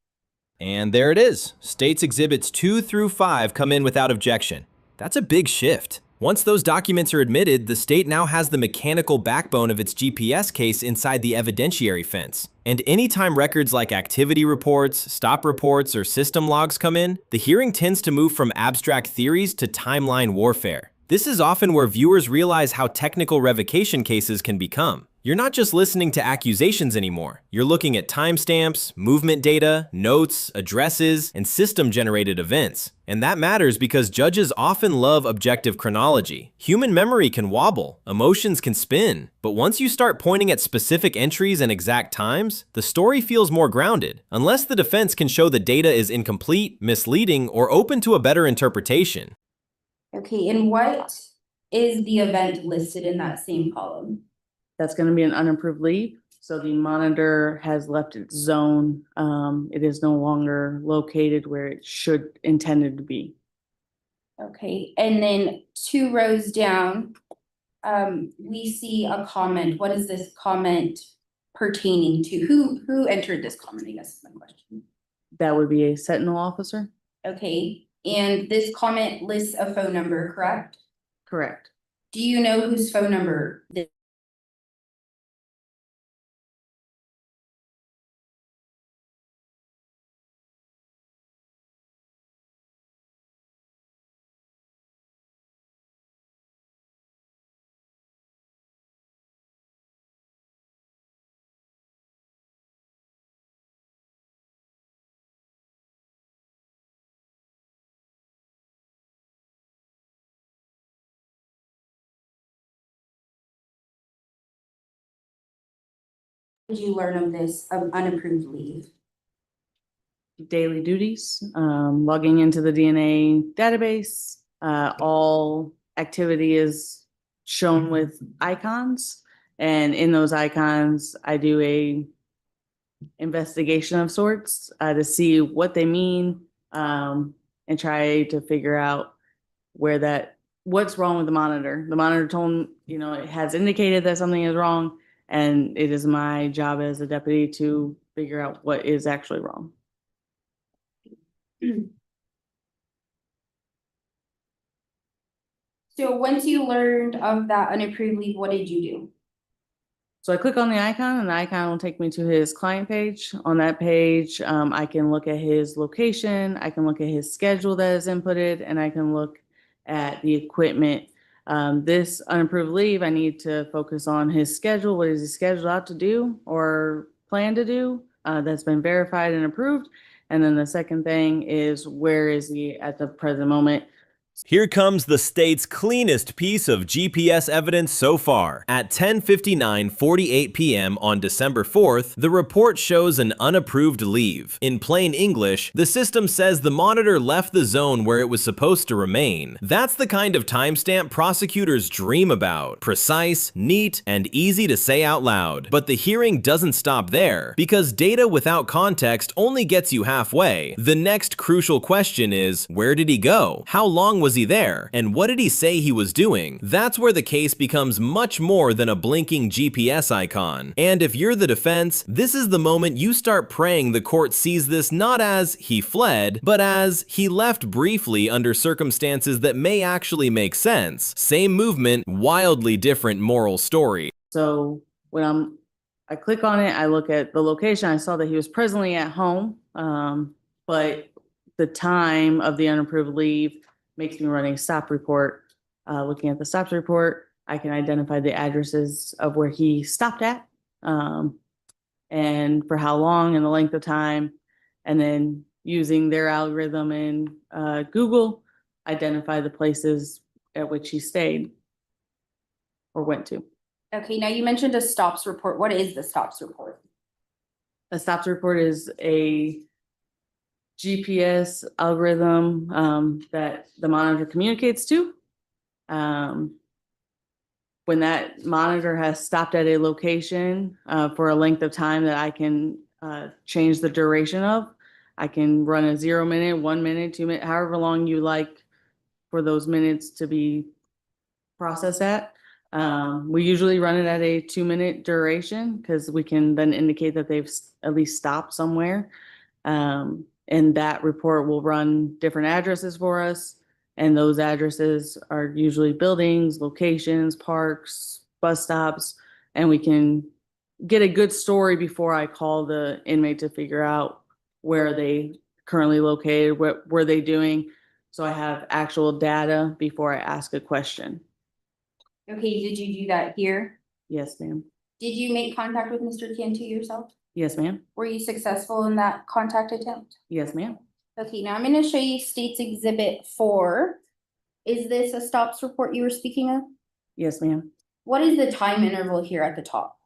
And there it is. States Exhibits 2 through 5 come in without objection. That's a big shift. Once those documents are admitted, the state now has the mechanical backbone of its GPS case inside the evidentiary fence. And anytime records like activity reports, stop reports, or system logs come in, the hearing tends to move from abstract theories to timeline warfare. This is often where viewers realize how technical revocation cases can become. You're not just listening to accusations anymore. You're looking at timestamps, movement data, notes, addresses, and system-generated events. And that matters because judges often love objective chronology. Human memory can wobble, emotions can spin, but once you start pointing at specific entries and exact times, the story feels more grounded, unless the defense can show the data is incomplete, misleading, or open to a better interpretation. Okay, and what is the event listed in that same column? That's gonna be an unapproved leave. So the monitor has left its zone. It is no longer located where it should intended to be. Okay, and then 2 rows down, we see a comment. What is this comment pertaining to? Who entered this comment, I guess is my question. That would be a Sentinel officer? Okay, and this comment lists a phone number, correct? Correct. Do you know whose phone number this? Did you learn of this unapproved leave? Daily duties, logging into the DNA database. All activity is shown with icons. And in those icons, I do a investigation of sorts to see what they mean and try to figure out what's wrong with the monitor. The monitor told, it has indicated that something is wrong, and it is my job as a deputy to figure out what is actually wrong. So once you learned of that unapproved leave, what did you do? So I click on the icon and the icon will take me to his client page. On that page, I can look at his location, I can look at his schedule that is inputted, and I can look at the equipment. This unapproved leave, I need to focus on his schedule. What is he scheduled out to do or plan to do? That's been verified and approved. And then the second thing is, where is he at the present moment? Here comes the state's cleanest piece of GPS evidence so far. At 10:59:48 p.m. on December 4th, the report shows an unapproved leave. In plain English, the system says the monitor left the zone where it was supposed to remain. That's the kind of timestamp prosecutors dream about. Precise, neat, and easy to say out loud. But the hearing doesn't stop there, because data without context only gets you halfway. The next crucial question is, where did he go? How long was he there? And what did he say he was doing? That's where the case becomes much more than a blinking GPS icon. And if you're the defense, this is the moment you start praying the court sees this not as he fled, but as he left briefly under circumstances that may actually make sense. Same movement, wildly different moral story. So when I click on it, I look at the location, I saw that he was presently at home, but the time of the unapproved leave makes me run a stop report. Looking at the stops report, I can identify the addresses of where he stopped at, and for how long and the length of time, and then using their algorithm in Google, identify the places at which he stayed or went to. Okay, now you mentioned a stops report. What is the stops report? A stops report is a GPS algorithm that the monitor communicates to. When that monitor has stopped at a location for a length of time that I can change the duration of, I can run a 0 minute, 1 minute, 2 minute, however long you like for those minutes to be processed at. We usually run it at a 2-minute duration because we can then indicate that they've at least stopped somewhere. And that report will run different addresses for us. And those addresses are usually buildings, locations, parks, bus stops, and we can get a good story before I call the inmate to figure out where they currently located, what were they doing. So I have actual data before I ask a question. Okay, did you do that here? Yes, ma'am. Did you make contact with Mr. Cantu yourself? Yes, ma'am. Were you successful in that contact attempt? Yes, ma'am. Okay, now I'm gonna show you State's Exhibit 4. Is this a stops report you were speaking of? Yes, ma'am. What is the time interval here at the top?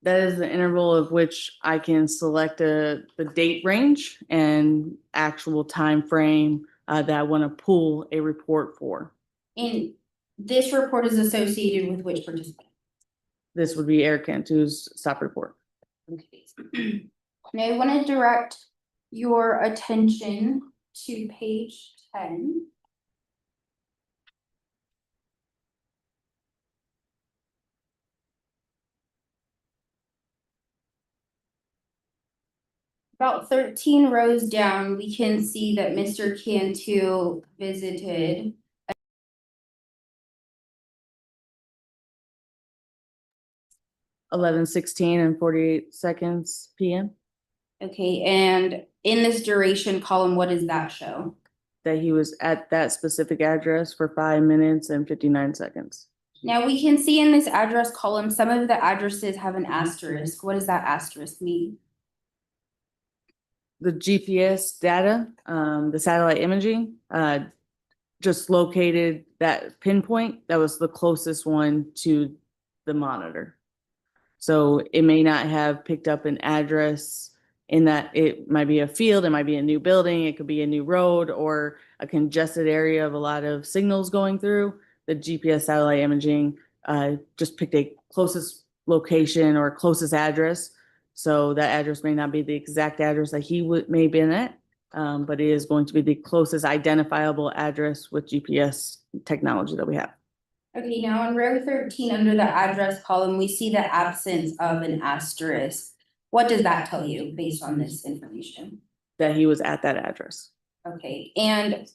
That is the interval of which I can select the date range and actual time frame that I want to pull a report for. And this report is associated with which participant? This would be Eric Cantu's stop report. Okay. Now I want to direct your attention to page 10. About 13 rows down, we can see that Mr. Cantu visited 11:16 and 48 seconds PM. Okay, and in this duration column, what does that show? That he was at that specific address for 5 minutes and 59 seconds. Now we can see in this address column, some of the addresses have an asterisk. What does that asterisk mean? The GPS data, the satellite imaging, just located that pinpoint. That was the closest one to the monitor. So it may not have picked up an address in that it might be a field, it might be a new building, it could be a new road or a congested area of a lot of signals going through. The GPS satellite imaging just picked a closest location or closest address. So that address may not be the exact address that he may have been at, but it is going to be the closest identifiable address with GPS technology that we have. Okay, now in row 13, under the address column, we see the absence of an asterisk. What does that tell you based on this information? That he was at that address. Okay, and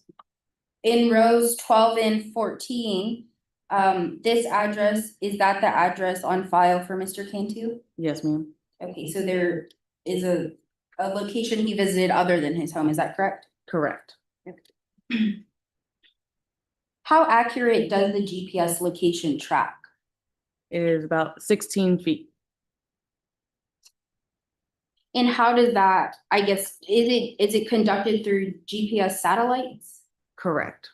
in rows 12 and 14, this address, is that the address on file for Mr. Cantu? Yes, ma'am. Okay, so there is a location he visited other than his home, is that correct? Correct. How accurate does the GPS location track? It is about 16 feet. And how does that, I guess, is it conducted through GPS satellites? Correct.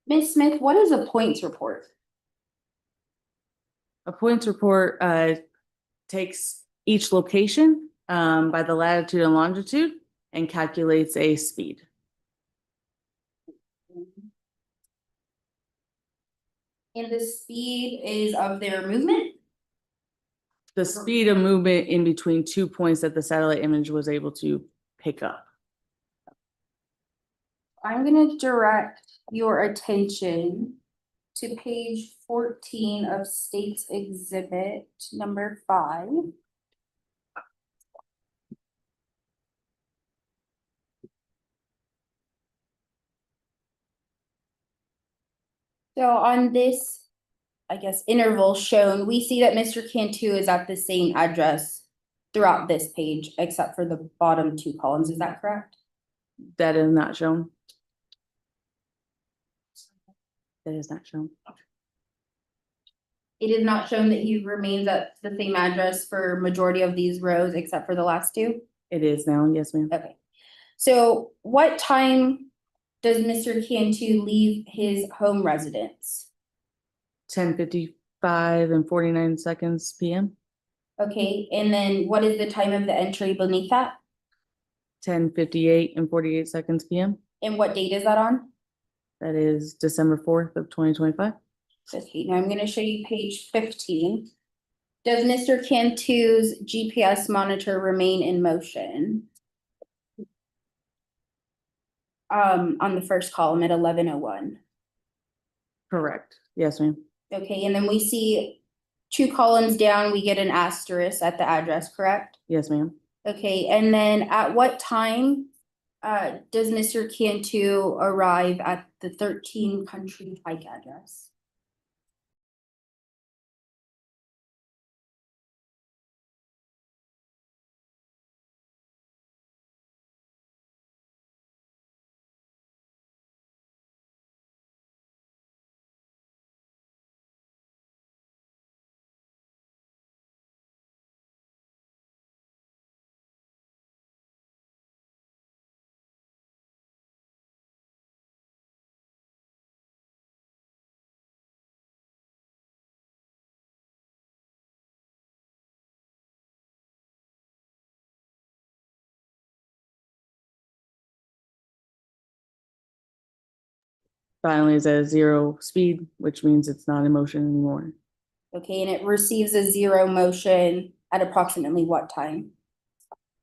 Ms. Smith, what is a points report? A points report takes each location by the latitude and longitude and calculates a speed. And the speed is of their movement? The speed of movement in between 2 points that the satellite image was able to pick up. I'm gonna direct your attention to page 14 of State's Exhibit number 5. So on this, I guess, interval shown, we see that Mr. Cantu is at the same address throughout this page, except for the bottom 2 columns. Is that correct? That is not shown. That is not shown. It is not shown that he remains at the same address for majority of these rows, except for the last 2? It is now, yes, ma'am. Okay. So what time does Mr. Cantu leave his home residence? 10:55 and 49 seconds PM. Okay, and then what is the time of the entry beneath that? 10:58 and 48 seconds PM. And what date is that on? That is December 4th of 2025. Okay, now I'm gonna show you page 15. Does Mr. Cantu's GPS monitor remain in motion? On the first column at 11:01. Correct. Yes, ma'am. Okay, and then we see 2 columns down, we get an asterisk at the address, correct? Yes, ma'am. Okay, and then at what time does Mr. Cantu arrive at the 13 Country Pike address? Finally, is at a 0 speed, which means it's not in motion anymore. Okay, and it receives a 0 motion at approximately what time?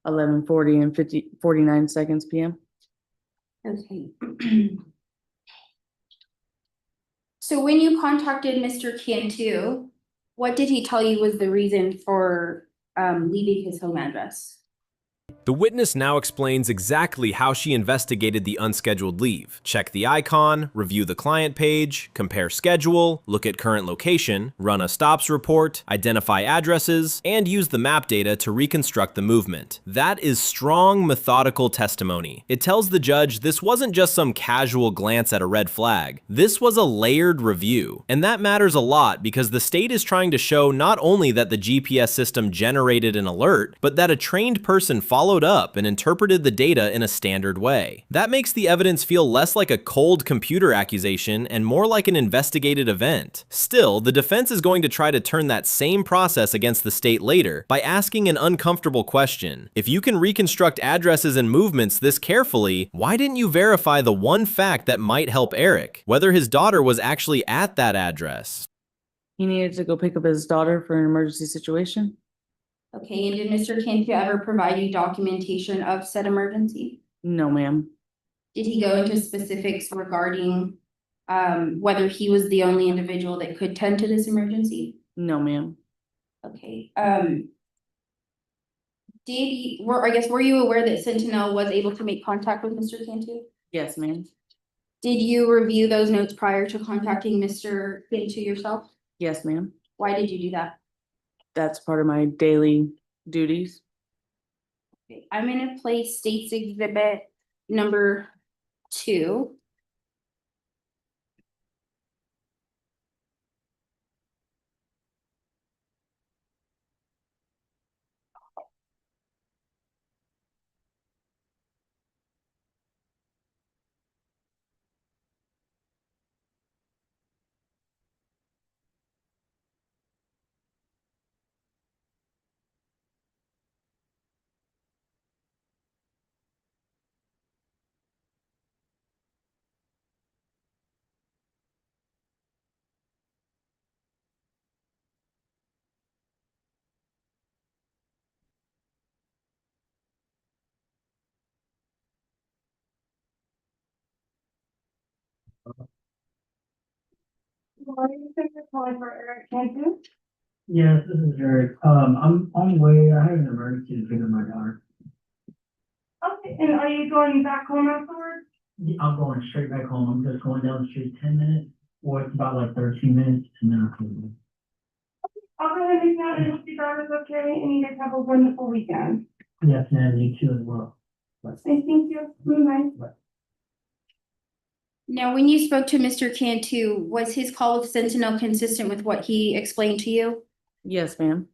11:40 and 49 seconds PM. Okay. So when you contacted Mr. Cantu, what did he tell you was the reason for leaving his home address? The witness now explains exactly how she investigated the unscheduled leave. Check the icon, review the client page, compare schedule, look at current location, run a stops report, identify addresses, and use the map data to reconstruct the movement. That is strong, methodical testimony. It tells the judge this wasn't just some casual glance at a red flag. This was a layered review. And that matters a lot because the state is trying to show not only that the GPS system generated an alert, but that a trained person followed up and interpreted the data in a standard way. That makes the evidence feel less like a cold computer accusation and more like an investigated event. Still, the defense is going to try to turn that same process against the state later by asking an uncomfortable question. If you can reconstruct addresses and movements this carefully, why didn't you verify the one fact that might help Eric, whether his daughter was actually at that address? He needed to go pick up his daughter for an emergency situation. Okay, and did Mr. Cantu ever provide you documentation of said emergency? No, ma'am. Did he go into specifics regarding whether he was the only individual that could tend to this emergency? No, ma'am. Okay, were you aware that Sentinel was able to make contact with Mr. Cantu? Yes, ma'am. Did you review those notes prior to contacting Mr. Cantu yourself? Yes, ma'am. Why did you do that? That's part of my daily duties. Okay, I'm gonna play State's Exhibit number 2. Yes, this is Eric. I'm on the way. I have an emergency to pick up my daughter. Okay, and are you going back home afterwards? I'm going straight back home. I'm just going down the street 10 minutes, or it's about like 13 minutes, and then I'll come I'll go ahead and make that, and if your daughter's okay, and you guys have a wonderful weekend. back. Yes, ma'am, you too as well. Thank you. Bye. Now, when you spoke to Mr. Cantu, was his call with Sentinel consistent with what he explained to you? Yes, ma'am.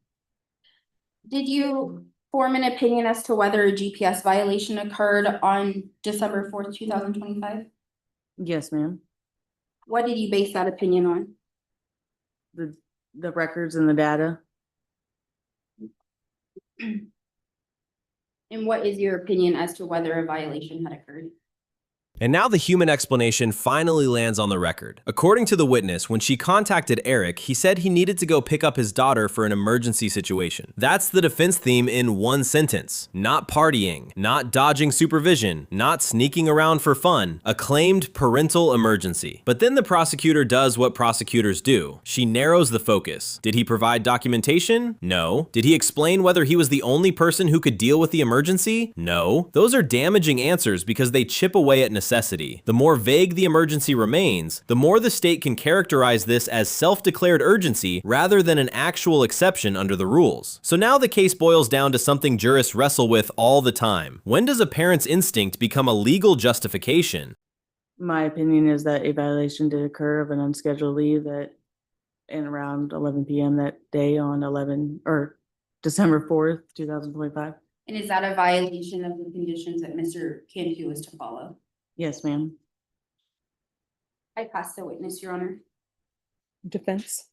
Did you form an opinion as to whether a GPS violation occurred on December 4th, 2025? Yes, ma'am. What did you base that opinion on? The records and the data. And what is your opinion as to whether a violation had occurred? And now the human explanation finally lands on the record. According to the witness, when she contacted Eric, he said he needed to go pick up his daughter for an emergency situation. That's the defense theme in one sentence. Not partying, not dodging supervision, not sneaking around for fun. A claimed parental emergency. But then the prosecutor does what prosecutors do. She narrows the focus. Did he provide documentation? No. Did he explain whether he was the only person who could deal with the emergency? No. Those are damaging answers because they chip away at necessity. The more vague the emergency remains, the more the state can characterize this as self-declared urgency rather than an actual exception under the rules. So now the case boils down to something jurists wrestle with all the time. When does a parent's instinct become a legal justification? My opinion is that a violation did occur of an unscheduled leave in around 11 p.m. that day on December 4th, 2025. And is that a violation of the conditions that Mr. Cantu was to follow? Yes, ma'am. I pass the witness, Your Honor. Defense.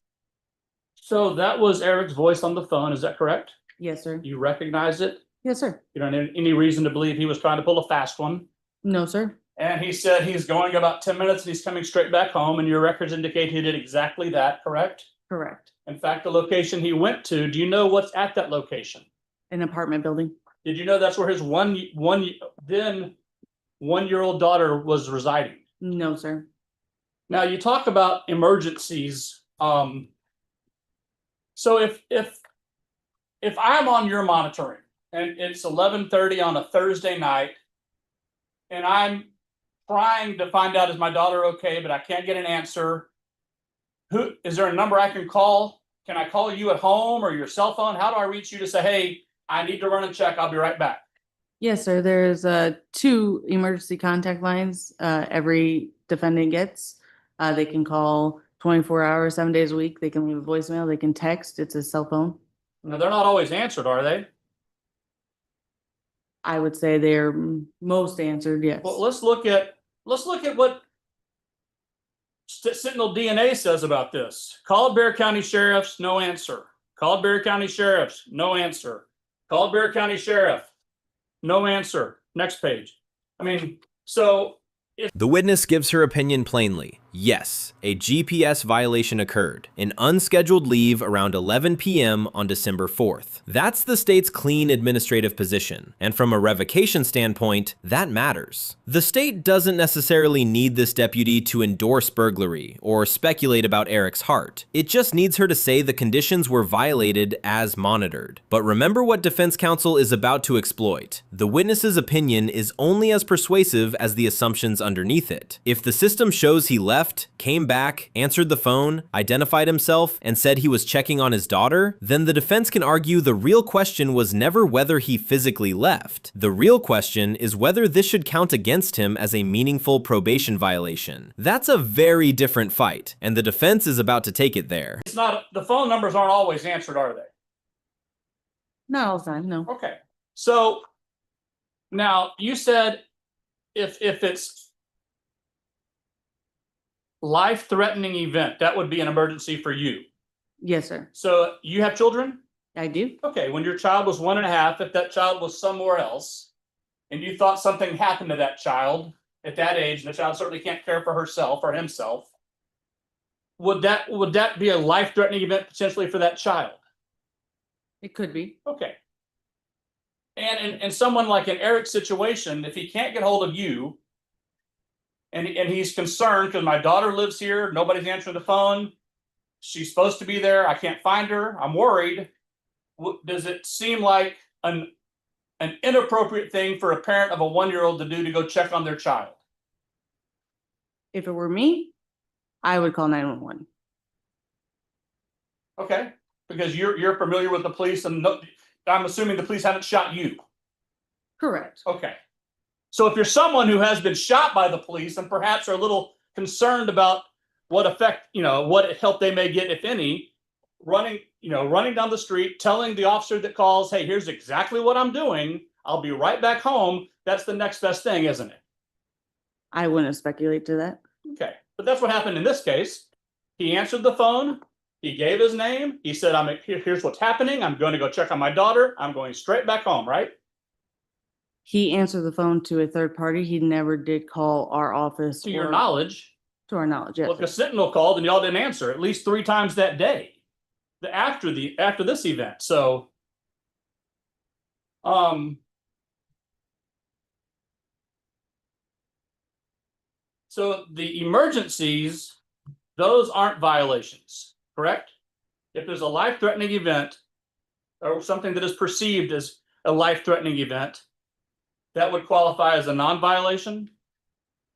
So that was Eric's voice on the phone, is that correct? Yes, sir. You recognize it? Yes, sir. You don't have any reason to believe he was trying to pull a fast one? No, sir. And he said he's going about 10 minutes and he's coming straight back home, and your records indicate he did exactly that, correct? Correct. In fact, the location he went to, do you know what's at that location? An apartment building. Did you know that's where his one-year-old daughter was residing? No, sir. Now you talk about emergencies. So if I'm on your monitoring and it's 11:30 on a Thursday night, and I'm trying to find out is my daughter okay, but I can't get an answer. Who is there a number I can call? Can I call you at home or your cell phone? How do I reach you to say, hey, I need to run and check. I'll be right back. Yes, sir. There's 2 emergency contact lines every defendant gets. They can call 24 hours, 7 days a week. They can leave a voicemail. They can text. It's a cell phone. Now, they're not always answered, are they? I would say they're most answered, yes. Well, let's look at what Sentinel DNA says about this. Called Bexar County Sheriff's, no answer. Called Bexar County Sheriff's, no answer. Called Bexar County Sheriff, no answer. Next page. I mean, so the witness gives her opinion plainly. Yes, a GPS violation occurred. An unscheduled leave around 11 p.m. on December 4th. That's the state's clean administrative position. And from a revocation standpoint, that matters. The state doesn't necessarily need this deputy to endorse burglary or speculate about Eric's heart. It just needs her to say the conditions were violated as monitored. But remember what defense counsel is about to exploit. The witness's opinion is only as persuasive as the assumptions underneath it. If the system shows he left, came back, answered the phone, identified himself, and said he was checking on his daughter, then the defense can argue the real question was never whether he physically left. The real question is whether this should count against him as a meaningful probation violation. That's a very different fight, and the defense is about to take it there. it's not, the phone numbers aren't always answered, are they? Not all the time, no. Okay. So now you said if it's life-threatening event, that would be an emergency for you. Yes, sir. So you have children? I do. Okay, when your child was 1.5, if that child was somewhere else, and you thought something happened to that child at that age, and the child certainly can't care for herself or himself, would that be a life-threatening event potentially for that child? It could be. Okay. And in someone like in Eric's situation, if he can't get hold of you, And he's concerned because my daughter lives here, nobody's answering the phone. She's supposed to be there, I can't find her, I'm worried. Does it seem like an inappropriate thing for a parent of a 1-year-old to do to go check on their child? If it were me, I would call 911. Okay, because you're familiar with the police and I'm assuming the police haven't shot you. Correct. Okay. So if you're someone who has been shot by the police and perhaps are a little concerned about what effect, what help they may get, if any, running down the street, telling the officer that calls, hey, here's exactly what I'm doing. I'll be right back home. That's the next best thing, isn't it? I wouldn't speculate to that. Okay. But that's what happened in this case. He answered the phone. He gave his name. He said, here's what's happening. I'm going to go check on my daughter. I'm going straight back home, right? He answered the phone to a third party. He never did call our office. To your knowledge. To our knowledge, yes. Look, a sentinel called and y'all didn't answer at least 3 times that day. After this event. So so the emergencies, those aren't violations, correct? If there's a life-threatening event or something that is perceived as a life-threatening event, that would qualify as a non-violation?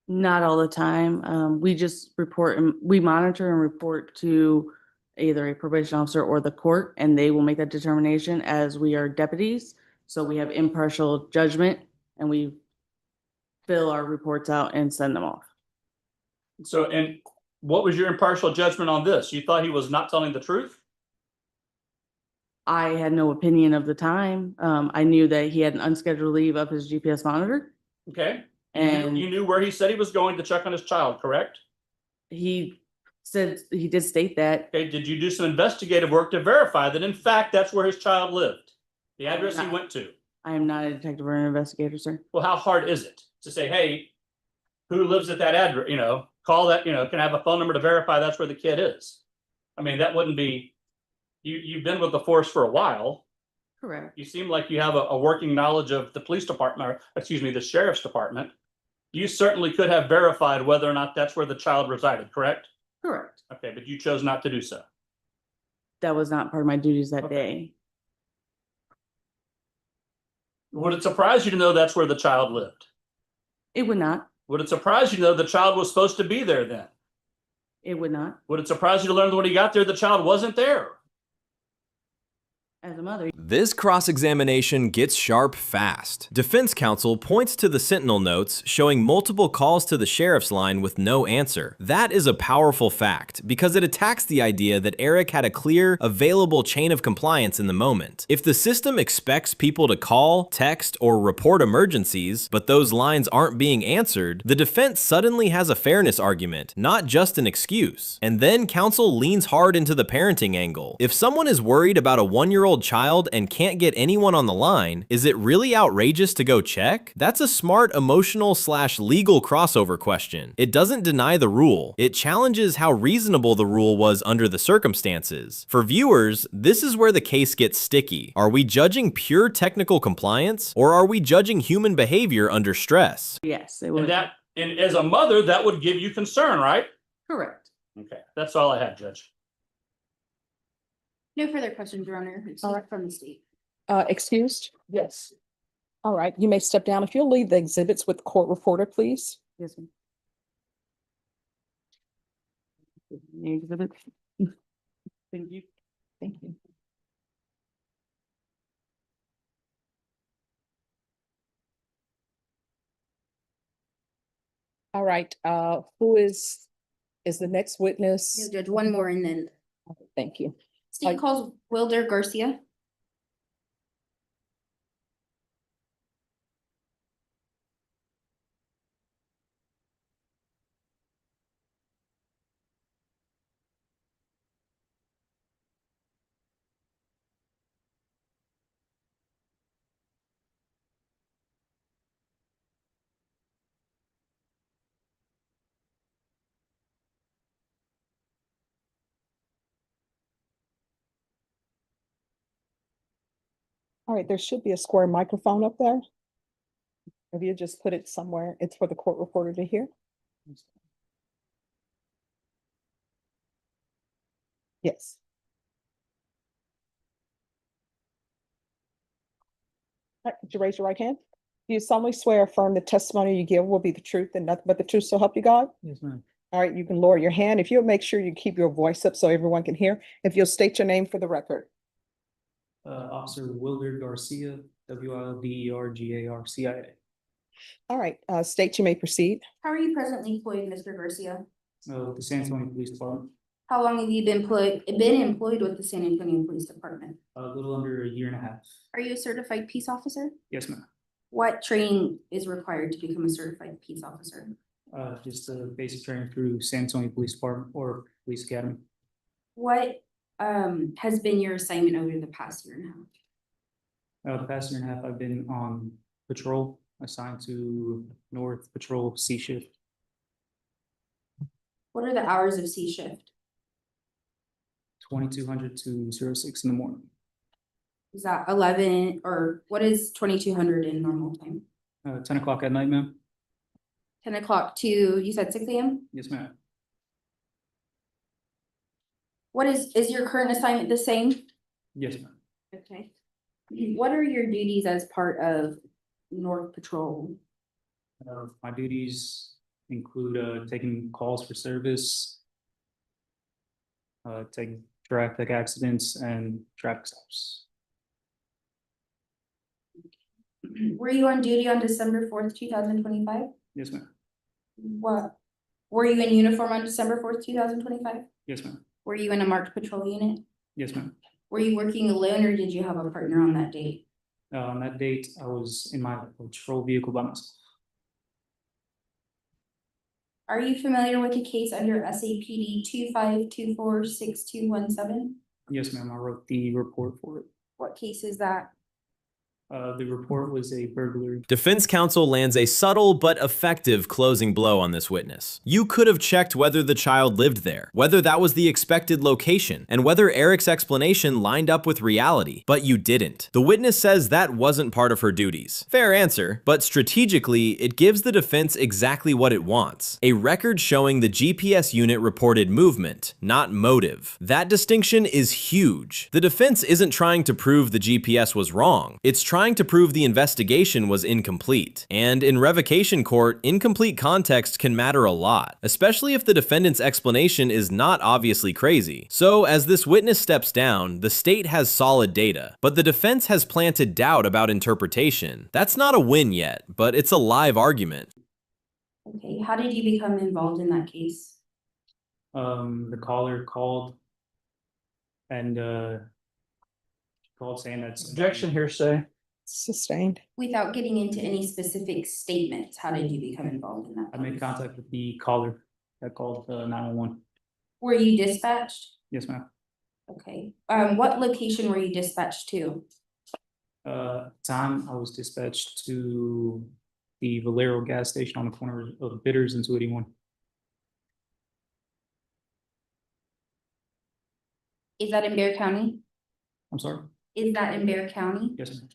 Not all the time. We just report and we monitor and report to either a probation officer or the court, and they will make that determination as we are deputies. So we have impartial judgment and we fill our reports out and send them off. So, and what was your impartial judgment on this? You thought he was not telling the truth? I had no opinion of the time. I knew that he had an unscheduled leave of his GPS monitor. Okay. And you knew where he said he was going to check on his child, correct? He said, he did state that. Okay, did you do some investigative work to verify that in fact that's where his child lived? The address he went to? I am not a detective or an investigator, sir. Well, how hard is it to say, hey, who lives at that address, call that, can I have a phone number to verify that's where the kid is? I mean, that wouldn't be, you've been with the force for a while. Correct. You seem like you have a working knowledge of the police department, or excuse me, the sheriff's department. You certainly could have verified whether or not that's where the child resided, correct? Correct. Okay, but you chose not to do so. That was not part of my duties that day. Would it surprise you to know that's where the child lived? It would not. Would it surprise you to know the child was supposed to be there then? It would not. Would it surprise you to learn that when he got there, the child wasn't there? As a mother. This cross-examination gets sharp fast. Defense counsel points to the Sentinel notes showing multiple calls to the sheriff's line with no answer. That is a powerful fact because it attacks the idea that Eric had a clear, available chain of compliance in the moment. If the system expects people to call, text, or report emergencies, but those lines aren't being answered, the defense suddenly has a fairness argument, not just an excuse. And then counsel leans hard into the parenting angle. If someone is worried about a 1-year-old child and can't get anyone on the line, is it really outrageous to go check? That's a smart emotional/legal crossover question. It doesn't deny the rule. It challenges how reasonable the rule was under the circumstances. For viewers, this is where the case gets sticky. Are we judging pure technical compliance, or are we judging human behavior under stress? Yes, it would. And as a mother, that would give you concern, right? Correct. Okay, that's all I had, Judge. No further questions, Your Honor. It's All right. from the state. Excused? Yes. All right, you may step down. If you'll leave the exhibits with the court reporter, please. Yes, ma'am. Exhibit. Thank you. Thank you. All right, who is the next witness? No, Judge, one more and then Thank you. state calls Wilder Garcia. All right, there should be a square microphone up there. If you just put it somewhere, it's for the court reporter to hear. Yes. All right, could you raise your right hand? Do you solemnly swear or affirm the testimony you give will be the truth and nothing but the truth, so help you God? Yes, ma'am. All right, you can lower your hand. If you'll make sure you keep your voice up so everyone can hear. If you'll state your name for the record. Officer Willard Garcia, WILDERGARCIA. All right, state you may proceed. How are you presently employed, Mr. Garcia? With the San Antonio Police Department, How long have you been employed with the San Antonio Police Department? a little under a year and a half. Are you a certified peace officer? Yes, ma'am. What training is required to become a certified peace officer? Just a basic training through San Antonio Police Department or Police Academy. What has been your assignment over the past year and a half? The past year and a half, I've been on patrol, assigned to North Patrol C shift. What are the hours of C shift? 2200 to 06 in the morning. Is that 11 or what is 2200 in normal time? 10 o'clock at night, ma'am. 10 o'clock to, you said 6 a.m.? Yes, ma'am. What is your current assignment the same? Yes, ma'am. Okay. What are your duties as part of North Patrol? My duties include taking calls for service, taking traffic accidents and traffic stops. Were you on duty on December 4th, 2025? Yes, ma'am. What? Were you in uniform on December 4th, 2025? Yes, ma'am. Were you in a marked patrol unit? Yes, ma'am. Were you working alone or did you have a partner on that date? On that date, I was in my patrol vehicle by myself. Are you familiar with the case under SAPD 25246217? Yes, ma'am. I wrote the report for it. What case is that? The report was a burglary. Defense counsel lands a subtle but effective closing blow on this witness. You could have checked whether the child lived there, whether that was the expected location, and whether Eric's explanation lined up with reality, but you didn't. The witness says that wasn't part of her duties. Fair answer, but strategically, it gives the defense exactly what it wants. A record showing the GPS unit reported movement, not motive. That distinction is huge. The defense isn't trying to prove the GPS was wrong. It's trying to prove the investigation was incomplete. And in revocation court, incomplete context can matter a lot, especially if the defendant's explanation is not obviously crazy. So as this witness steps down, the state has solid data, but the defense has planted doubt about interpretation. That's not a win yet, but it's a live argument. Okay, how did you become involved in that case? The caller called and called saying that's Objection, hearsay. Sustained. Without getting into any specific statements, how did you become involved in that? I made contact with the caller that called 911. Were you dispatched? Yes, ma'am. Okay, what location were you dispatched to? Time I was dispatched to the Valero gas station on the corner of Bitters and 281. Is that in Bear County? I'm sorry? Is that in Bear County? Yes, ma'am.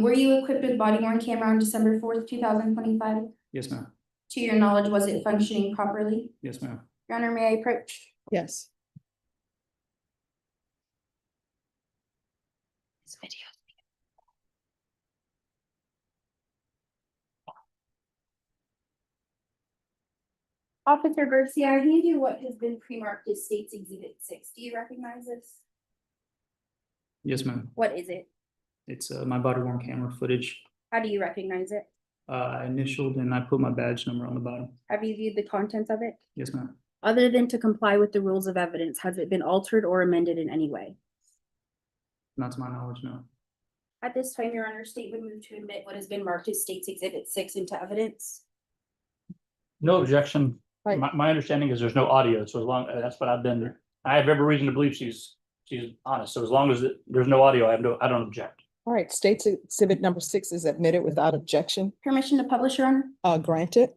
Were you equipped with body worn camera on December 4th, 2025? Yes, ma'am. To your knowledge, was it functioning properly? Yes, ma'am. Your Honor, may I approach? Yes. This video. Officer Garcia, I hand you what has been pre-marked as State's Exhibit 6. Do you recognize this? Yes, ma'am. What is it? It's my body worn camera footage. How do you recognize it? I initialed and I put my badge number on the bottom. Have you viewed the contents of it? Yes, ma'am. Other than to comply with the rules of evidence, has it been altered or amended in any way? Not to my knowledge, no. At this time, Your Honor, State would move to admit what has been marked as State's Exhibit 6 into evidence. No objection. Right. My understanding is there's no audio, so as long, that's what I've been, I have every reason to believe she's honest, so as long as there's no audio, I don't object. All right, state's exhibit number 6 is admitted without objection. Permission to publish, Your Honor? Granted.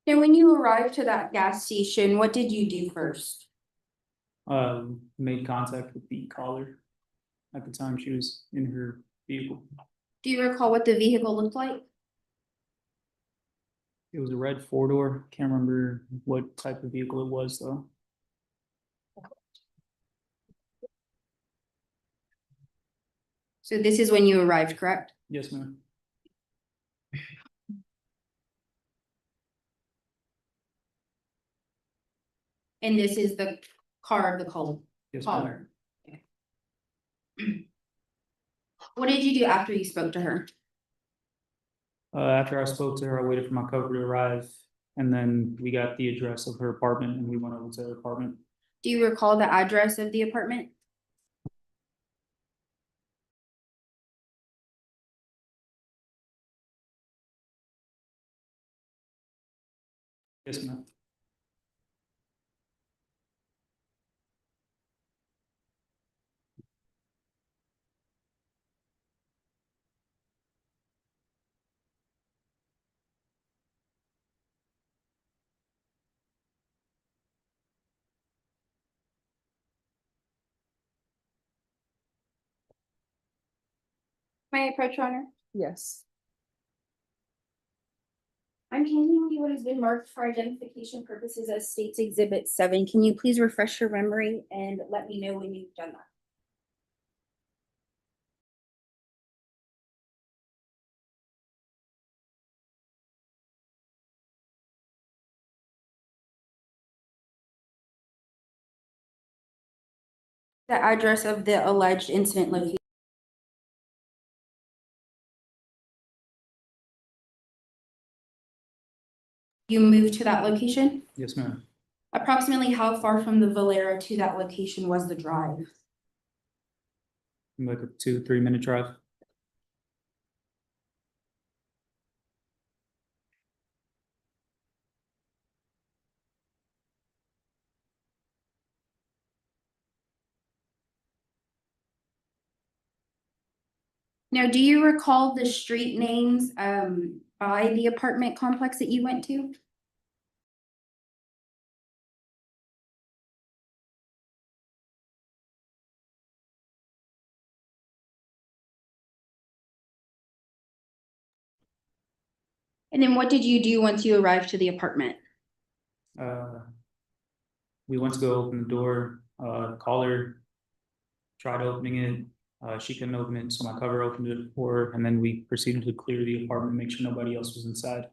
Now, when you arrived to that gas station, what did you do first? Made contact with the caller. At the time she was in her vehicle. Do you recall what the vehicle looked like? It was a red four-door. Can't remember what type of vehicle it was though. So this is when you arrived, correct? Yes, ma'am. And this is the car of the Yes, ma'am. caller. Okay. What did you do after you spoke to her? After I spoke to her, I waited for my cover to arrive, and then we got the address of her apartment, and we went over to her apartment. Do you recall the address of the apartment? Yes, ma'am. May I approach, Your Honor? Yes. I'm handing you what has been marked for identification purposes as State's Exhibit 7. Can you please refresh your memory and let me know when you've done that? The address of the alleged incident location. You moved to that location? Yes, ma'am. Approximately how far from the Valero to that location was the drive? Like a 2-3 minute drive. Now, do you recall the street names by the apartment complex that you went to? And then what did you do once you arrived to the apartment? We went to go open the door, caller tried opening it. She couldn't open it, so my cover opened it for her, and then we proceeded to clear the apartment, make sure nobody else was inside.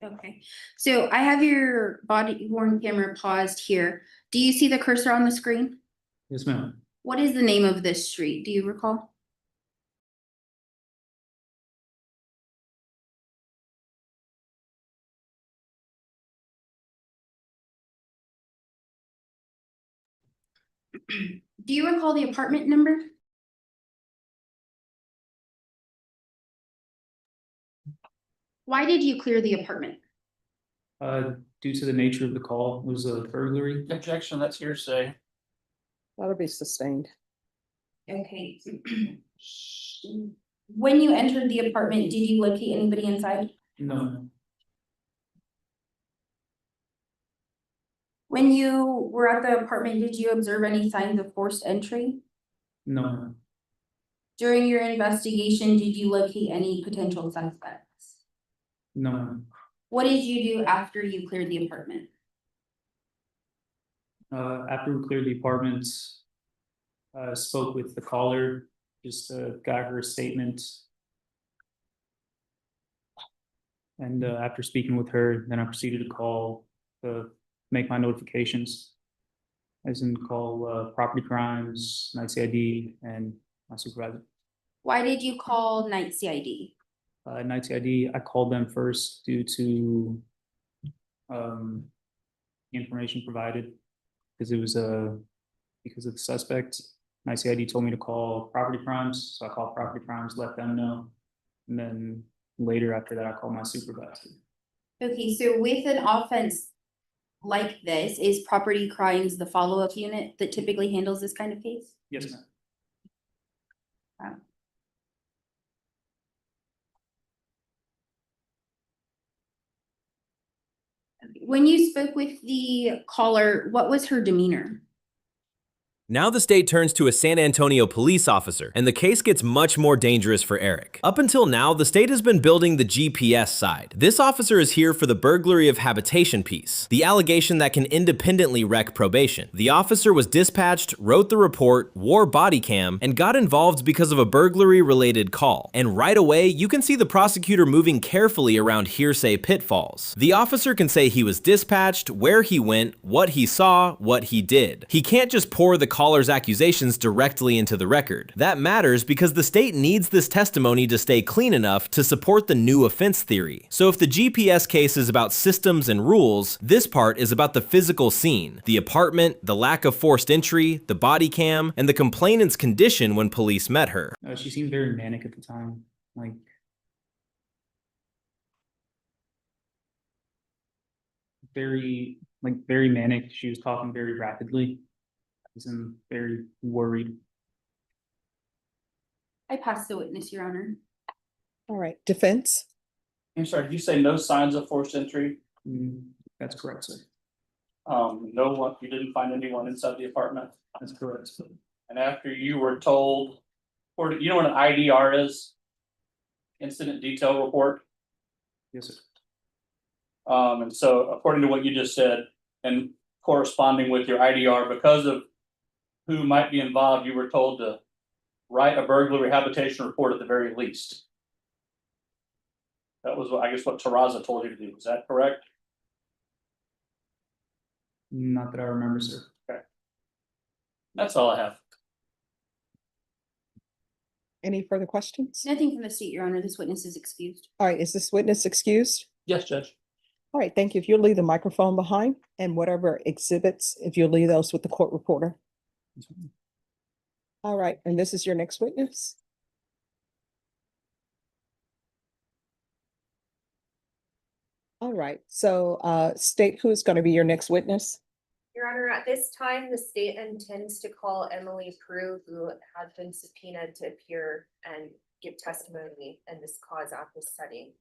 Okay, so I have your body worn camera paused here. Do you see the cursor on the screen? Yes, ma'am. What is the name of this street? Do you recall? Do you recall the apartment number? Why did you clear the apartment? Due to the nature of the call, it was a burglary. Objection, that's hearsay. That'll be sustained. Okay. When you entered the apartment, did you locate anybody inside? No, When you were at the apartment, did you observe any signs of forced entry? no, During your investigation, did you locate any potential suspects? no. What did you do after you cleared the apartment? After we cleared the apartment, spoke with the caller, just got her a statement. And after speaking with her, then I proceeded to call to make my notifications. As in call property crimes, night CID, and my supervisor. Why did you call night CID? Night CID, I called them first due to information provided, because it was because of the suspect. Night CID told me to call property crimes, so I called property crimes, let them know, and then later after that, I called my supervisor. Okay, so with an offense like this, is property crimes the follow-up unit that typically handles this kind of case? Yes, ma'am. when you spoke with the caller, what was her demeanor? Now the state turns to a San Antonio police officer, and the case gets much more dangerous for Eric. Up until now, the state has been building the GPS side. This officer is here for the burglary of habitation piece, the allegation that can independently wreck probation. The officer was dispatched, wrote the report, wore body cam, and got involved because of a burglary-related call. And right away, you can see the prosecutor moving carefully around hearsay pitfalls. The officer can say he was dispatched, where he went, what he saw, what he did. He can't just pour the caller's accusations directly into the record. That matters because the state needs this testimony to stay clean enough to support the new offense theory. So if the GPS case is about systems and rules, this part is about the physical scene, the apartment, the lack of forced entry, the body cam, and the complainant's condition when police met her. She seemed very manic at the time, like very manic. She was talking very rapidly. I'm very worried. I passed the witness, Your Honor. All right, defense? I'm sorry, did you say no signs of forced entry? That's correct, sir. No one, you didn't find anyone inside the apartment? That's correct. And after you were told, or you know what an IDR is? Incident Detail Report? Yes, sir. And so according to what you just said, and corresponding with your IDR, because of who might be involved, you were told to write a burglary habitation report at the very least. That was, I guess, what Terraza told you to do. Is that correct? Not that I remember, sir. Okay. That's all I have. Any further questions? Nothing from the state, Your Honor. This witness is excused. All right, is this witness excused? Yes, Judge. All right, thank you. If you'll leave the microphone behind and whatever exhibits, if you'll leave those with the court reporter. All right, and this is your next witness? All right, so state who's going to be your next witness? Your Honor, at this time, the state intends to call Emily Prue, who has been subpoenaed to appear and give testimony in this cause at this setting.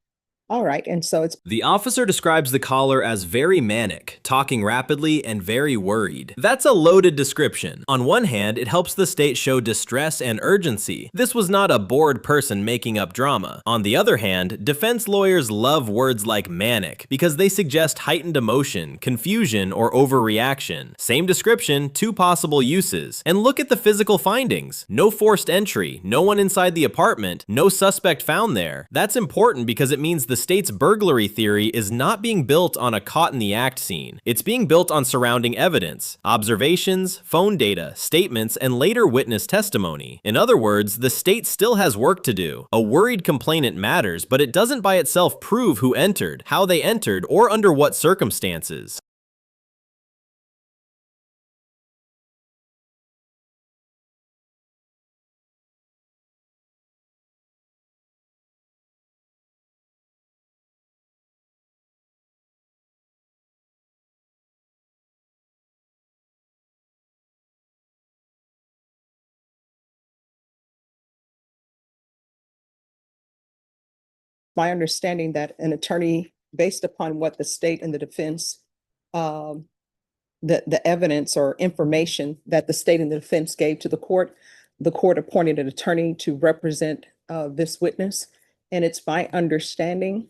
All right, and so it's... The officer describes the caller as very manic, talking rapidly, and very worried. That's a loaded description. On one hand, it helps the state show distress and urgency. This was not a bored person making up drama. On the other hand, defense lawyers love words like manic because they suggest heightened emotion, confusion, or overreaction. Same description, two possible uses. And look at the physical findings. No forced entry, no one inside the apartment, no suspect found there. That's important because it means the state's burglary theory is not being built on a caught-in-the-act scene. It's being built on surrounding evidence, observations, phone data, statements, and later witness testimony. In other words, the state still has work to do. A worried complainant matters, but it doesn't by itself prove who entered, how they entered, or under what circumstances. My understanding that an attorney, based upon what the state and the defense, the evidence or information that the state and the defense gave to the court appointed an attorney to represent this witness. And it's my understanding,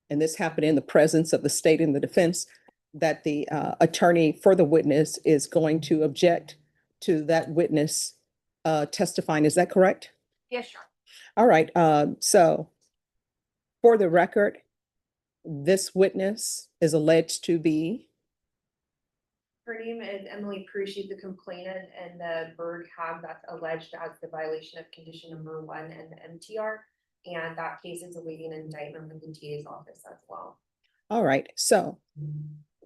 and this happened in the presence of the state and the defense, that the attorney for the witness is going to object to that witness testifying. Is that correct? Yes, sure. All right, so for the record, this witness is alleged to be... Her name is Emily Prue. She's the complainant and the bird hag that's alleged as the violation of condition number 1 in the MTR. And that case is awaiting indictment from the TA's office as well. All right, so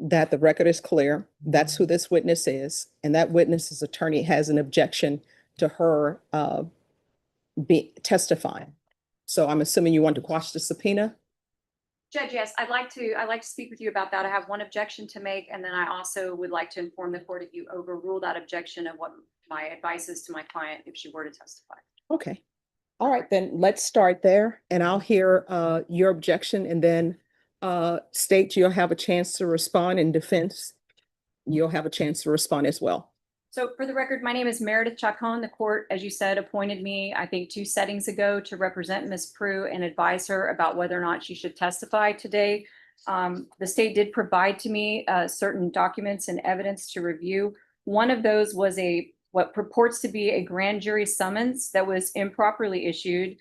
that the record is clear, that's who this witness is, and that witness's attorney has an objection to her testifying. So I'm assuming you want to quash the subpoena? Judge, yes, I'd like to speak with you about that. I have one objection to make, and then I also would like to inform the court if you overrule that objection of what my advice is to my client if she were to testify. Okay. All right, then let's start there, and I'll hear your objection, and then state, you'll have a chance to respond. In defense, you'll have a chance to respond as well. So for the record, my name is Meredith Chacon. The court, as you said, appointed me, I think, 2 settings ago to represent Ms. Prue and advise her about whether or not she should testify today. The state did provide to me certain documents and evidence to review. One of those was what purports to be a grand jury summons that was improperly issued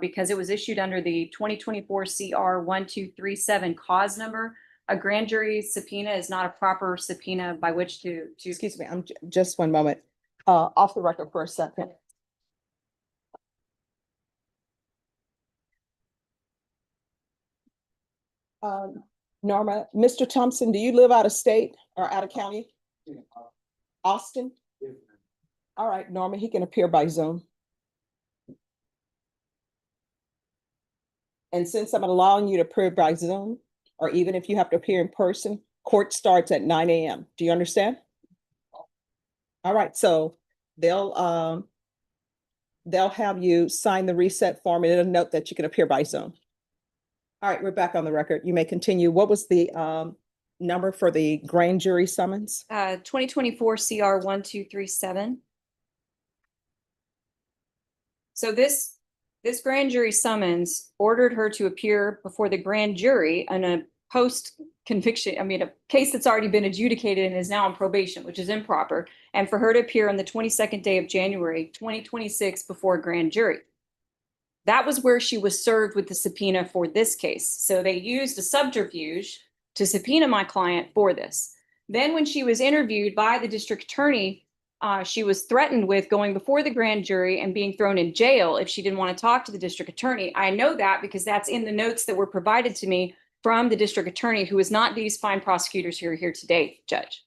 because it was issued under the 2024 CR 1237 cause number. A grand jury subpoena is not a proper subpoena by which to. Excuse me, I'm just one moment, off the record for a second. Norma, Mr. Thompson, do you live out of state or out of county? Austin? All right, Norma, he can appear by Zoom. And since I'm allowing you to appear by Zoom, or even if you have to appear in person, court starts at 9 a.m. Do you understand? All right, so they'll have you sign the reset form and it'll note that you can appear by Zoom. All right, we're back on the record. You may continue. What was the number for the grand jury summons? 2024 CR 1237. So this grand jury summons ordered her to appear before the grand jury on a post-conviction, a case that's already been adjudicated and is now on probation, which is improper, and for her to appear on the 22nd day of January, 2026 before a grand jury. That was where she was served with the subpoena for this case. So they used a subterfuge to subpoena my client for this. Then when she was interviewed by the district attorney, she was threatened with going before the grand jury and being thrown in jail if she didn't want to talk to the district attorney. I know that because that's in the notes that were provided to me from the district attorney, who is not these fine prosecutors who are here today, Judge.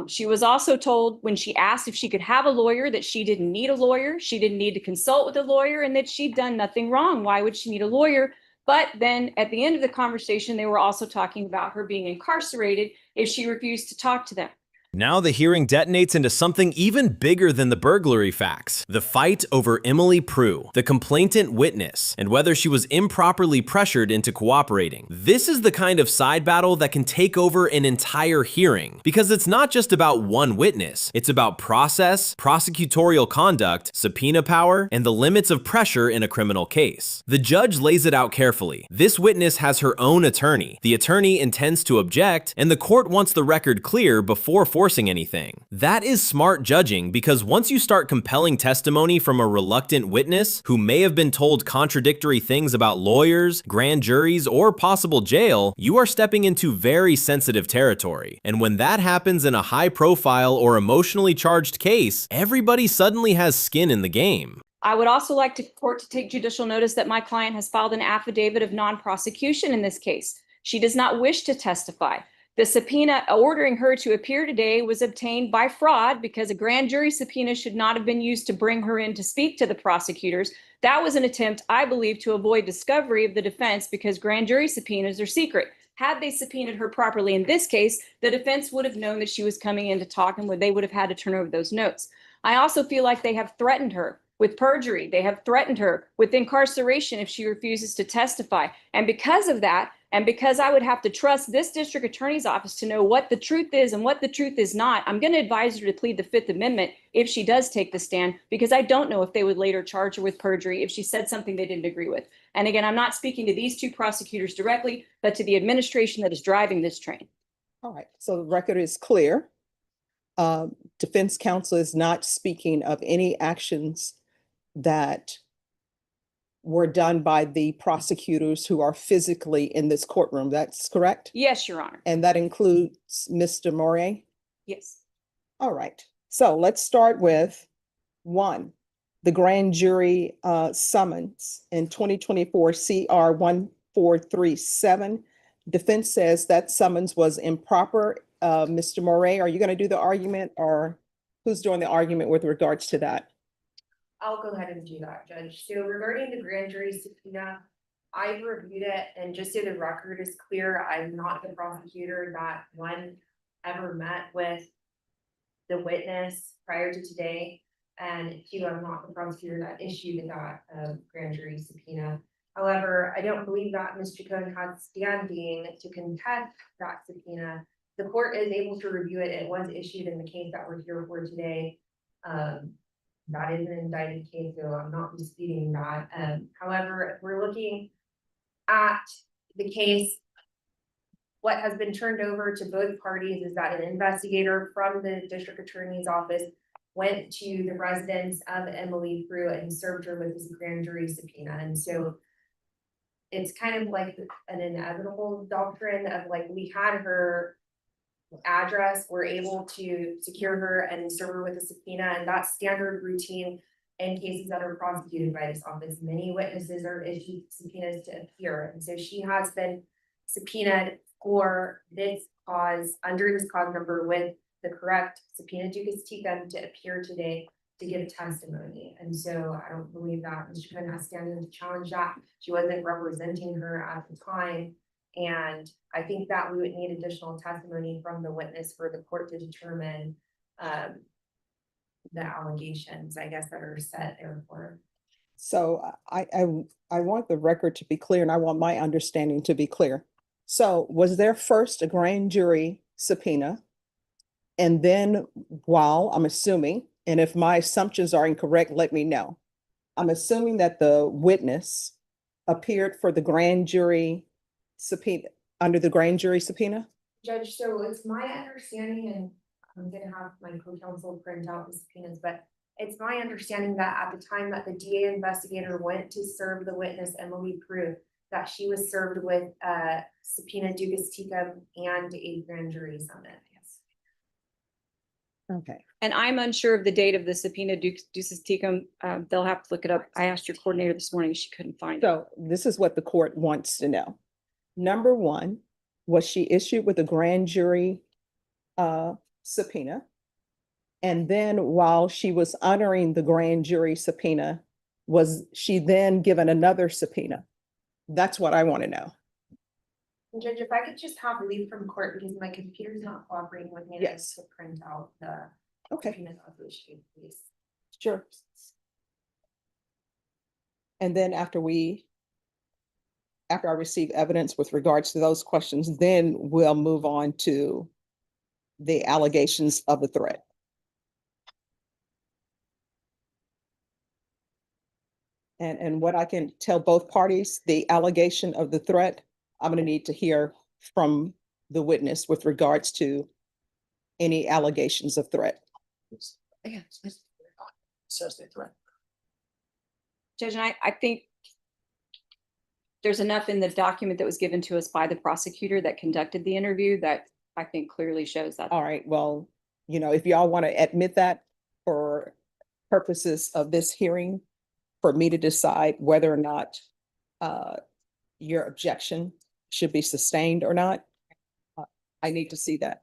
She was also told when she asked if she could have a lawyer that she didn't need a lawyer, she didn't need to consult with a lawyer, and that she'd done nothing wrong. Why would she need a lawyer? But then at the end of the conversation, they were also talking about her being incarcerated if she refused to talk to them. Now the hearing detonates into something even bigger than the burglary facts. The fight over Emily Prue, the complainant witness, and whether she was improperly pressured into cooperating. This is the kind of side battle that can take over an entire hearing, because it's not just about one witness. It's about process, prosecutorial conduct, subpoena power, and the limits of pressure in a criminal case. The judge lays it out carefully. This witness has her own attorney. The attorney intends to object, and the court wants the record clear before forcing anything. That is smart judging, because once you start compelling testimony from a reluctant witness who may have been told contradictory things about lawyers, grand juries, or possible jail, you are stepping into very sensitive territory. And when that happens in a high-profile or emotionally charged case, everybody suddenly has skin in the game. I would also like the court to take judicial notice that my client has filed an affidavit of non-prosecution in this case. She does not wish to testify. The subpoena ordering her to appear today was obtained by fraud because a grand jury subpoena should not have been used to bring her in to speak to the prosecutors. That was an attempt, I believe, to avoid discovery of the defense because grand jury subpoenas are secret. Had they subpoenaed her properly in this case, the defense would have known that she was coming in to talk, and they would have had to turn over those notes. I also feel like they have threatened her with perjury. They have threatened her with incarceration if she refuses to testify. And because of that, and because I would have to trust this district attorney's office to know what the truth is and what the truth is not, I'm going to advise her to plead the Fifth Amendment if she does take the stand, because I don't know if they would later charge her with perjury if she said something they didn't agree with. And again, I'm not speaking to these two prosecutors directly, but to the administration that is driving this train. All right, so the record is clear. Defense counsel is not speaking of any actions that were done by the prosecutors who are physically in this courtroom. That's correct? Yes, Your Honor. And that includes Mr. Moray? Yes. All right. So let's start with one, the grand jury summons in 2024 CR 1437. Defense says that summons was improper. Mr. Moray, are you going to do the argument, or who's doing the argument with regards to that? I'll go ahead and do that, Judge. So regarding the grand jury subpoena, I've reviewed it, and just so the record is clear, I'm not the prosecutor that one ever met with the witness prior to today, and two, I'm not the prosecutor that issued that grand jury subpoena. However, don't believe that Mr. Cohen had standing to contest that subpoena. The court is able to review it. It was issued in the case that we're here for today. That is an indicted case, so I'm not disputing that. However, if we're looking at the case, what has been turned over to both parties is that an investigator from the district attorney's office went to the residence of Emily Prue and served her with this grand jury subpoena. And so it's kind of like an inevitable doctrine of like, we had her address, we're able to secure her and serve her with a subpoena, and that's standard routine in cases that are prosecuted by this office. Many witnesses are issued subpoenas to appear, and so she has been subpoenaed for this cause, under this cause number, with the correct subpoena ducis tecum to appear today to give testimony. And so I don't believe that Mr. Cohen has standing to challenge that. She wasn't representing her at the time. And I think that we would need additional testimony from the witness for the court to determine the allegations, I guess, that are set there for. So I want the record to be clear, and I want my understanding to be clear. So was there first a grand jury subpoena? And then while I'm assuming, and if my assumptions are incorrect, let me know. I'm assuming that the witness appeared for the grand jury subpoena, under the grand jury subpoena? Judge, so it's my understanding, and I'm gonna have my co-counsel print out the subpoenas, but it's my understanding that at the time that the DA investigator went to serve the witness, Emily Prue, that she was served with a subpoena ducis tecum and a grand jury summons. Yes. Okay. And I'm unsure of the date of the subpoena ducis tecum. They'll have to look it up. I asked your coordinator this morning, she couldn't find it. So this is what the court wants to know. Number one, was she issued with a grand jury subpoena? And then while she was honoring the grand jury subpoena, was she then given another subpoena? That's what I want to know. Judge, if I could just have leave from court because my computer's not cooperating with me. Yes. To print out the. Okay. Subpoenas of the issue, please. Sure. And then after I receive evidence with regards to those questions, then we'll move on to the allegations of the threat. And what I can tell both parties, the allegation of the threat, I'm going to need to hear from the witness with regards to any allegations of threat. Says the threat. Judge, and I think there's enough in the document that was given to us by the prosecutor that conducted the interview that I think clearly shows that. All right, well, if y'all want to admit that for purposes of this hearing, for me to decide whether or not your objection should be sustained or not, I need to see that.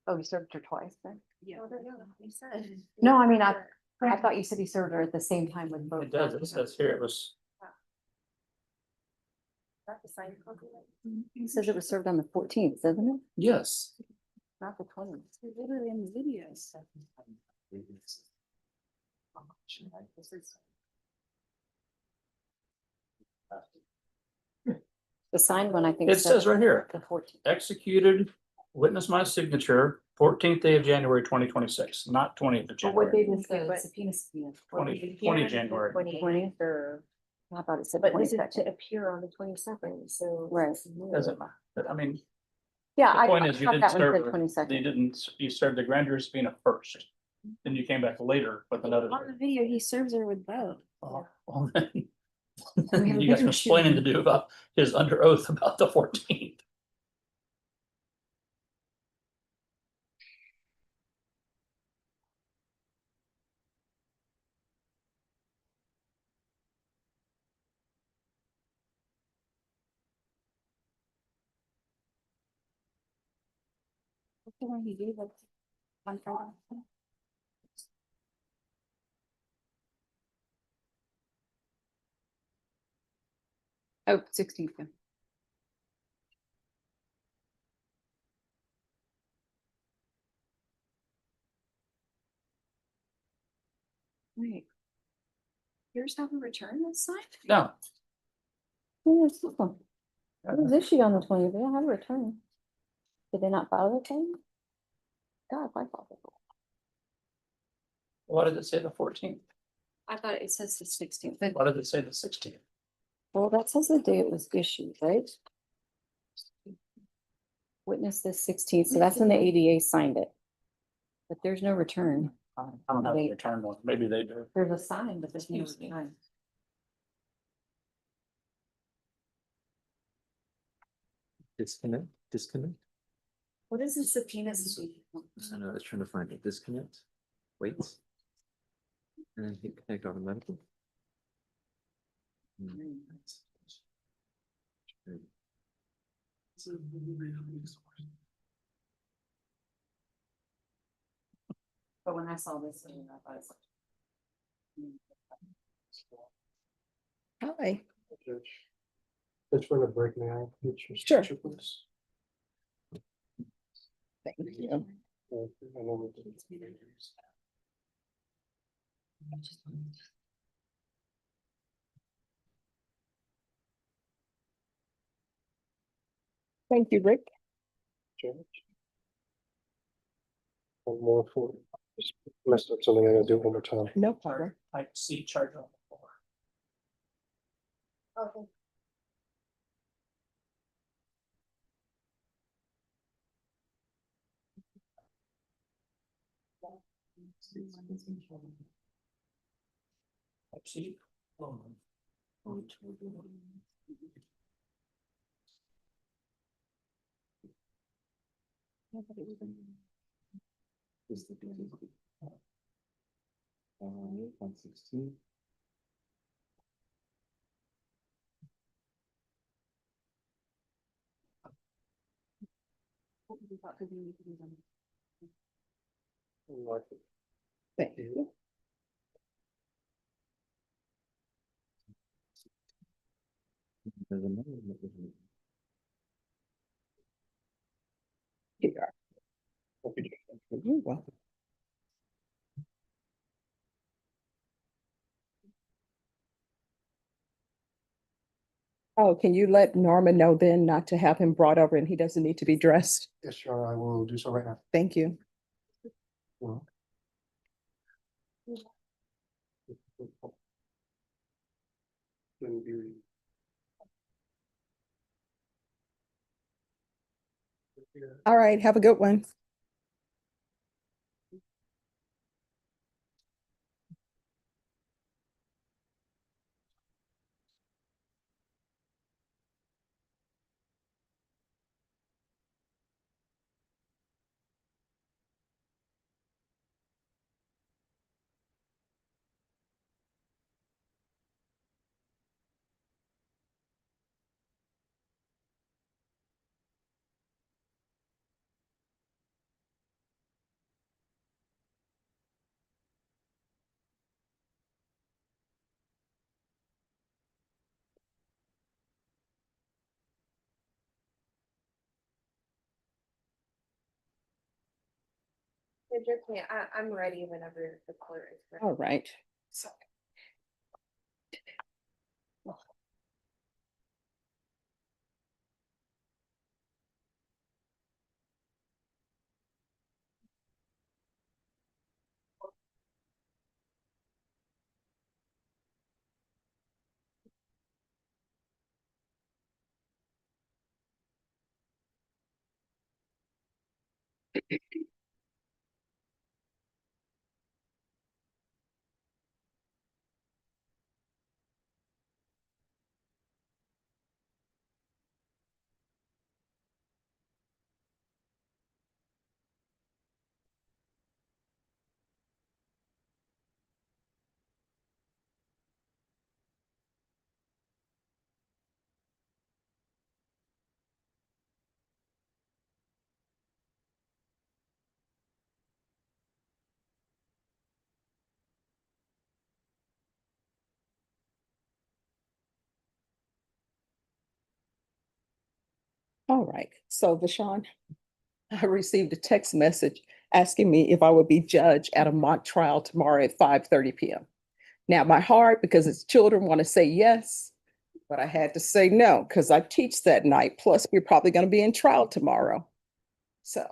Oh, he served her twice then? Yeah. He said. No, I mean, I thought you said he served her at the same time with both. It does, it says here it was, He says it was served on the 14th, doesn't it? yes. Not the 20th. Literally in the videos. The signed one, I think. It says right here, The 14th. executed, witness my signature, 14th day of January, 2026, not 20th of What January. date is the subpoena? 20 January. 20th or? I thought it said But this is 22nd. to appear on the 22nd, so. Right. Doesn't matter, but I mean, Yeah, the I point is you thought didn't that one serve, said you 22nd. didn't, you served the grand jury subpoena first. Then you came back later with another. On the video, he serves her with both. Well, then, We have a you got some video explaining to shooting. do about his under oath about the 14th. What's the one he gave us on Friday? Oh, 16th. yeah. Wait. Here's how we return this sign? No, Oh, it's this one. It was issued on the 20th. They don't have a return. Did they not file the thing? God, I thought they. why did it say the 14th? I thought it says the 16th. Why did it say the 16th? Well, that says the day it was issued, right? Witness the 16th, so that's when the ADA signed it. But there's no return. I don't have the return one, maybe they do. There's a sign, but there's no return. Disconnect. What is the subpoena? I know, I was trying to find it. Disconnect. Wait. And then hit connect automatically. But when I saw this, I thought it's like. Hi. It's for the break now. Sure. Please. Thank you. Thank you, Rick. One more for, just messed up something, I gotta do it one more time. No problem. I see charge on the floor. Okay. I see. Is the 116. Thank you. There's another one that was- Here you are. You're welcome. Oh, can you let Norman know then not to have him brought over and he doesn't need to be dressed? Yes, sure, I will do so right now. Thank you. Well. All right, have a good one. I'm ready whenever the court is ready. All right. All right, so Vashon, I received a text message asking me if I would be judge at a mock trial tomorrow at 5:30 p.m. Now, my heart, because it's children, want to say yes, but I had to say no because I teach that night. Plus, we're probably going to be in trial tomorrow. So,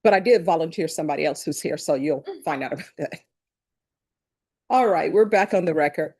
but I did volunteer somebody else who's here, so you'll find out about that. All right, we're back on the record.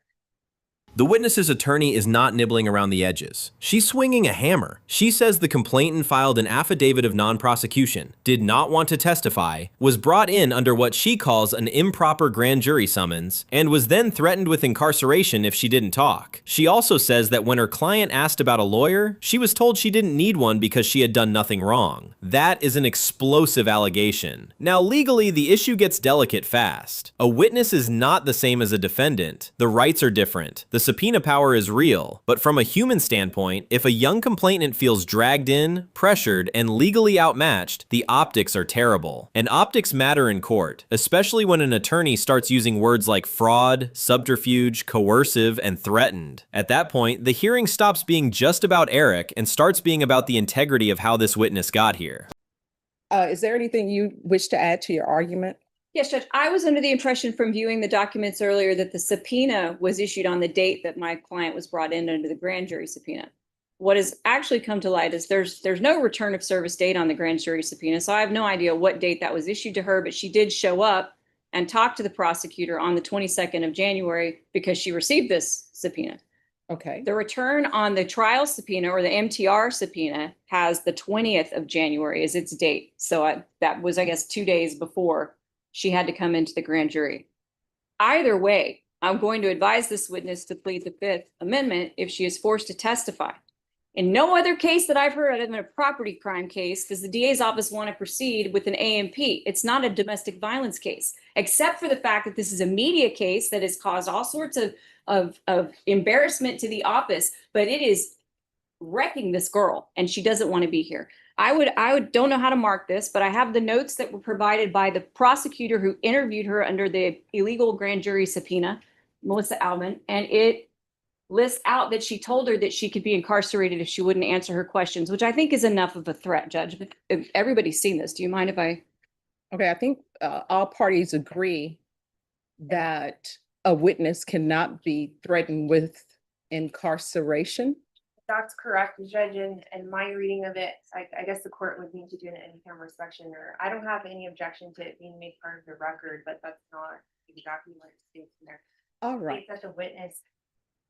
The witness's attorney is not nibbling around the edges. She's swinging a hammer. She says the complainant filed an affidavit of non-prosecution, did not want to testify, was brought in under what she calls an improper grand jury summons, and was then threatened with incarceration if she didn't talk. She also says that when her client asked about a lawyer, she was told she didn't need one because she had done nothing wrong. That is an explosive allegation. Now, legally, the issue gets delicate fast. A witness is not the same as a defendant. The rights are different. The subpoena power is real, but from a human standpoint, if a young complainant feels dragged in, pressured, and legally outmatched, the optics are terrible. And optics matter in court, especially when an attorney starts using words like fraud, subterfuge, coercive, and threatened. At that point, the hearing stops being just about Eric and starts being about the integrity of how this witness got here. Is there anything you wish to add to your argument? Yes, Judge, I was under the impression from viewing the documents earlier that the subpoena was issued on the date that my client was brought in under the grand jury subpoena. What has actually come to light is there's no return of service date on the grand jury subpoena, so I have no idea what date that was issued to her, but she did show up and talk to the prosecutor on the 22nd of January because she received this subpoena. Okay. The return on the trial subpoena or the MTR subpoena has the 20th of January as its date. So that was, I guess, 2 days before she had to come into the grand jury. Either way, I'm going to advise this witness to plead the Fifth Amendment if she is forced to testify. In no other case that I've heard other than a property crime case does the DA's office want to proceed with an AMP. It's not a domestic violence case, except for the fact that this is a media case that has caused all sorts of embarrassment to the office, but it is wrecking this girl and she doesn't want to be here. I don't know how to mark this, but I have the notes that were provided by the prosecutor who interviewed her under the illegal grand jury subpoena, Melissa Alvin, and it lists out that she told her that she could be incarcerated if she wouldn't answer her questions, which I think is enough of a threat, Judge. But if everybody's seen this, do you mind if I? Okay, I think all parties agree that a witness cannot be threatened with incarceration. That's correct, Judge, and my reading of it, I guess the court would need to do an in-camera inspection, or I don't have any objection to it being made part of the record, but that's not exactly what it states in there. All right. It states that the witness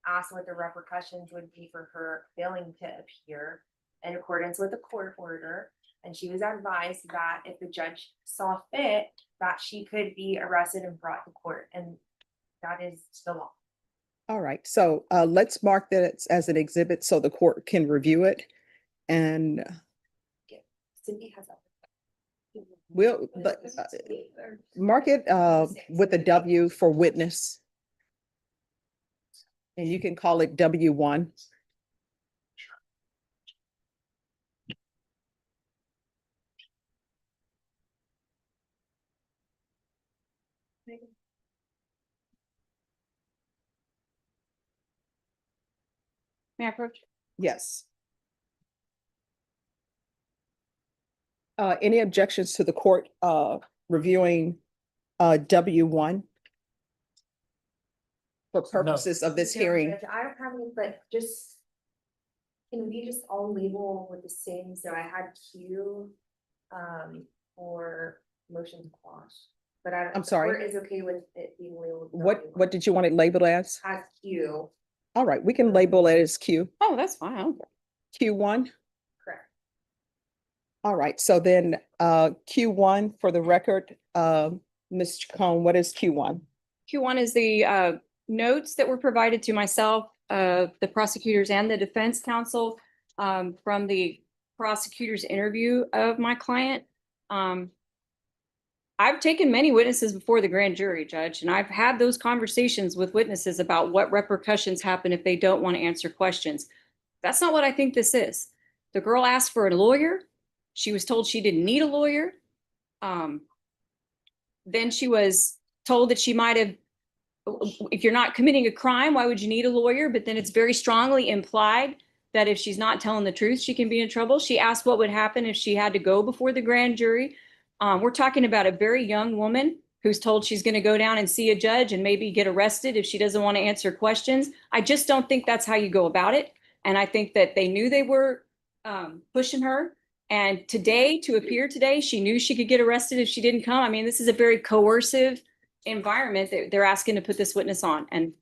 asked what the repercussions would be for her failing to appear in accordance with the court order, and she was advised that if the judge saw fit, that she could be arrested and brought to court, and that is the law. All right, so let's mark that as an exhibit so the court can review it. And Cindy has that. we'll mark it with a W for witness. And you can call it W1. May I approach? Yes. Any objections to the court reviewing W1 for purposes of this No, hearing? Judge, I don't have any, but just. Can we just all label with the same, so I had Q, for motion to quash, but I'm sorry? Court is okay with it being labeled. What did you want it labeled as? As Q, All right, we can label it as Q, Oh, that's fine. I don't care. Q1. correct. All right, so then Q1 for the record, Ms. Chacon, what is Q1? Q1 is the notes that were provided to myself, the prosecutors and the defense counsel from the prosecutor's interview of my client. I've taken many witnesses before the grand jury, Judge, and I've had those conversations with witnesses about what repercussions happen if they don't want to answer questions. That's not what I think this is. The girl asked for a lawyer. She was told she didn't need a lawyer. Then she was told that she might have, if you're not committing a crime, why would you need a lawyer? But then it's very strongly implied that if she's not telling the truth, she can be in trouble. She asked what would happen if she had to go before the grand jury. We're talking about a very young woman who's told she's going to go down and see a judge and maybe get arrested if she doesn't want to answer questions. I just don't think that's how you go about it. And I think that they knew they were pushing her. And today, to appear today, she knew she could get arrested if she didn't come. I mean, this is a very coercive environment that they're asking to put this witness on. And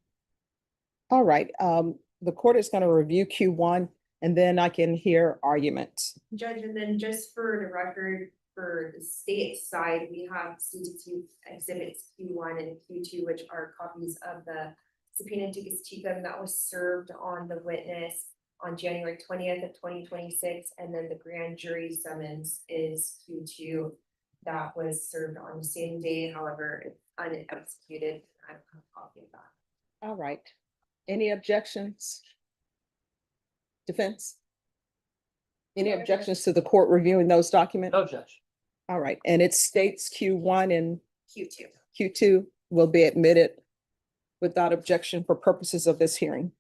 All right, the court is going to review Q1 and then I can hear arguments. Judge, and then just for the record, for the state side, we have CTT exhibits Q1 and Q2, which are copies of the subpoena ducis tecum that was served on the witness on January 20th of 2026, and then the grand jury summons is Q2 that was served on the same day, however, it's unexecuted. I have a copy of that. All right, any objections? Defense? Any objections to the court reviewing those documents? No, Judge. All right, and it states Q1 and Q2. Q2 will be admitted without objection for purposes of this hearing.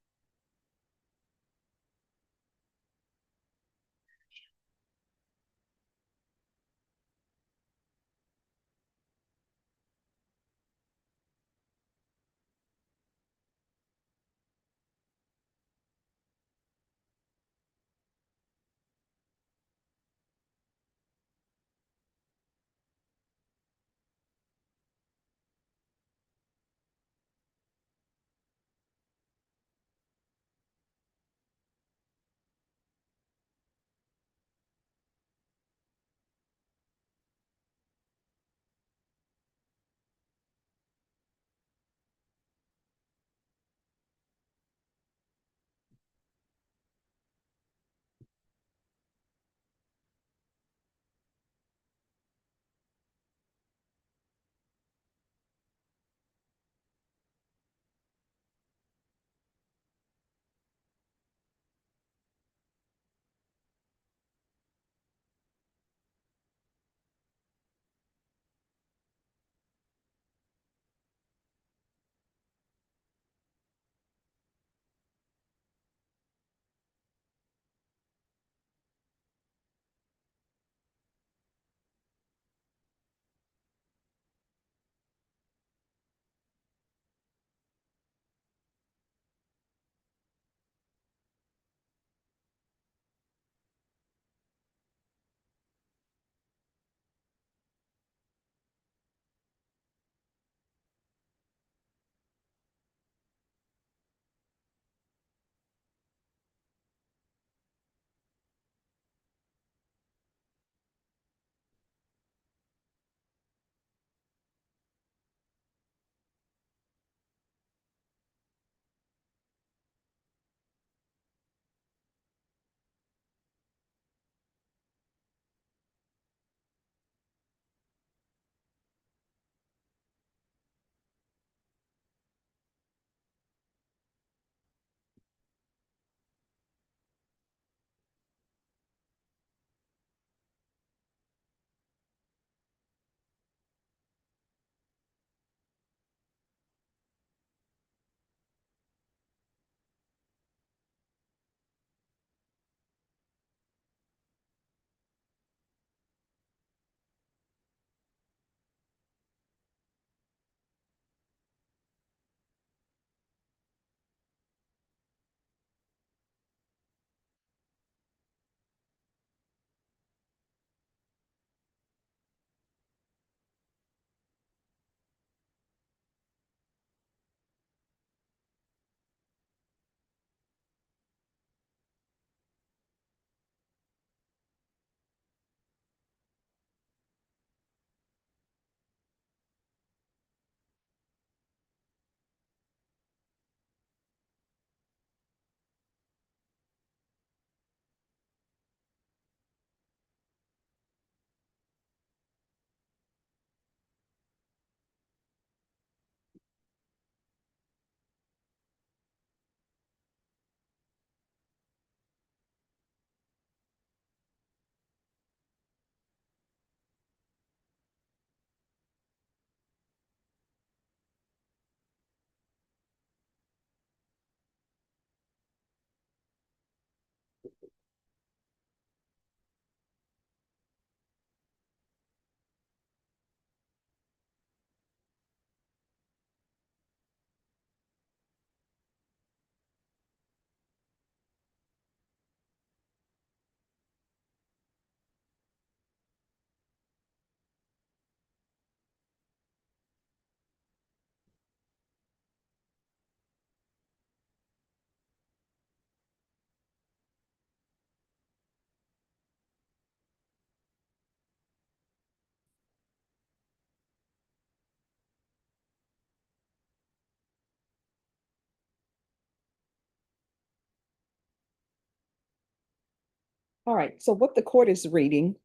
All right, so what the court is reading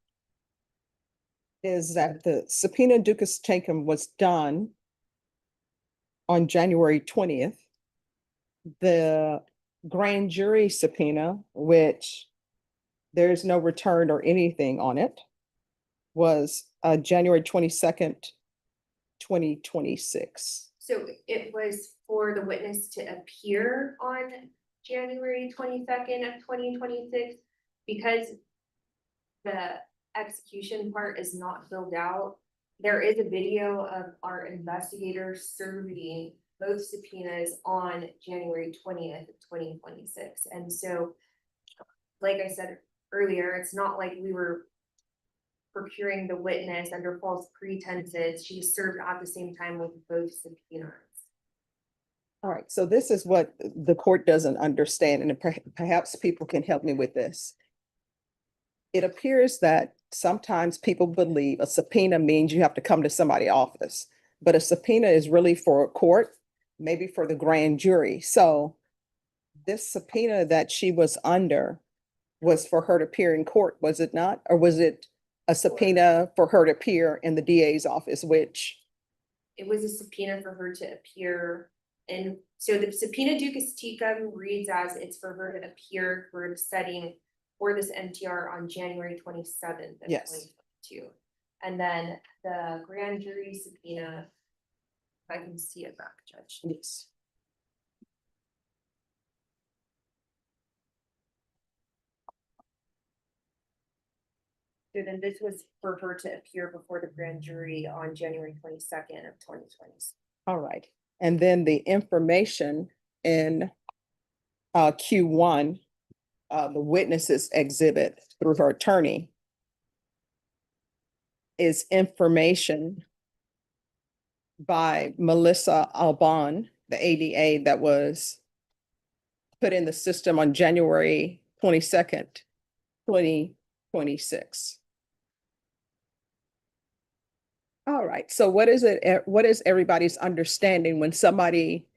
is that the subpoena ducis tecum was done on January 20th. The grand jury subpoena, which there's no return or anything on it, was January 22nd, 2026. So it was for the witness to appear on January 22nd of 2026, because the execution part is not filled out. There is a video of our investigators serving both subpoenas on January 20th of 2026. And so, like I said earlier, it's not like we were procuring the witness under false pretenses. She served at the same time with both subpoenas. All right, so this is what the court doesn't understand, and perhaps people can help me with this. It appears that sometimes people believe a subpoena means you have to come to somebody's office, but a subpoena is really for a court, maybe for the grand jury. So this subpoena that she was under was for her to appear in court, was it not? Or was it a subpoena for her to appear in the DA's office, which? It was a subpoena for her to appear. And so the subpoena ducis tecum reads as it's for her to appear for the setting for this MTR on January 27th of Yes. 2022. And then the grand jury subpoena, if I can see it back, Judge. Yes. So then this was for her to appear before the grand jury on January 22nd of 2020. All right. And then the information in Q1, the witnesses exhibit through her attorney, is information by Melissa Alban, the ADA, that was put in the system on January 22nd, 2026. All right, so what is everybody's understanding when somebody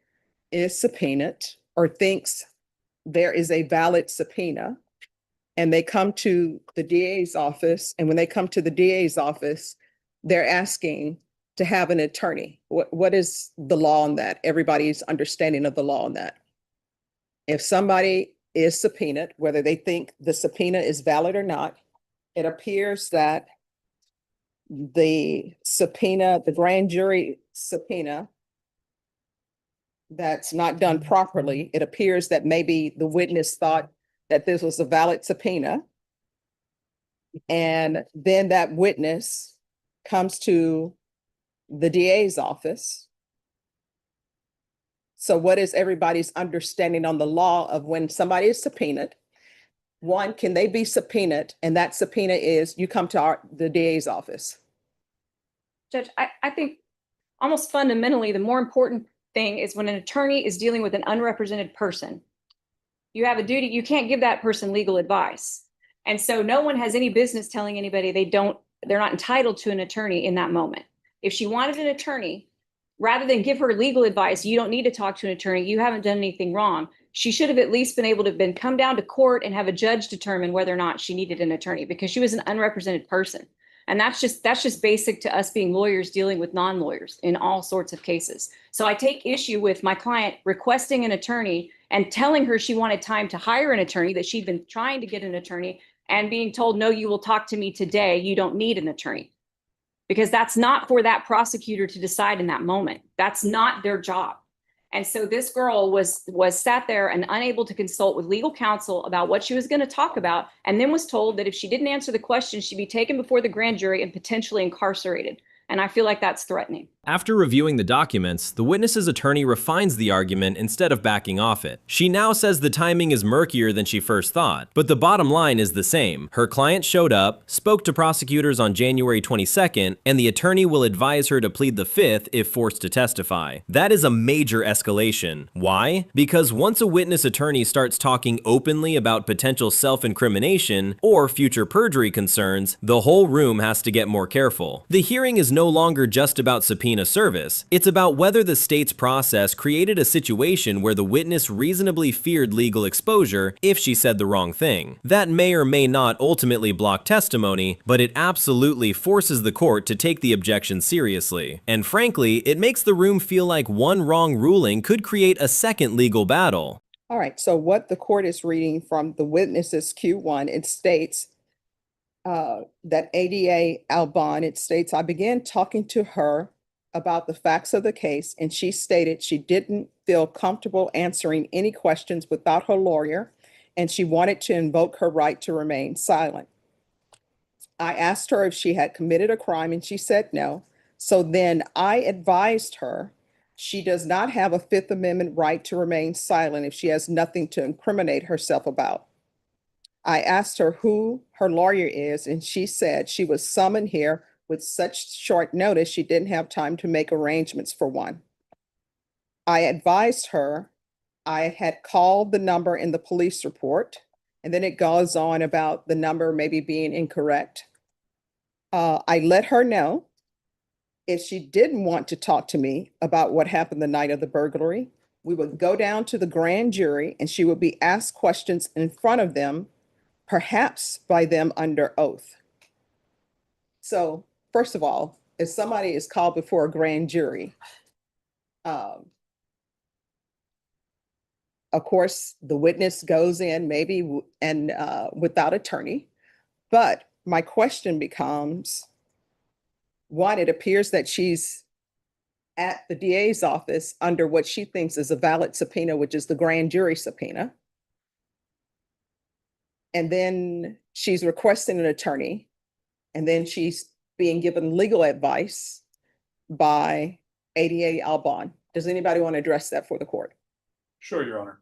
is subpoenaed or thinks there is a valid subpoena and they come to the DA's office, and when they come to the DA's office, they're asking to have an attorney? What is the law on that? Everybody's understanding of the law on that. If somebody is subpoenaed, whether they think the subpoena is valid or not, it appears that the subpoena, the grand jury subpoena, that's not done properly, it appears that maybe the witness thought that this was a valid subpoena. And then that witness comes to the DA's office. So what is everybody's understanding on the law of when somebody is subpoenaed? One, can they be subpoenaed? And that subpoena is you come to the DA's office. Judge, I think almost fundamentally, the more important thing is when an attorney is dealing with an unrepresented person, you have a duty, you can't give that person legal advice. And so no one has any business telling anybody they're not entitled to an attorney in that moment. If she wanted an attorney, rather than give her legal advice, you don't need to talk to an attorney, you haven't done anything wrong. She should have at least been able to come down to court and have a judge determine whether or not she needed an attorney, because she was an unrepresented person. And that's just basic to us being lawyers dealing with non-lawyers in all sorts of cases. So I take issue with my client requesting an attorney and telling her she wanted time to hire an attorney, that she'd been trying to get an attorney, and being told, no, you will talk to me today. You don't need an attorney. Because that's not for that prosecutor to decide in that moment. That's not their job. And so this girl was sat there and unable to consult with legal counsel about what she was going to talk about, and then was told that if she didn't answer the question, she'd be taken before the grand jury and potentially incarcerated. And I feel like that's threatening. After reviewing the documents, the witness's attorney refines the argument instead of backing off it. She now says the timing is murkier than she first thought, but the bottom line is the same. Her client showed up, spoke to prosecutors on January 22nd, and the attorney will advise her to plead the 5th if forced to testify. That is a major escalation. Why? Because once a witness attorney starts talking openly about potential self-incrimination or future perjury concerns, the whole room has to get more careful. The hearing is no no longer just about subpoena service. It's about whether the state's process created a situation where the witness reasonably feared legal exposure if she said the wrong thing. That may or may not ultimately block testimony, but it absolutely forces the court to take the objection seriously. And frankly, it makes the room feel like one wrong ruling could create a second legal battle. All right, so what the court is reading from the witnesses Q1, it states that ADA Albon, it states, I began talking to her about the facts of the case, and she stated she didn't feel comfortable answering any questions without her lawyer, and she wanted to invoke her right to remain silent. I asked her if she had committed a crime, and she said no. So then I advised her she does not have a Fifth Amendment right to remain silent if she has nothing to incriminate herself about. I asked her who her lawyer is, and she said she was summoned here with such short notice she didn't have time to make arrangements for one. I advised her I had called the number in the police report, and then it goes on about the number maybe being incorrect. I let her know if she didn't want to talk to me about what happened the night of the burglary, we would go down to the grand jury and she would be asked questions in front of them, perhaps by them under oath. So, first of all, if somebody is called before a grand jury, of course, the witness goes in maybe and without attorney. But my question becomes, one, it appears that she's at the DA's office under what she thinks is a valid subpoena, which is the grand jury subpoena. And then she's requesting an attorney, and then she's being given legal advice by ADA Albon. Does anybody want to address that for the court? Sure, Your Honor.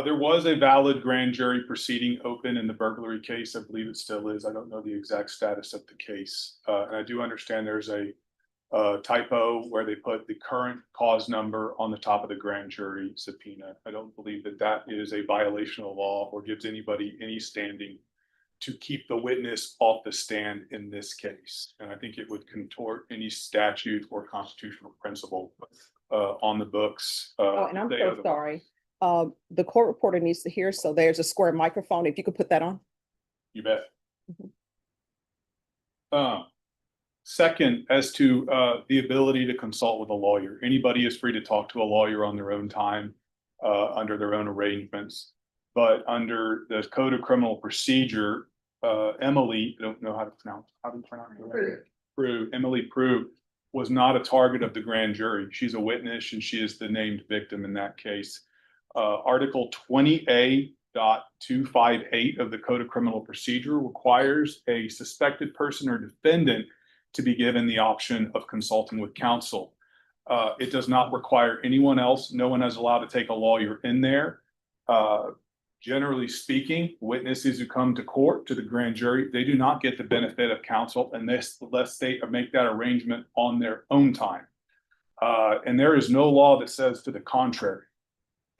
There was a valid grand jury proceeding open in the burglary case. I believe it still is. I don't know the exact status of the case. And I do understand there's a typo where they put the current cause number on the top of the grand jury subpoena. I don't believe that that is a violation of law or gives anybody any standing to keep the witness off the stand in this case. And I think it would contort any statute or constitutional principle on the books. Oh, and I'm so sorry. The court reporter needs to hear, so there's a square microphone. If you could put that on. You bet. Second, as to the ability to consult with a lawyer, anybody is free to talk to a lawyer on their own time, under their own arrangements. But under the Code of Criminal Procedure, Emily, I don't know how to pronounce it. Emily Prue was not a target of the grand jury. She's a witness and she is the named victim in that case. Article 20A.258 of the Code of Criminal Procedure requires a suspected person or defendant to be given the option of consulting with counsel. It does not require anyone else. No one is allowed to take a lawyer in there. Generally speaking, witnesses who come to court, to the grand jury, they do not get the benefit of counsel unless they make that arrangement on their own time. And there is no law that says to the contrary.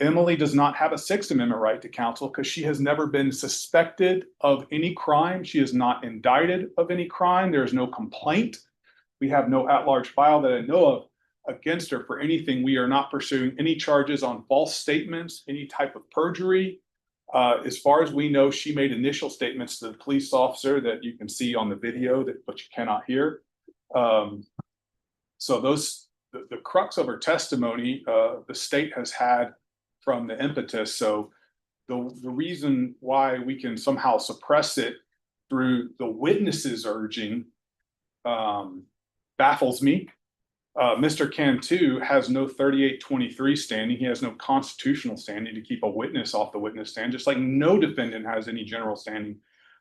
Emily does not have a Sixth Amendment right to counsel because she has never been suspected of any crime. She is not indicted of any crime. There is no complaint. We have no at-large file that I know of against her for anything. We are not pursuing any charges on false statements, any type of perjury. As far as we know, she made initial statements to the police officer that you can see on the video, but you cannot hear. So the crux of her testimony, the state has had from the impetus. So the reason why we can somehow suppress it through the witnesses urging baffles me. Mr. Cantu has no 3823 standing. He has no constitutional standing to keep a witness off the witness stand, just like no defendant has any general standing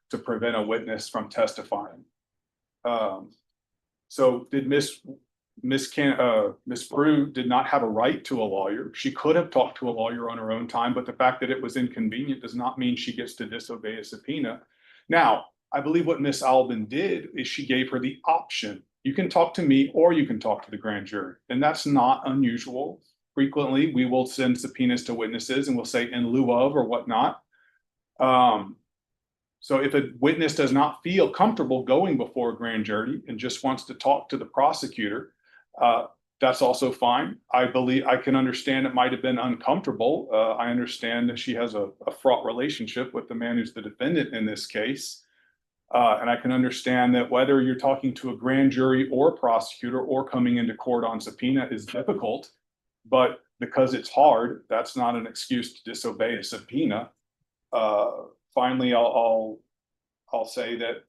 to prevent a witness from testifying. So did Miss Prue did not have a right to a lawyer. She could have talked to a lawyer on her own time, but the fact that it was inconvenient does not mean she gets to disobey a subpoena. Now, I believe what Miss Albin did is she gave her the option. You can talk to me or you can talk to the grand jury. And that's not unusual. Frequently, we will send subpoenas to witnesses and we'll say in lieu of or whatnot. So if a witness does not feel comfortable going before a grand jury and just wants to talk to the prosecutor, that's also fine. I believe I can understand it might have been uncomfortable. I understand that she has a fraught relationship with the man who's the defendant in this case. And I can understand that whether you're talking to a grand jury or a prosecutor or coming into court on subpoena is difficult. But because it's hard, that's not an excuse to disobey a subpoena. Finally, I'll say that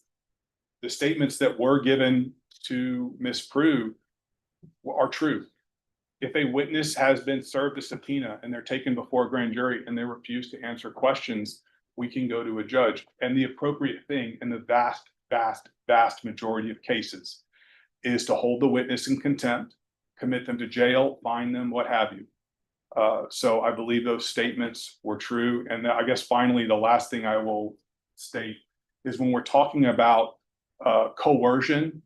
the statements that were given to Ms. Prue are true. If a witness has been served a subpoena and they're taken before a grand jury and they refuse to answer questions, we can go to a judge. And the appropriate thing in the vast majority of cases is to hold the witness in contempt, commit them to jail, fine them, what have you. So I believe those statements were true. And I guess finally, the last thing I will state is when we're talking about coercion,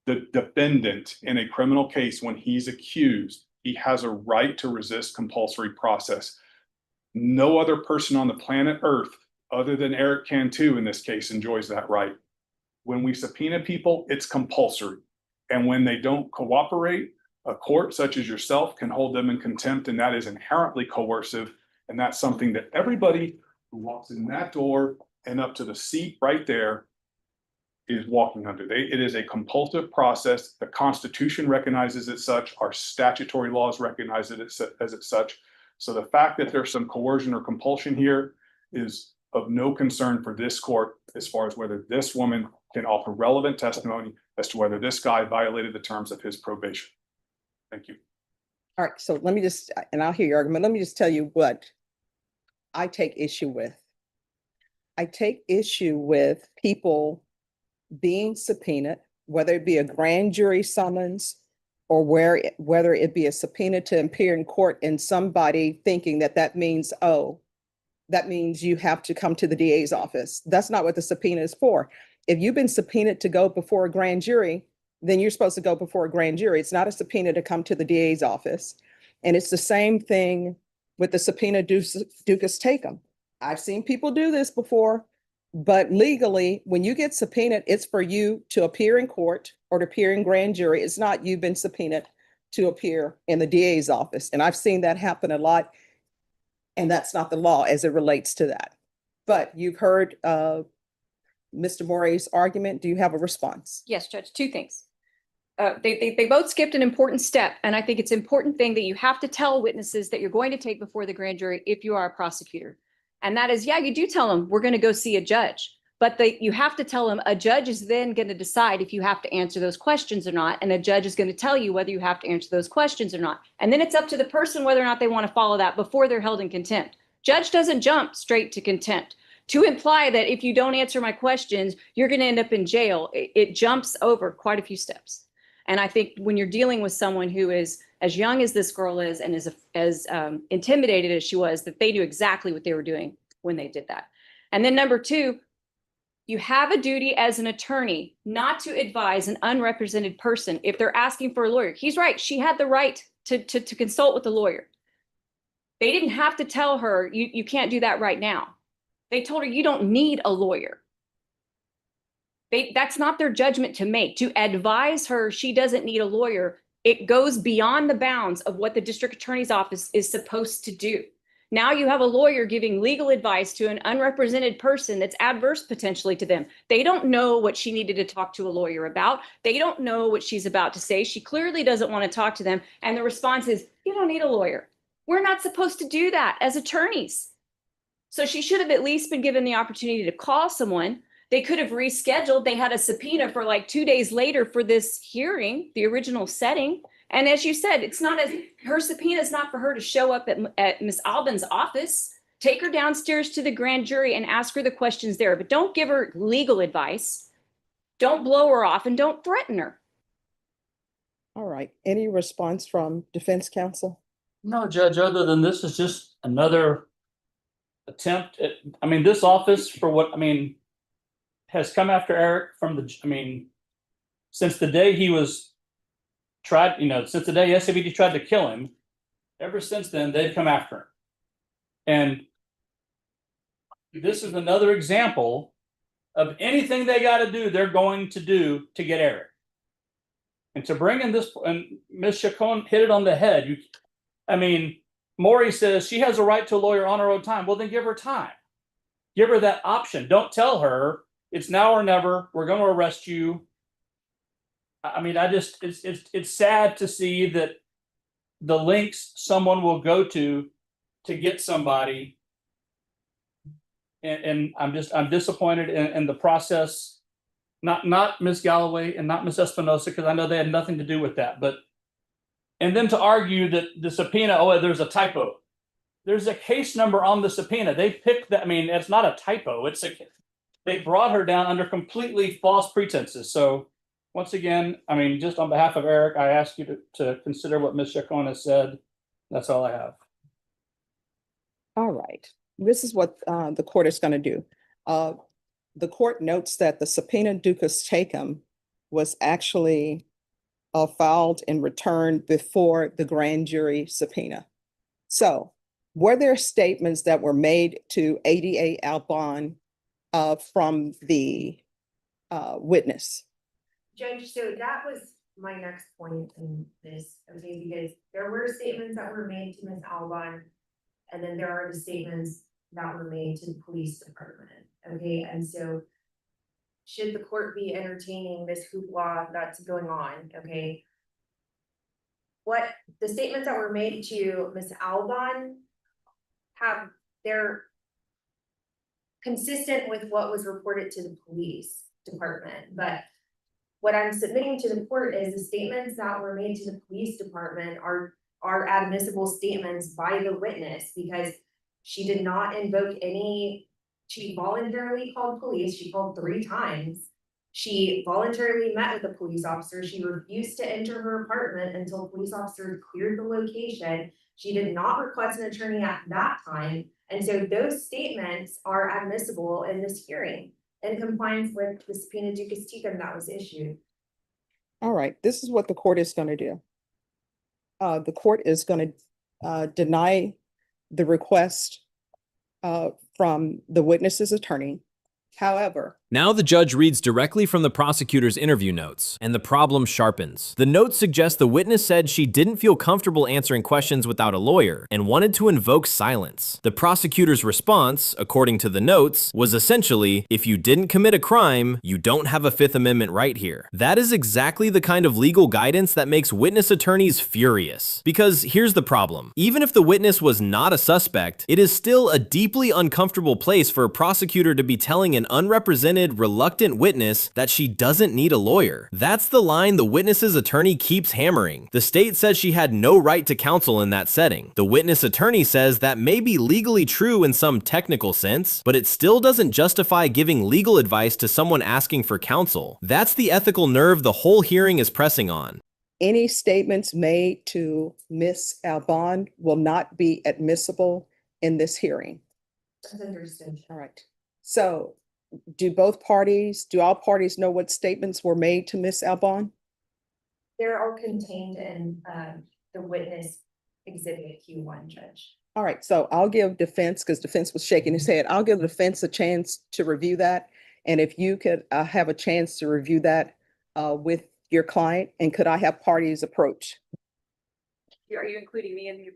the defendant in a criminal case, when he's accused, he has a right to resist compulsory process. No other person on the planet Earth, other than Eric Cantu in this case, enjoys that right. When we subpoena people, it's compulsory. And when they don't cooperate, a court such as yourself can hold them in contempt, and that is inherently coercive. And that's something that everybody who walks in that door and up to the seat right there is walking under. It is a compulsive process. The Constitution recognizes it such. Our statutory laws recognize it as such. So the fact that there's some coercion or compulsion here is of no concern for this court as far as whether this woman can offer relevant testimony as to whether this guy violated the terms of his probation. Thank you. All right, so let me just, and I'll hear your argument. Let me just tell you what I take issue with. I take issue with people being subpoenaed, whether it be a grand jury summons or whether it be a subpoena to appear in court, and somebody thinking that that means, oh, that means you have to come to the DA's office. That's not what the subpoena is for. If you've been subpoenaed to go before a grand jury, then you're supposed to go before a grand jury. It's not a subpoena to come to the DA's office. And it's the same thing with the subpoena ducis tecum. I've seen people do this before, but legally, when you get subpoenaed, it's for you to appear in court or to appear in grand jury. It's not you've been subpoenaed to appear in the DA's office. And I've seen that happen a lot. And that's not the law as it relates to that. But you've heard Mr. Morey's argument. Do you have a response? Yes, Judge, two things. They both skipped an important step, and I think it's an important thing that you have to tell witnesses that you're going to take before the grand jury if you are a prosecutor. And that is, yeah, you do tell them we're going to go see a judge, but you have to tell them a judge is then going to decide if you have to answer those questions or not, and a judge is going to tell you whether you have to answer those questions or not. And then it's up to the person whether or not they want to follow that before they're held in contempt. Judge doesn't jump straight to contempt. To imply that if you don't answer my questions, you're going to end up in jail, it jumps over quite a few steps. And I think when you're dealing with someone who is as young as this girl is and is as intimidated as she was, that they knew exactly what they were doing when they did that. And then number two, you have a duty as an attorney not to advise an unrepresented person if they're asking for a lawyer. He's right. She had the right to consult with a lawyer. They didn't have to tell her, you can't do that right now. They told her you don't need a lawyer. That's not their judgment to make. To advise her she doesn't need a lawyer, it goes beyond the bounds of what the district attorney's office is supposed to do. Now you have a lawyer giving legal advice to an unrepresented person that's adverse potentially to them. They don't know what she needed to talk to a lawyer about. They don't know what she's about to say. She clearly doesn't want to talk to them. And the response is, you don't need a lawyer. We're not supposed to do that as attorneys. So she should have at least been given the opportunity to call someone. They could have rescheduled. They had a subpoena for like 2 days later for this hearing, the original setting. And as you said, it's not as her subpoena is not for her to show up at Ms. Albin's office. Take her downstairs to the grand jury and ask her the questions there, but don't give her legal advice. Don't blow her off and don't threaten her. All right. Any response from defense counsel? No, Judge, other than this is just another attempt at, this office for what, has come after Eric from since the day he was tried, since the day SAVD tried to kill him, ever since then, they've come after him. And this is another example of anything they gotta do, they're going to do to get Eric. And to bring in this, and Ms. Chacon hit it on the head. I mean, Maury says she has a right to a lawyer on her own time. Well, then give her time. Give her that option. Don't tell her it's now or never. We're going to arrest you. I mean, it's sad to see that the lengths someone will go to get somebody. And I'm disappointed in the process. Not Ms. Galloway and not Ms. Espinosa, because I know they had nothing to do with that. But and then to argue that the subpoena, oh, there's a typo. There's a case number on the subpoena. They picked that. I mean, it's not a typo. They brought her down under completely false pretenses. So once again, I mean, just on behalf of Eric, I ask you to consider what Ms. Chacon has said. That's all I have. All right, this is what the court is going to do. The court notes that the subpoena duces tecum was actually filed and returned before the grand jury subpoena. So were there statements that were made to ADA Albon from the witness? Judge, so that was my next point in this, okay, because there were statements that were made to Ms. Albon, and then there are the statements that were made to the police department, okay, and so should the court be entertaining this hoopla that's going on, okay? What the statements that were made to Ms. Albon they're consistent with what was reported to the police department, but what I'm submitting to the court is the statements that were made to the police department are admissible statements by the witness, because she did not invoke any, she voluntarily called police, she called 3 times. She voluntarily met with a police officer. She refused to enter her apartment until police officers cleared the location. She did not request an attorney at that time. And so those statements are admissible in this hearing in compliance with the subpoena duces tecum that was issued. All right, this is what the court is going to do. The court is going to deny the request from the witness's attorney. However, now the judge reads directly from the prosecutor's interview notes, and the problem sharpens. The notes suggest the witness said she didn't feel comfortable answering questions without a lawyer and wanted to invoke silence. The prosecutor's response, according to the notes, was essentially, if you didn't commit a crime, you don't have a Fifth Amendment right here. That is exactly the kind of legal guidance that makes witness attorneys furious. Because here's the problem. Even if the witness was not a suspect, it is still a deeply uncomfortable place for a prosecutor to be telling an unrepresented, reluctant witness that she doesn't need a lawyer. That's the line the witness's attorney keeps hammering. The state says she had no right to counsel in that setting. The witness attorney says that may be legally true in some technical sense, but it still doesn't justify giving legal advice to someone asking for counsel. That's the ethical nerve the whole hearing is pressing on. any statements made to Ms. Albon will not be admissible in this hearing. That's understood. All right. So do all parties know what statements were made to Ms. Albon? They're all contained in the witness exhibit Q1, Judge. All right, so I'll give defense, because defense was shaking his head. I'll give defense a chance to review that. And if you could have a chance to review that with your client, and could I have parties approach? Are you including me in your?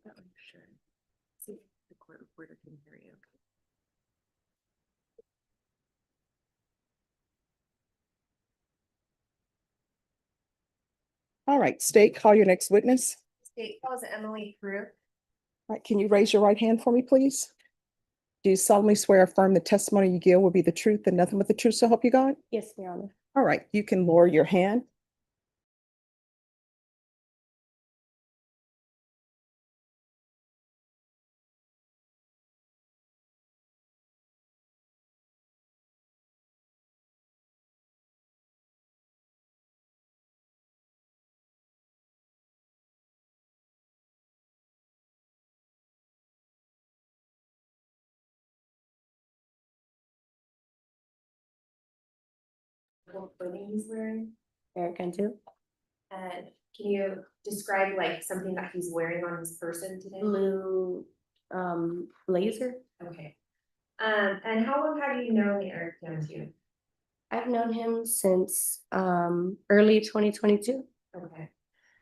that one for sure. See if the court reporter can hear you. All right, state, call your next witness. State calls Emily Crew. All right, can you raise your right hand for me, please? Do you solemnly swear or affirm the testimony you give will be the truth and nothing but the truth, so help you God? Yes, Your Honor. All right, you can lower your hand. What clothing he's wearing? Eric and two. And can you describe like something that he's wearing on his person today? Blue, blazer. Okay. And how long have you known Eric Cantu? I've known him since, early 2022. Okay.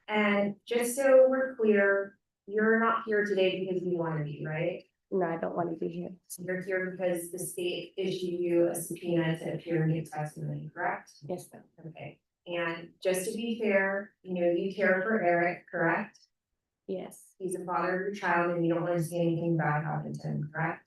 And just so we're clear, you're not here today because you want to be, right? No, I don't want to be here. So you're here because the state issued you a subpoena to appear and give testimony, correct? Yes, ma'am. Okay. And just to be fair, you know, you care for Eric, correct? Yes. He's a father of your child and you don't want to see anything bad happen to him, correct?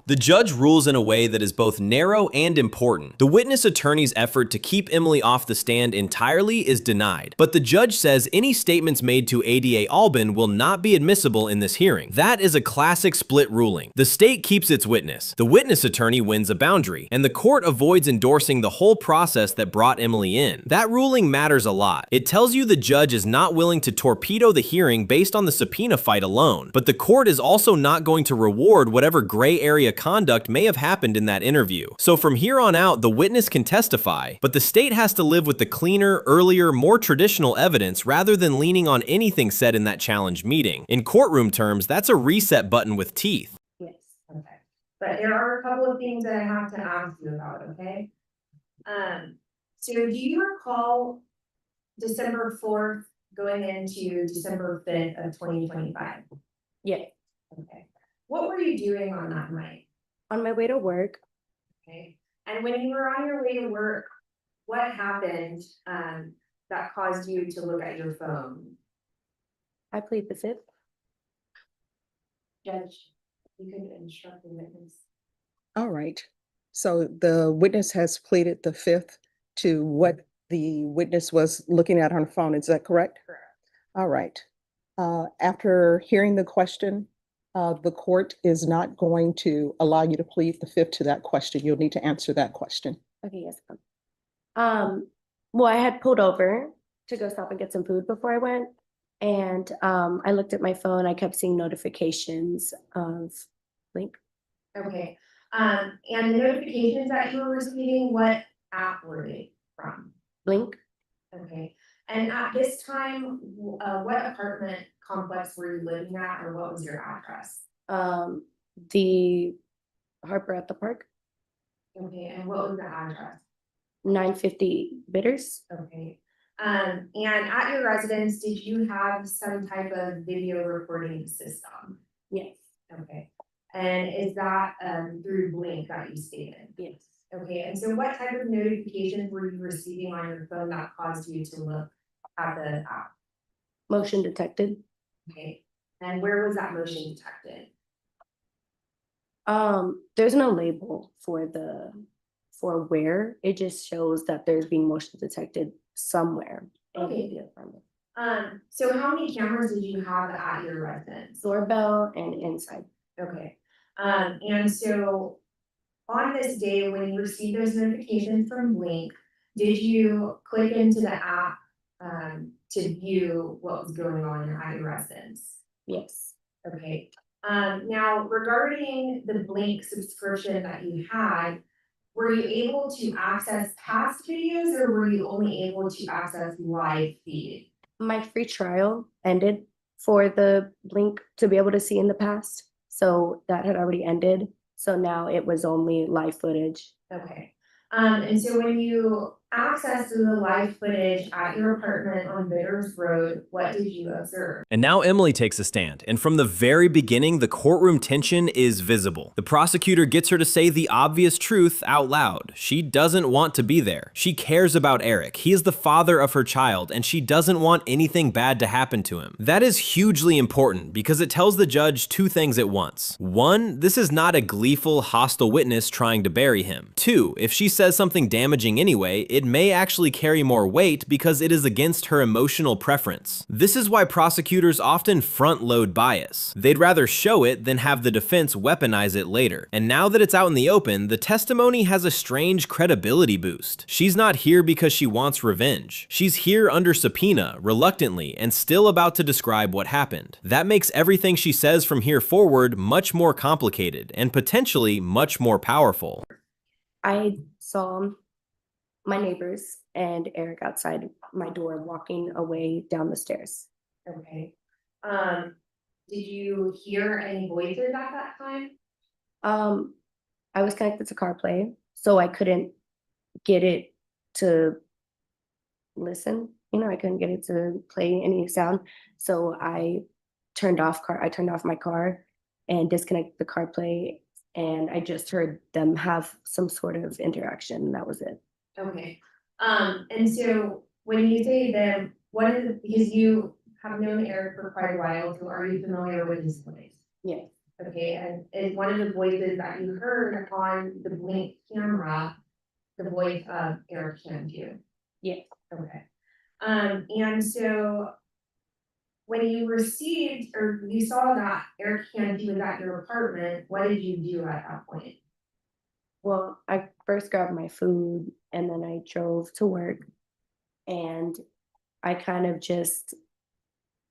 The judge rules in a way that is both narrow and important. The witness attorney's effort to keep Emily off the stand entirely is denied, but the judge says any statements made to ADA Albin will not be admissible in this hearing. That is a classic split ruling. The state keeps its witness, the witness attorney wins a boundary, and the court avoids endorsing the whole process that brought Emily in. That ruling matters a lot. It tells you the judge is not willing to torpedo the hearing based on the subpoena fight alone, but the court is also not going to reward whatever gray area conduct may have happened in that interview. So from here on out, the witness can testify, but the state has to live with the cleaner, earlier, more traditional evidence rather than leaning on anything said in that challenge meeting. In courtroom terms, that's a reset button with teeth. Yes. Okay. But there are a couple of things that I have to ask you about, okay? So do you recall December 4th going into December 5th of 2025? Yeah. Okay. What were you doing on that night? On my way to work. Okay. And when you were on your way to work, what happened that caused you to look at your phone? I plead the fifth. Judge, you could instruct the witness. All right. So the witness has pleaded the fifth to what the witness was looking at on her phone. Is that correct? Correct. All right. After hearing the question, the court is not going to allow you to plead the fifth to that question. You'll need to answer that question. Okay, yes, ma'am. Well, I had pulled over to go stop and get some food before I went. And I looked at my phone. I kept seeing notifications of Blink. Okay. And the notifications that you were receiving, what app were they from? Blink. Okay. And at this time, what apartment complex were you living at, or what was your address? The Harper at the Park. Okay, and what was the address? 950 Bitters. Okay. And at your residence, did you have some type of video recording system? Yes. Okay. And is that through Blink that you stated? Yes. Okay, and so what type of notifications were you receiving on your phone that caused you to look at the app? Motion detected. Okay, and where was that motion detected? There's no label for where. It just shows that there's being motion detected somewhere. Okay. So how many cameras did you have at your residence? Doorbell and inside. Okay. And so on this day, when you received those notifications from Blink, did you click into the app to view what was going on at your residence? Yes. Okay. Now regarding the Blink subscription that you had, were you able to access past videos or were you only able to access live feed? My free trial ended for the Blink to be able to see in the past. So that had already ended. So now it was only live footage. Okay. And so when you access to the live footage at your apartment on Bitters Road, what did you observe? And now Emily takes a stand, and from the very beginning, the courtroom tension is visible. The prosecutor gets her to say the obvious truth out loud. She doesn't want to be there. She cares about Eric. He is the father of her child, and she doesn't want anything bad to happen to him. That is hugely important because it tells the judge two things at once. One, this is not a gleeful, hostile witness trying to bury him. Two, if she says something damaging anyway, it may actually carry more weight because it is against her emotional preference. This is why prosecutors often front-load bias. They'd rather show it than have the defense weaponize it later. And now that it's out in the open, the testimony has a strange credibility boost. She's not here because she wants revenge. She's here under subpoena, reluctantly, and still about to describe what happened. That makes everything she says from here forward much more complicated and potentially much more powerful. I saw my neighbors and Eric outside my door walking away down the stairs. Okay. Did you hear any voices at that time? I was connected to CarPlay, so I couldn't get it to listen. I couldn't get it to play any sound. So I turned off my car and disconnected the CarPlay, and I just heard them have some sort of interaction, and that was it. Okay. And so when you say them, what is, because you have known Eric for quite a while, so are you familiar with his voice? Yeah. Okay, and is one of the voices that you heard on the Blink camera the voice of Eric Cantu? Yes. Okay. And so when you received or you saw that Eric Cantu was at your apartment, what did you do at that point? Well, I first grabbed my food and then I drove to work, and I kind of just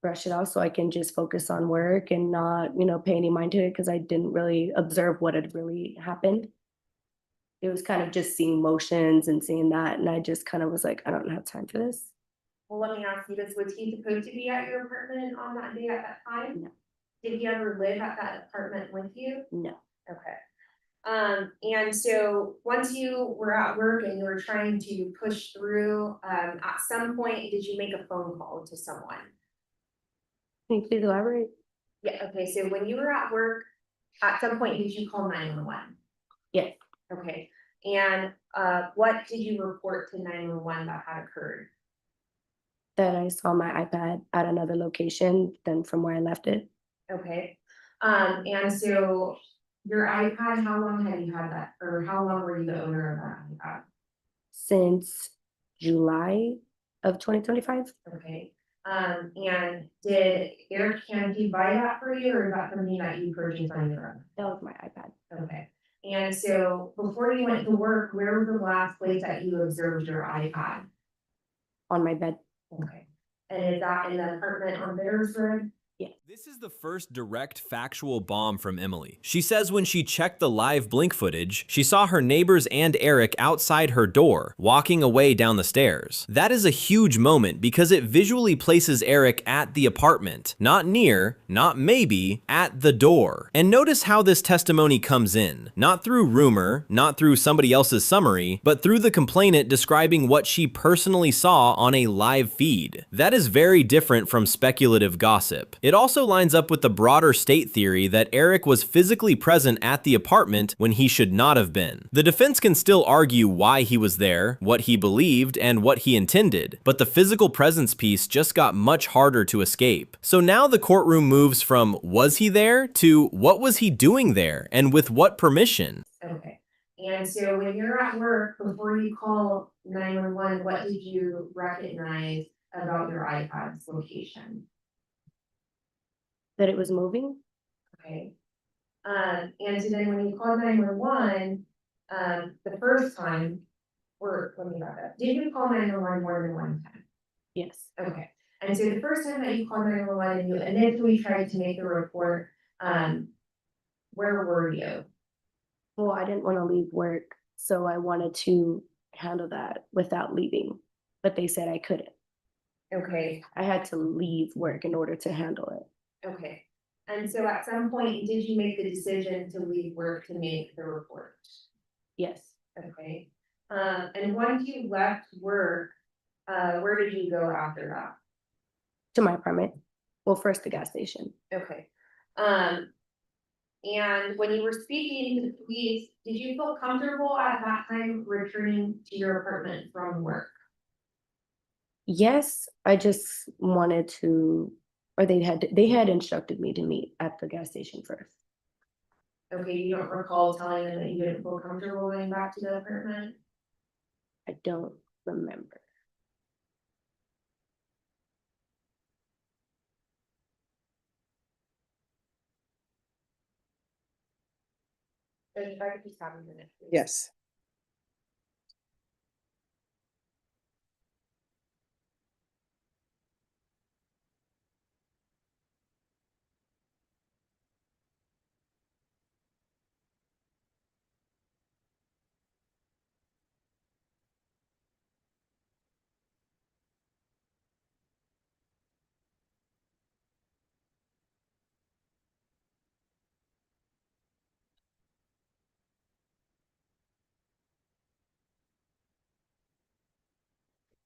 brush it off so I can just focus on work and not, pay any mind to it because I didn't really observe what had really happened. It was kind of just seeing motions and seeing that, and I just kind of was like, I don't have time for this. Well, let me ask you this, was he supposed to be at your apartment on that day at that time? No. Did he ever live at that apartment with you? No. Okay. And so once you were at work and you were trying to push through, at some point, did you make a phone call to someone? Can you please elaborate? Yeah, okay, so when you were at work, at some point, did you call 911? Yes. Okay, and what did you report to 911 that had occurred? That I saw my iPad at another location than from where I left it. Okay, and so your iPad, how long have you had that, or how long were you the owner of that iPad? Since July of 2025. Okay, and did Eric Cantu buy that for you, or is that something that you purchased on your own? That was my iPad. Okay, and so before you went to work, where was the last place that you observed your iPad? On my bed. Okay, and is that in the apartment on Bitters Road? Yeah. This is the first direct factual bomb from Emily. She says when she checked the live Blink footage, she saw her neighbors and Eric outside her door, walking away down the stairs. That is a huge moment because it visually places Eric at the apartment, not near, not maybe, at the door. And notice how this testimony comes in, not through rumor, not through somebody else's summary, but through the complainant describing what she personally saw on a live feed. That is very different from speculative gossip. It also lines up with the broader state theory that Eric was physically present at the apartment when he should not have been. The defense can still argue why he was there, what he believed, and what he intended, but the physical presence piece just got much harder to escape. So now the courtroom moves from was he there to what was he doing there and with what permission? Okay, and so when you're at work, before you call 911, what did you recognize about your iPad's location? That it was moving. Okay. And so then when you called 911, the first time, or let me back up, did you call 911 more than one time? Yes. Okay. And so the first time that you called 911 and you initially tried to make the report, where were you? Well, I didn't want to leave work, so I wanted to handle that without leaving, but they said I couldn't. Okay. I had to leave work in order to handle it. Okay. And so at some point, did you make the decision to leave work to make the report? Yes. Okay. And once you left work, where did you go after that? To my apartment. Well, first the gas station. Okay. And when you were speaking to the police, did you feel comfortable at that time returning to your apartment from work? Yes, I just wanted to, or they had instructed me to meet at the gas station first. Okay, you don't recall telling them that you didn't feel comfortable going back to the apartment? I don't remember. If I could just have a minute. Please. Yes.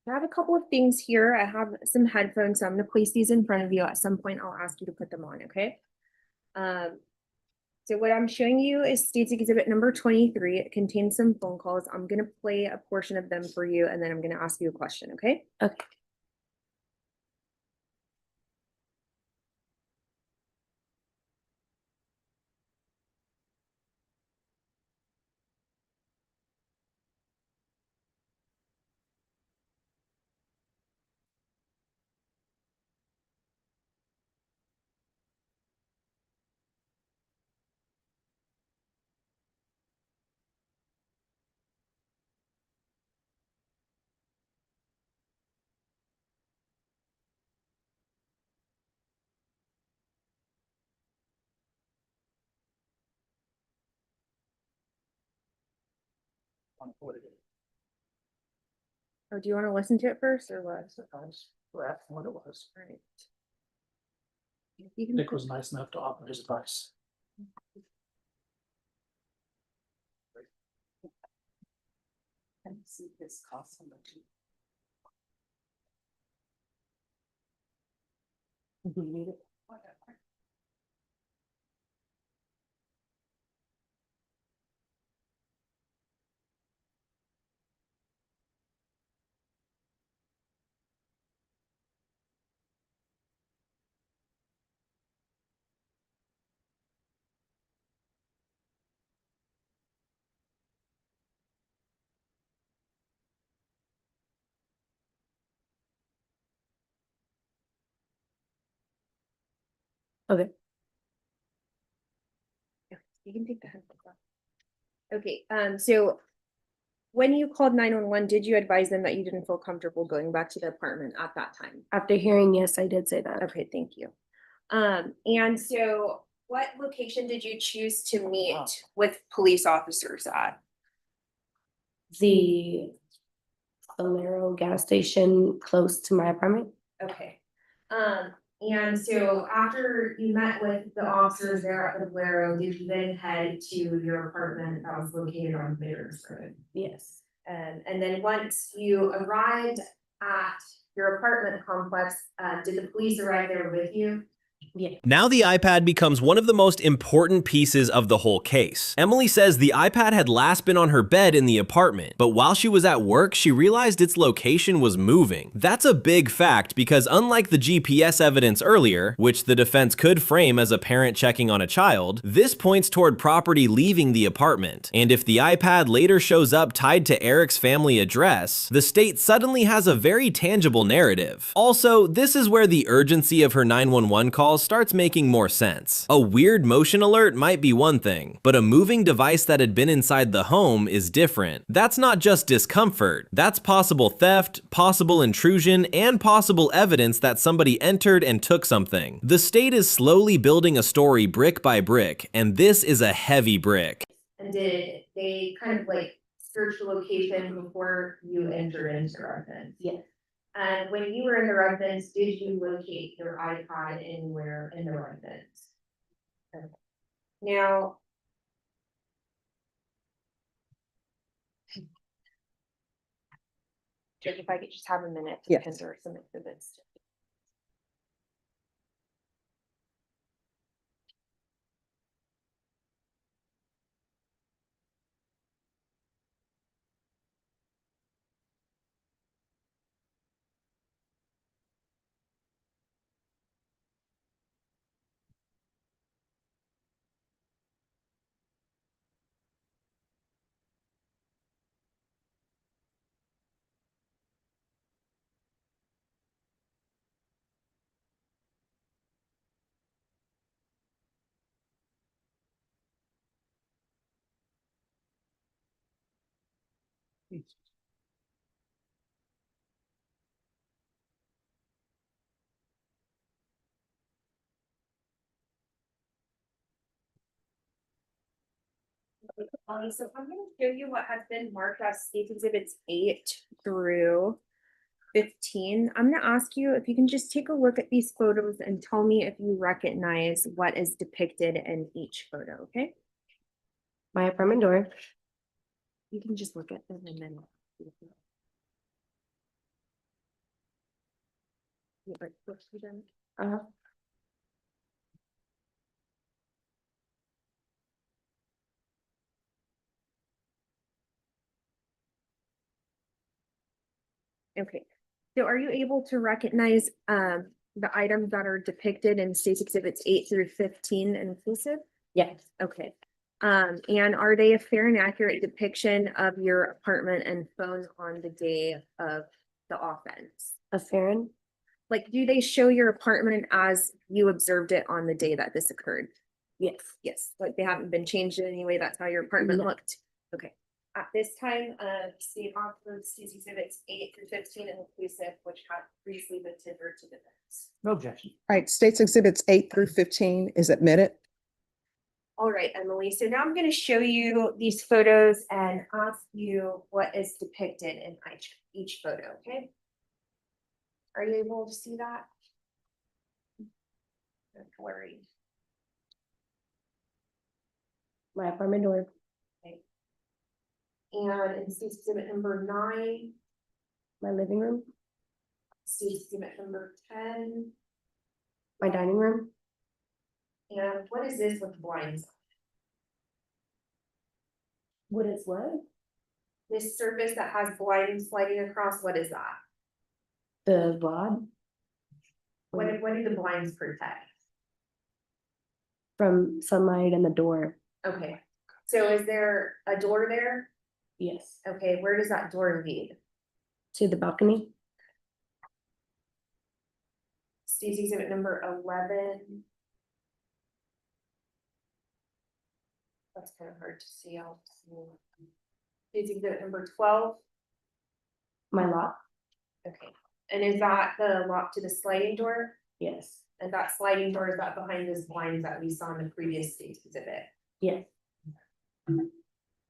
I have a couple of things here. I have some headphones, so I'm gonna place these in front of you. At some point, I'll ask you to put them on, okay? So what I'm showing you is State's Exhibit number 23. It contains some phone calls. I'm gonna play a portion of them for you, and then I'm gonna ask you a question, okay? Okay. Or do you want to listen to it first or what? What it was. Right. You can Nick was nice enough to offer his advice. And see if this costs so much. Do you need it? Okay. You can take the headphones off. Okay, so when you called 911, did you advise them that you didn't feel comfortable going back to the apartment at that time? After hearing, yes, I did say that. Okay, thank you. And so what location did you choose to meet with police officers at? The Valero gas station close to my apartment. Okay. And so after you met with the officers there at the Valero, did you then head to your apartment that was located on Bitters Road? Yes. And then once you arrived at your apartment complex, did the police arrive there with you? Yeah. Now the iPad becomes one of the most important pieces of the whole case. Emily says the iPad had last been on her bed in the apartment, but while she was at work, she realized its location was moving. That's a big fact because unlike the GPS evidence earlier, which the defense could frame as a parent checking on a child, this points toward property leaving the apartment. And if the iPad later shows up tied to Eric's family address, the state suddenly has a very tangible narrative. Also, this is where the urgency of her 911 calls starts making more sense. A weird motion alert might be one thing, but a moving device that had been inside the home is different. That's not just discomfort, that's possible theft, possible intrusion, and possible evidence that somebody entered and took something. The state is slowly building a story brick by brick, and this is a heavy brick. And did they kind of like search the location before you entered into the residence? Yes. And when you were in the residence, did you locate your iPod anywhere in the residence? Okay. Now, Jake, if I could just have a minute to Yes. enter some exhibits. So I'm gonna show you what has been marked as state exhibits 8 through 15. I'm gonna ask you if you can just take a look at these photos and tell me if you recognize what is depicted in each photo, okay? My apartment door. You can just look at them and then. You like flip through them? Uh-huh. Okay, so are you able to recognize the items that are depicted in state exhibits 8 through 15 inclusive? Yes. Okay. And are they a fair and accurate depiction of your apartment and phone on the day of the offense? A Farron? Like, do they show your apartment as you observed it on the day that this occurred? Yes. Yes, like they haven't been changed in any way. That's how your apartment No. looked. Okay. At this time, state offers these exhibits 8 through 15 inclusive, which have previously been tendered to defense. No objection. All right, states exhibits 8 through 15 is admitted. All right, Emily, so now I'm going to show you these photos and ask you what is depicted in each photo, okay? Are you able to see that? They're blurry. My apartment door. Okay. And in state exhibit number 9, My living room. state exhibit number 10, My dining room. and what is this with blinds? What is what? This surface that has blinds sliding across, what is that? The rod What do the blinds protect? from sunlight and the door. Okay, so is there a door there? Yes. Okay, where does that door lead? To the balcony. State exhibit number 11. That's kind of hard to see. State exhibit number 12. My lock. Okay, and is that the lock to the sliding door? Yes. And that sliding door, is that behind those blinds that we saw in the previous state exhibit? Yes.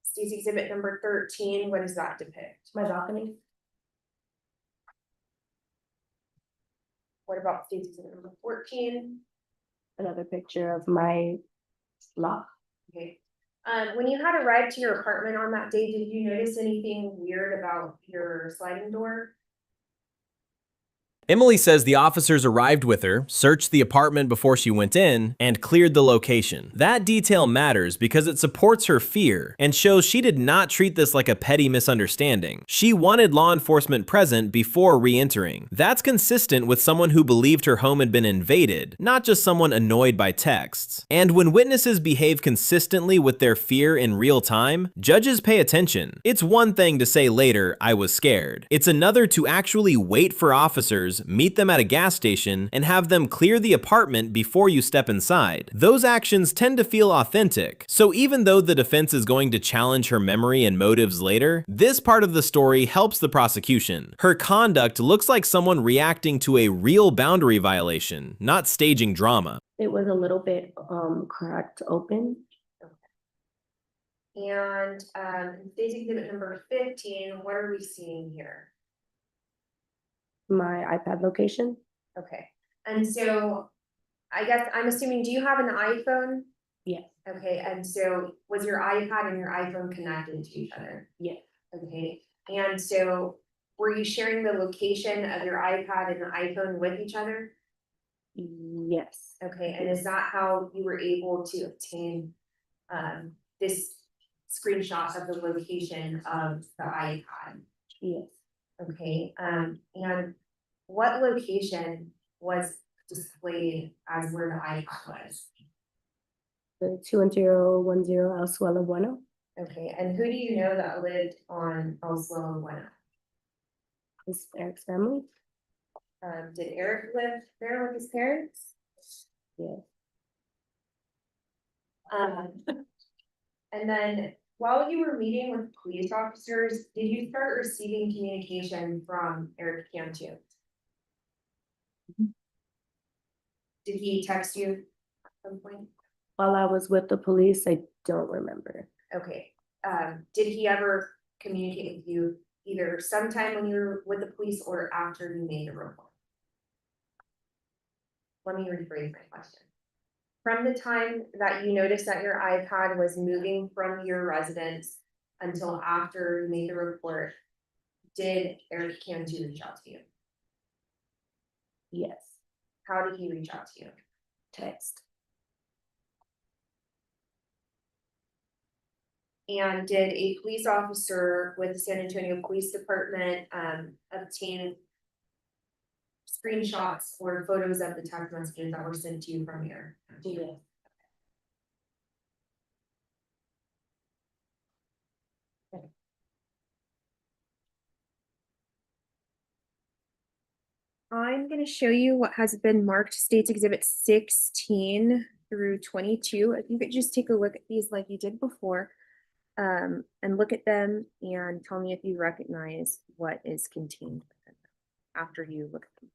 State exhibit number 13, what does that depict? My balcony. What about state exhibit number 14? Another picture of my lock. Okay. When you had arrived to your apartment on that day, did you notice anything weird about your sliding door? Emily says the officers arrived with her, searched the apartment before she went in, and cleared the location. That detail matters because it supports her fear and shows she did not treat this like a petty misunderstanding. She wanted law enforcement present before re-entering. That's consistent with someone who believed her home had been invaded, not just someone annoyed by texts. And when witnesses behave consistently with their fear in real time, judges pay attention. It's one thing to say later, "I was scared." It's another to actually wait for officers, meet them at a gas station, and have them clear the apartment before you step inside. Those actions tend to feel authentic. So even though the defense is going to challenge her memory and motives later, this part of the story helps the prosecution. Her conduct looks like someone reacting to a real boundary violation, not staging drama. It was a little bit cracked open. And state exhibit number 15, what are we seeing here? My iPad location. Okay, and so I guess I'm assuming, do you have an iPhone? Yes. Okay, and so was your iPad and your iPhone connected to each other? Yes. Okay, and so were you sharing the location of your iPad and the iPhone with each other? Yes. Okay, and is that how you were able to obtain this screenshot of the location of the iPod? Yes. Okay, and what location was displayed as where the iPod was? The 21010 Oswella Bueno. Okay, and who do you know that lived on Oslo Bueno? Is Eric's family? Did Eric live there with his parents? Yes. And then while you were meeting with police officers, did you start receiving communication from Eric Cantu? Did he text you at some point? While I was with the police, I don't remember. Okay, did he ever communicate with you either sometime when you were with the police or after you made the report? Let me rephrase my question. From the time that you noticed that your iPad was moving from your residence until after you made the report, did Eric Cantu reach out to you? Yes. How did he reach out to you? Text. And did a police officer with the San Antonio Police Department obtain screenshots or photos of the text messages that were sent to you from here? Yes. I'm gonna show you what has been marked States Exhibit 16 through 22. If you could just take a look at these like you did before, and look at them and tell me if you recognize what is contained within them after you look at them.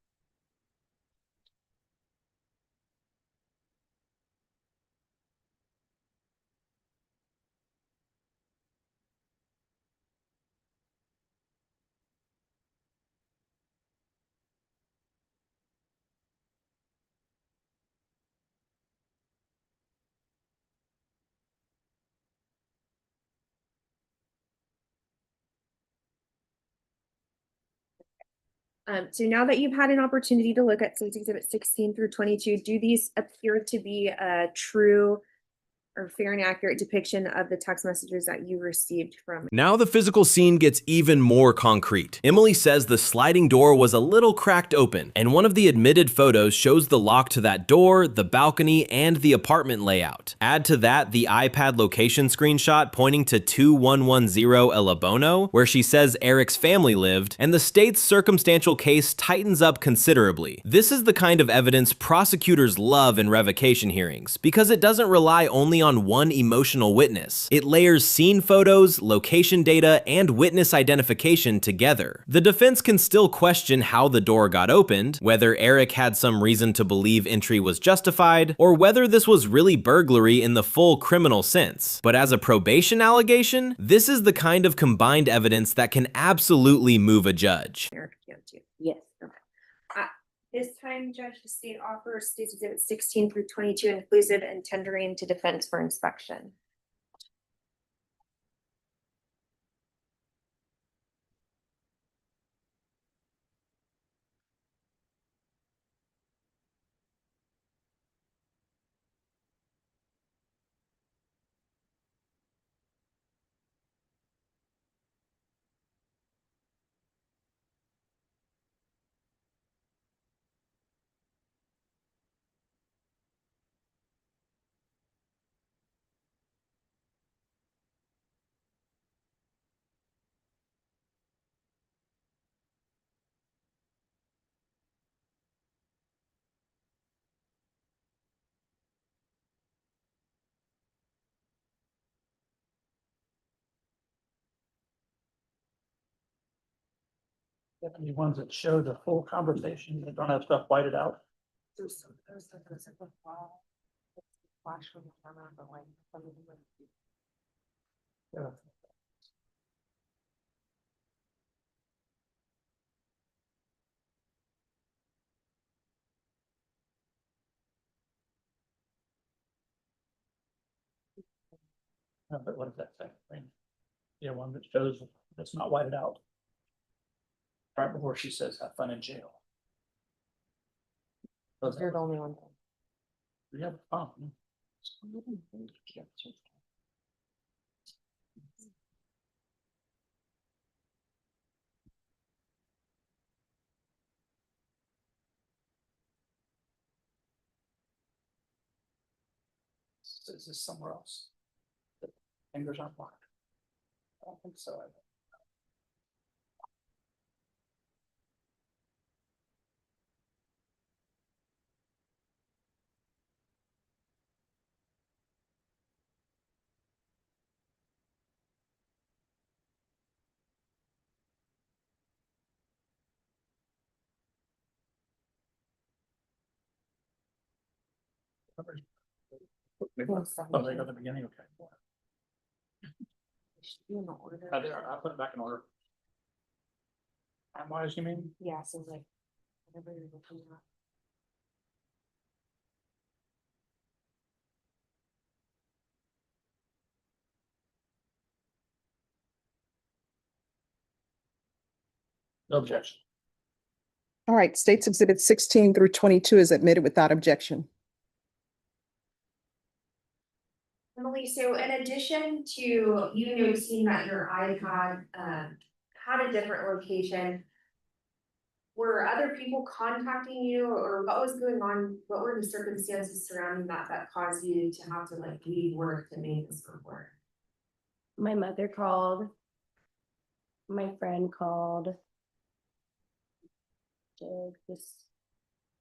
So now that you've had an opportunity to look at States Exhibit 16 through 22, do these appear to be a true or fair and accurate depiction of the text messages that you received from? Now the physical scene gets even more concrete. Emily says the sliding door was a little cracked open, and one of the admitted photos shows the lock to that door, the balcony, and the apartment layout. Add to that the iPad location screenshot pointing to 2110 El Abono, where she says Eric's family lived, and the state's circumstantial case tightens up considerably. This is the kind of evidence prosecutors love in revocation hearings, because it doesn't rely only on one emotional witness. It layers scene photos, location data, and witness identification together. The defense can still question how the door got opened, whether Eric had some reason to believe entry was justified, or whether this was really burglary in the full criminal sense. But as a probation allegation, this is the kind of combined evidence that can absolutely move a judge. Eric Cantu. Yes. Okay. This time, Judge, the state offers States Exhibit 16 through 22 inclusive and tendering to defense for inspection. Definitely ones that show the full conversation, that don't have stuff whited out. Yeah. But what does that say? Yeah, one that shows that's not whited out. right before she says have fun in jail. You're the only one. Yeah, fun. Is this somewhere else? The fingers aren't blocked. I don't think so. Oh, they go at the beginning, okay. I put it back in order. Time-wise, you mean? Yeah, so like, whatever you're looking at. No objection. All right, States Exhibit 16 through 22 is admitted without objection. Emily, so in addition to you noticing that your iPad had a different location, were other people contacting you, or what was going on? What were the circumstances surrounding that caused you to have to like leave work to make this report? My mother called. My friend called. Just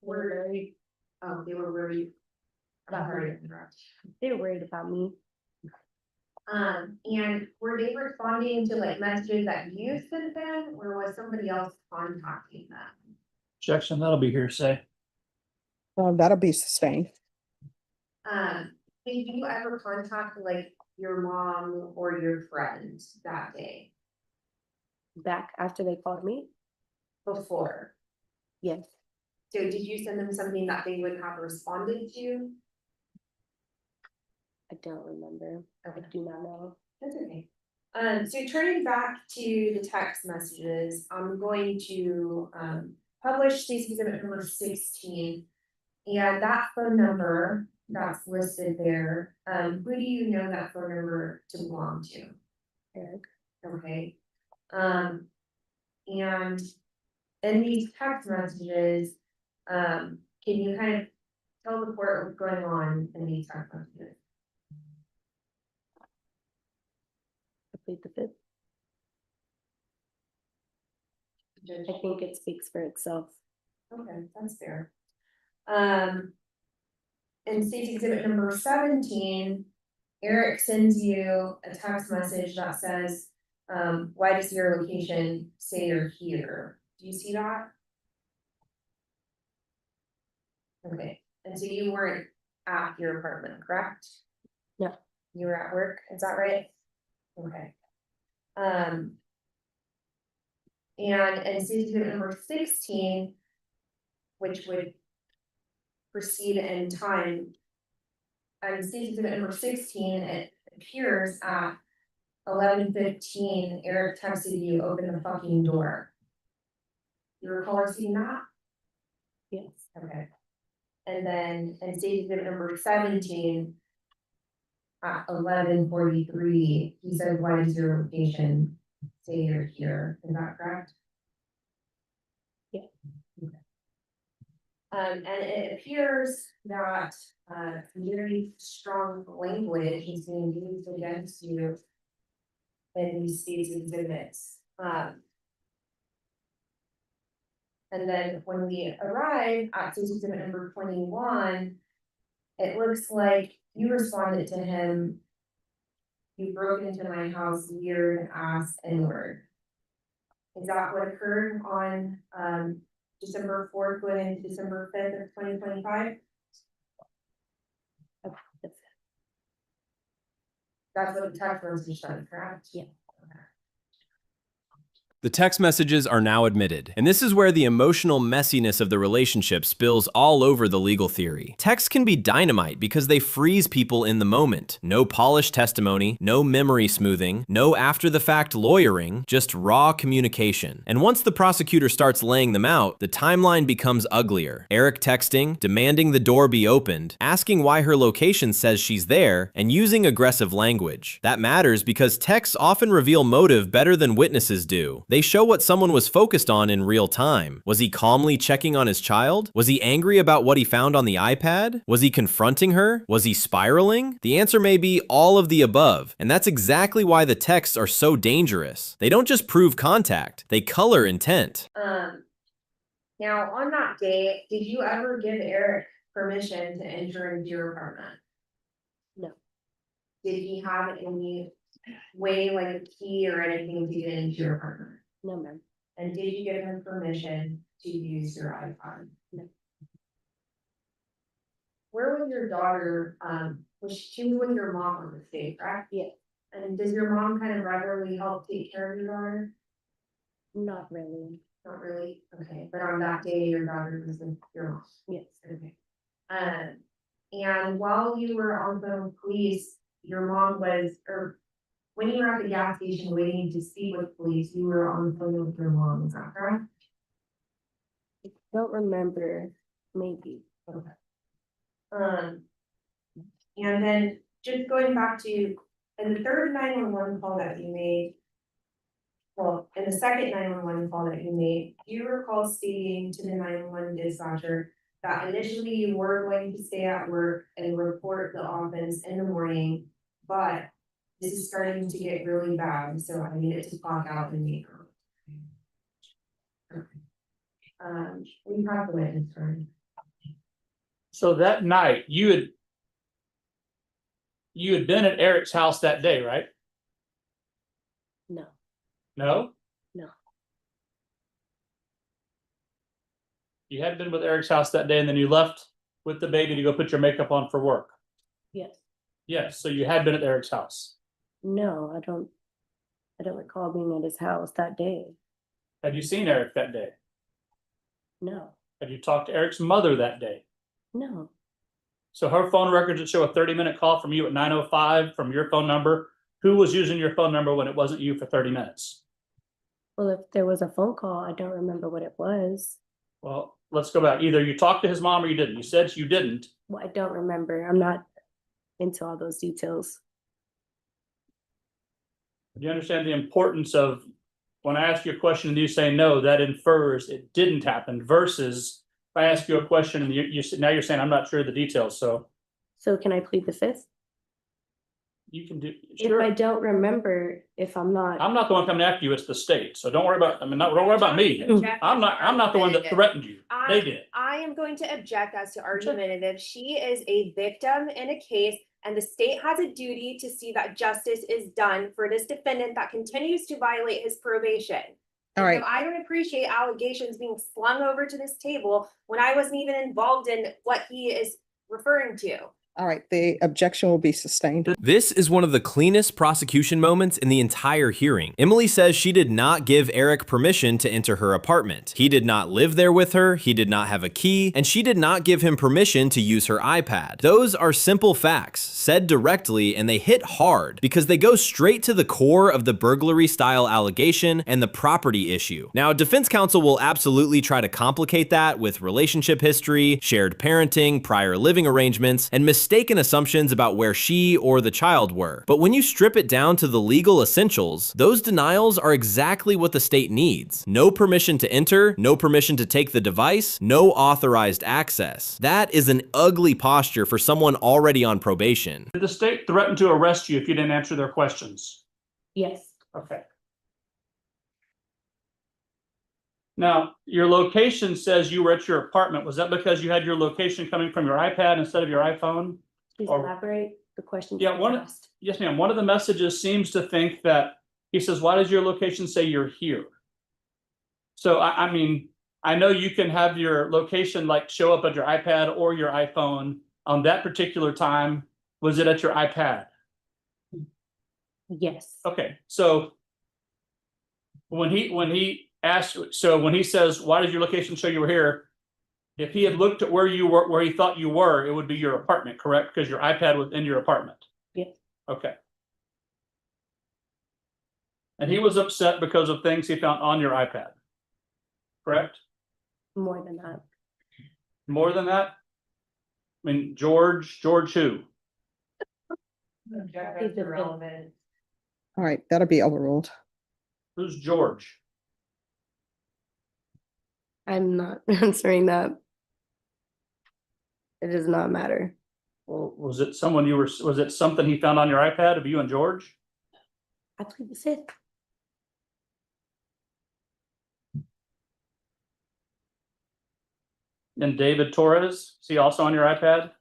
Were very, they were worried about her. they were worried about me. And were they responding to like messages that you sent them, or was somebody else contacting them? Objection, that'll be hearsay. That'll be sustained. Did you ever contact like your mom or your friend that day? Back after they called me? Before? Yes. So did you send them something that they would have responded to? I don't remember. I do not know. That's okay. So turning back to the text messages, I'm going to publish Stacy Exhibit number 16. And that phone number that's listed there, who do you know that phone number to belong to? Eric. Okay. And in these text messages, can you kind of tell the court what's going on in these text messages? I plead the fifth. I think it speaks for itself. Okay, that's fair. In State's Exhibit number 17, Eric sends you a text message that says, why does your location say you're here? Do you see that? Okay, and so you weren't at your apartment, correct? No. You were at work, is that right? Okay. And in State's Exhibit number 16, which would proceed in time. And State's Exhibit number 16, it appears at 11:15. Eric texted you, open the fucking door. You recall seeing that? Yes. Okay. And then in State's Exhibit number 17, at 11:43, he said, why does your location say you're here? Is that correct? Yeah. Okay. And it appears that very strong language is being used against you in these State's exhibits. And then when we arrive at State's Exhibit number 21, it looks like you responded to him, you broke into my house, weird ass N-word. Is that what occurred on December 4th going into December 5th of 2025? That's what the text message said, correct? Yeah. The text messages are now admitted, and this is where the emotional messiness of the relationship spills all over the legal theory. Texts can be dynamite because they freeze people in the moment. No polished testimony, no memory smoothing, no after-the-fact lawyering, just raw communication. And once the prosecutor starts laying them out, the timeline becomes uglier. Eric texting, demanding the door be opened, asking why her location says she's there, and using aggressive language. That matters because texts often reveal motive better than witnesses do. They show what someone was focused on in real time. Was he calmly checking on his child? Was he angry about what he found on the iPad? Was he confronting her? Was he spiraling? The answer may be all of the above, and that's exactly why the texts are so dangerous. They don't just prove contact, they color intent. Now, on that day, did you ever give Eric permission to enter into your apartment? No. Did he have any way, like a key or anything to get into your apartment? No, ma'am. And did you give him permission to use your iPhone? No. Where was your daughter, she was with your mom on this day, correct? Yes. And does your mom kind of regularly help take care of your daughter? Not really. Not really, okay, but on that day, your daughter was with your mom? Yes. Okay. And while you were on the phone with police, your mom was, or when you were at the gas station waiting to speak with police, you were on the phone with your mom, is that correct? I don't remember, maybe. Okay. And then just going back to, in the third 911 call that you made, well, in the second 911 call that you made, do you recall stating to the 911 dispatcher that initially you were going to stay at work and report the offense in the morning, but this is starting to get really bad, so I needed to clock out and meet her. Okay. We have the witness, right? So that night, you had been at Eric's house that day, right? No. No? No. You had been with Eric's house that day and then you left with the baby to go put your makeup on for work. Yes. Yes, so you had been at Eric's house. No, I don't recall being at his house that day. Had you seen Eric that day? No. Had you talked to Eric's mother that day? No. So her phone records that show a 30-minute call from you at 9:05 from your phone number. Who was using your phone number when it wasn't you for 30 minutes? Well, if there was a phone call, I don't remember what it was. Well, let's go back. Either you talked to his mom or you didn't. You said you didn't. Well, I don't remember. I'm not into all those details. Do you understand the importance of when I ask you a question and you say no, that infers it didn't happen versus if I ask you a question and now you're saying I'm not sure of the details, so So can I plead the fifth? you can do. If Sure. I don't remember, if I'm not. I'm not the one coming after you, it's the state, so don't worry about, don't worry about me. I'm not the one that threatened you, they did. I am going to object as to argumentative. She is a victim in a case, and the state has a duty to see that justice is done for this defendant that continues to violate his probation. All right. So I don't appreciate allegations being slung over to this table when I wasn't even involved in what he is referring to. All right, the objection will be sustained. This is one of the cleanest prosecution moments in the entire hearing. Emily says she did not give Eric permission to enter her apartment. He did not live there with her, he did not have a key, and she did not give him permission to use her iPad. Those are simple facts, said directly, and they hit hard because they go straight to the core of the burglary-style allegation and the property issue. Now, defense counsel will absolutely try to complicate that with relationship history, shared parenting, prior living arrangements, and mistaken assumptions about where she or the child were. But when you strip it down to the legal essentials, those denials are exactly what the state needs. No permission to enter, no permission to take the device, no authorized access. That is an ugly posture for someone already on probation. Did the state threaten to arrest you if you didn't answer their questions? Yes. Okay. Now, your location says you were at your apartment. Was that because you had your location coming from your iPad instead of your iPhone? Please Or- elaborate the question. Yeah, yes, ma'am. One of the messages seems to think that he says, why does your location say you're here? So I mean, I know you can have your location like show up at your iPad or your iPhone on that particular time. Was it at your iPad? Yes. Okay, so When he asked, so when he says, why does your location show you were here? If he had looked at where you were, where he thought you were, it would be your apartment, correct? Because your iPad was in your apartment. Yes. Okay. And he was upset because of things he found on your iPad. Correct? More than that. More than that? I mean, George who? Irrelevant. All right, that'll be overruled. Who's George? I'm not answering that. It does not matter. Well, was it someone was it something he found on your iPad of you and George? I plead the fifth. And David Torres, is he also on your iPad?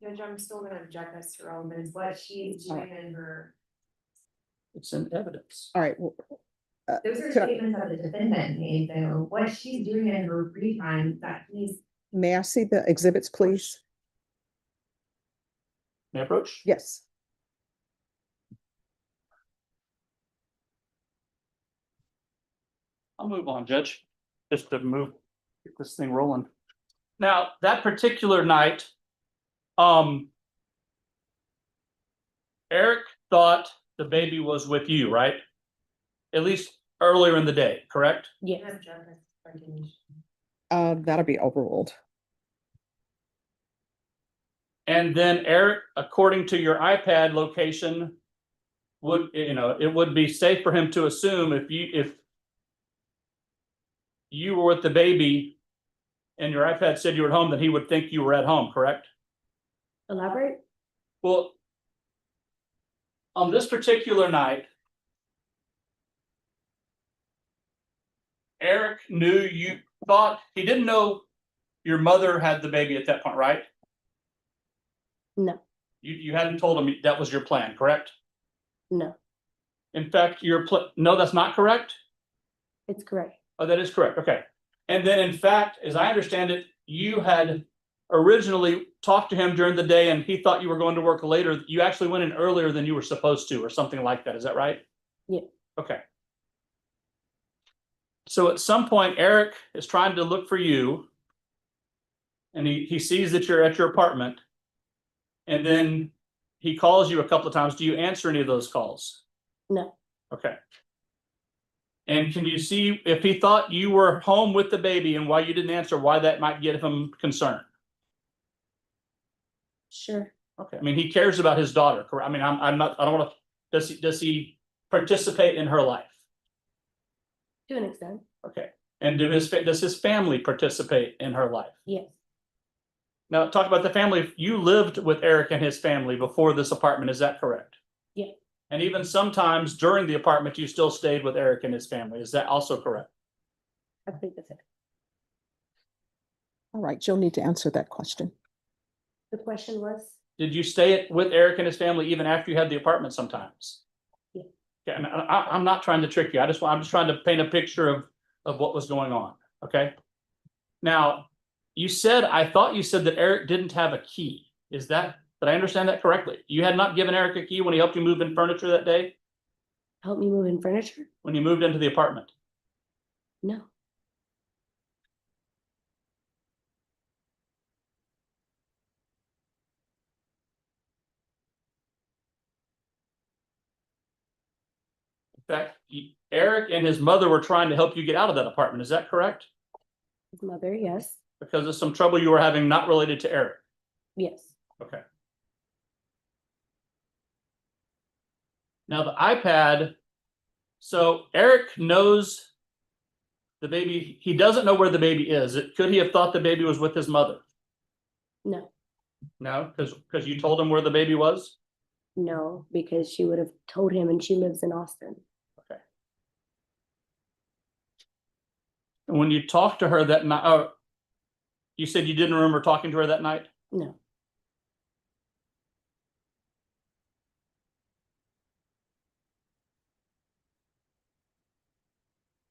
Judge, I'm still gonna object as to relevance, what she's doing in her. It's in evidence. All right. Well, Those are could I- statements that the defendant made, though, what she's doing in her free time that he's. May I see the exhibits, please? May I approach? Yes. I'll move on, Judge, just to get this thing rolling. Now, that particular night, Eric thought the baby was with you, right? At least earlier in the day, correct? Yes. That'll be overruled. And then Eric, according to your iPad location, it would be safe for him to assume if you were with the baby and your iPad said you were at home, that he would think you were at home, correct? Elaborate? Well, on this particular night, Eric he didn't know your mother had the baby at that point, right? No. You hadn't told him that was your plan, correct? No. In fact, no, that's not correct? It's correct. Oh, that is correct, okay. And then in fact, as I understand it, you had originally talked to him during the day and he thought you were going to work later. You actually went in earlier than you were supposed to or something like that, is that right? Yeah. Okay. So at some point, Eric is trying to look for you and he sees that you're at your apartment and then he calls you a couple of times. Do you answer any of those calls? No. Okay. And can you see if he thought you were home with the baby and why you didn't answer, why that might get him concerned? Sure. Okay. I mean, he cares about his daughter, correct? I mean, I don't want to, does he participate in her life? To an extent. Okay. And does his family participate in her life? Yes. Now, talk about the family. You lived with Eric and his family before this apartment, is that correct? Yeah. And even sometimes during the apartment, you still stayed with Eric and his family. Is that also correct? I plead the fifth. All right, you'll need to answer that question. The question was? Did you stay with Eric and his family even after you had the apartment sometimes? Yeah. Okay, and I'm not trying to trick you. I'm just trying to paint a picture of what was going on. Okay. Now, I thought you said that Eric didn't have a key. Did I understand that correctly? You had not given Eric a key when he helped you move in furniture that day? Help me move in furniture? When you moved into the apartment? No. In fact, Eric and his mother were trying to help you get out of that apartment. Is that correct? His mother, yes. Because of some trouble you were having not related to Eric? Yes. Okay. Now the iPad, so Eric knows the baby, he doesn't know where the baby is. Could he have thought the baby was with his mother? No. No, because you told him where the baby was? No, because she would have told him and she lives in Austin. Okay. And when you talked to her that night, you said you didn't remember talking to her that night? No.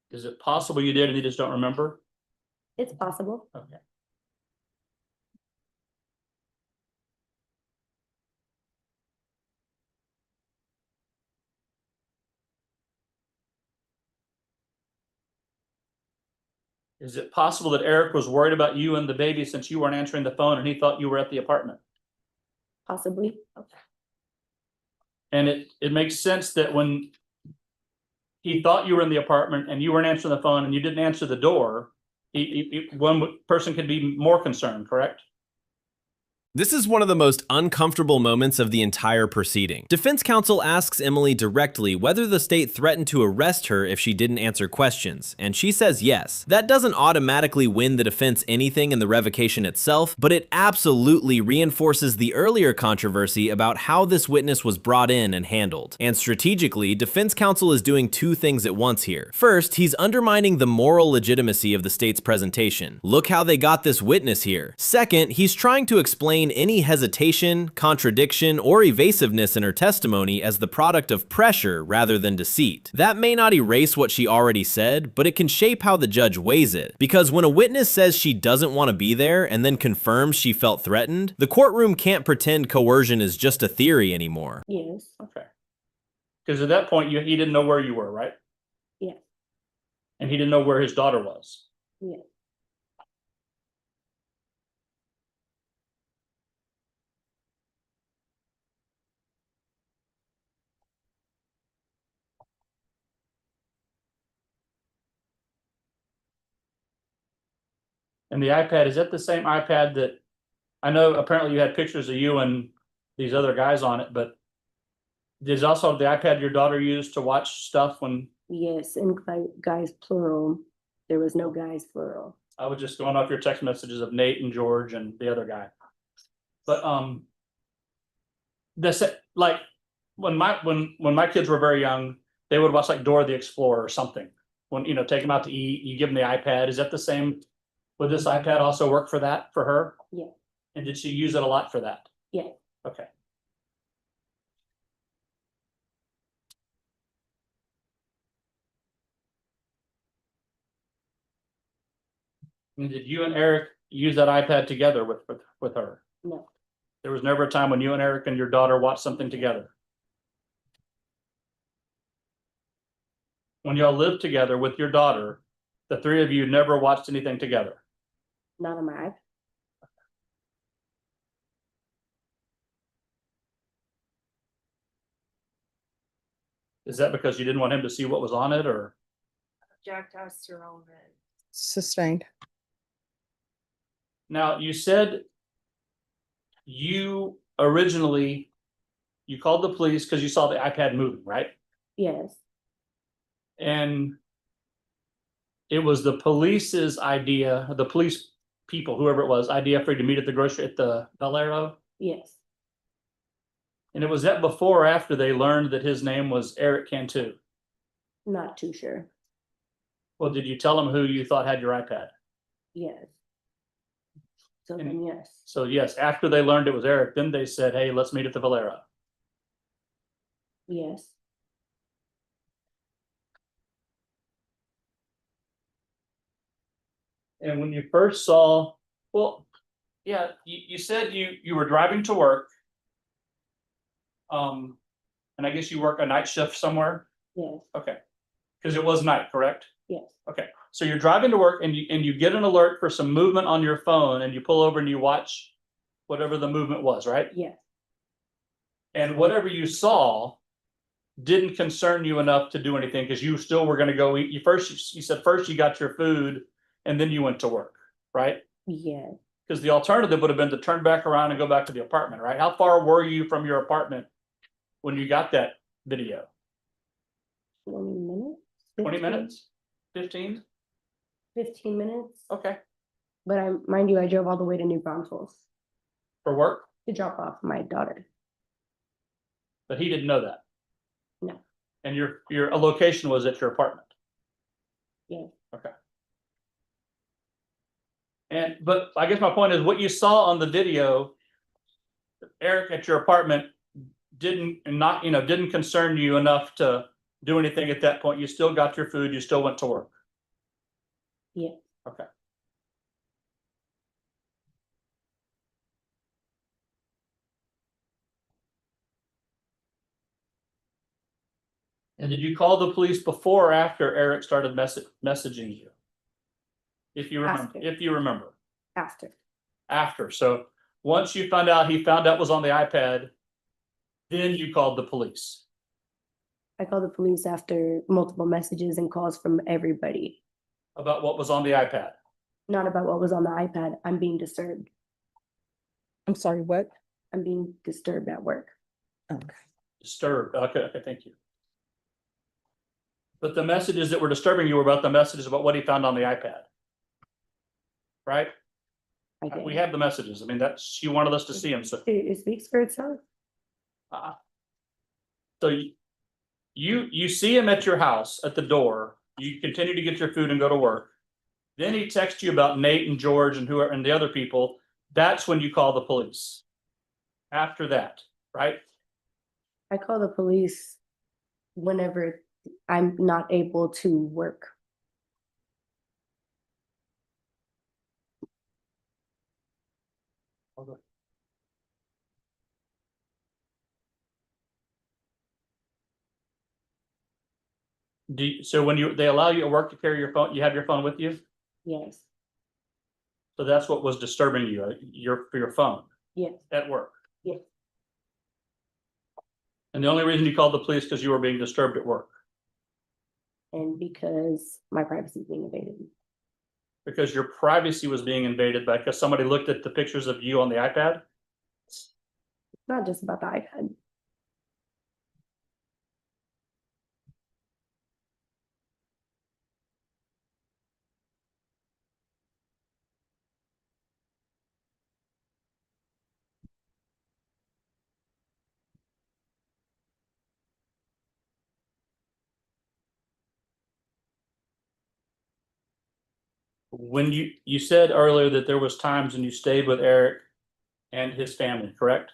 Is it possible you did and you just don't remember? It's possible. Okay. Is it possible that Eric was worried about you and the baby since you weren't answering the phone and he thought you were at the apartment? Possibly. And it makes sense that when he thought you were in the apartment and you weren't answering the phone and you didn't answer the door, one person could be more concerned, correct? This is one of the most uncomfortable moments of the entire proceeding. Defense counsel asks Emily directly whether the state threatened to arrest her if she didn't answer questions, and she says yes. That doesn't automatically win the defense anything in the revocation itself, but it absolutely reinforces the earlier controversy about how this witness was brought in and handled. And strategically, defense counsel is doing two things at once here. First, he's undermining the moral legitimacy of the state's presentation. Look how they got this witness here. Second, he's trying to explain any hesitation, contradiction, or evasiveness in her testimony as the product of pressure rather than deceit. That may not erase what she already said, but it can shape how the judge weighs it. Because when a witness says she doesn't want to be there and then confirms she felt threatened, the courtroom can't pretend coercion is just a theory anymore. Yes. Okay. Because at that point, he didn't know where you were, right? Yes. And he didn't know where his daughter was. Yes. And the iPad, is that the same iPad that, I know apparently you had pictures of you and these other guys on it, but there's also the iPad your daughter used to watch stuff when? Yes, and guys plural. There was no guys plural. I was just going off your text messages of Nate and George and the other guy. But this, like when my kids were very young, they would watch like Dora the Explorer or something. When take them out to eat, you give them the iPad. Is that the same? Would this iPad also work for that for her? Yeah. And did she use it a lot for that? Yeah. Okay. And did you and Eric use that iPad together with her? No. There was never a time when you and Eric and your daughter watched something together? When y'all lived together with your daughter, the three of you never watched anything together? Not on my iPad. Is that because you didn't want him to see what was on it, or? Object as to relevant. Sustained. Now, you said you originally, you called the police because you saw the iPad moving, right? Yes. And it was the police's idea, the police people, whoever it was, idea for you to meet at the Valero? Yes. And it was that before or after they learned that his name was Eric Cantu? Not too sure. Well, did you tell them who you thought had your iPad? Yes. So then yes. So yes, after they learned it was Eric, then they said, hey, let's meet at the Valero. Yes. And when you first saw, well, yeah, you said you were driving to work. And I guess you work a night shift somewhere? Yes. Okay. Because it was night, correct? Yes. Okay. So you're driving to work and you get an alert for some movement on your phone and you pull over and you watch whatever the movement was, right? Yes. And whatever you saw didn't concern you enough to do anything because you still were going to go eat. You said first you got your food and then you went to work, right? Yeah. Because the alternative would have been to turn back around and go back to the apartment, right? How far were you from your apartment when you got that video? 20 minutes. 20 minutes? 15? 15 minutes. Okay. But mind you, I drove all the way to New Braunfels For work? to drop off my daughter. But he didn't know that. No. And your location was at your apartment. Yeah. Okay. But I guess my point is what you saw on the video, Eric at your apartment didn't concern you enough to do anything at that point. You still got your food, you still went to work. Yeah. Okay. And did you call the police before or after Eric started messaging you? If you remember, After. if you remember, After. after. So once you found out he found out was on the iPad, then you called the police. I called the police after multiple messages and calls from everybody. About what was on the iPad. Not about what was on the iPad. I'm being disturbed. I'm sorry, what? I'm being disturbed at work. Okay. Disturbed. Okay, thank you. But the messages that were disturbing you were about the messages about what he found on the iPad. Right? We have the messages. I mean, that's, you wanted us to see them, so. It speaks for itself. So you see him at your house at the door, you continue to get your food and go to work. Then he texts you about Nate and George and whoever and the other people. That's when you call the police. After that, right? I call the police whenever I'm not able to work. So when they allow you to work to carry your phone, you have your phone with you? Yes. So that's what was disturbing you, for your phone Yes. at work. Yes. And the only reason you called the police because you were being disturbed at work. And because my privacy is being invaded. Because your privacy was being invaded because somebody looked at the pictures of you on the iPad? It's not just about the iPad. When you said earlier that there was times when you stayed with Eric and his family, correct?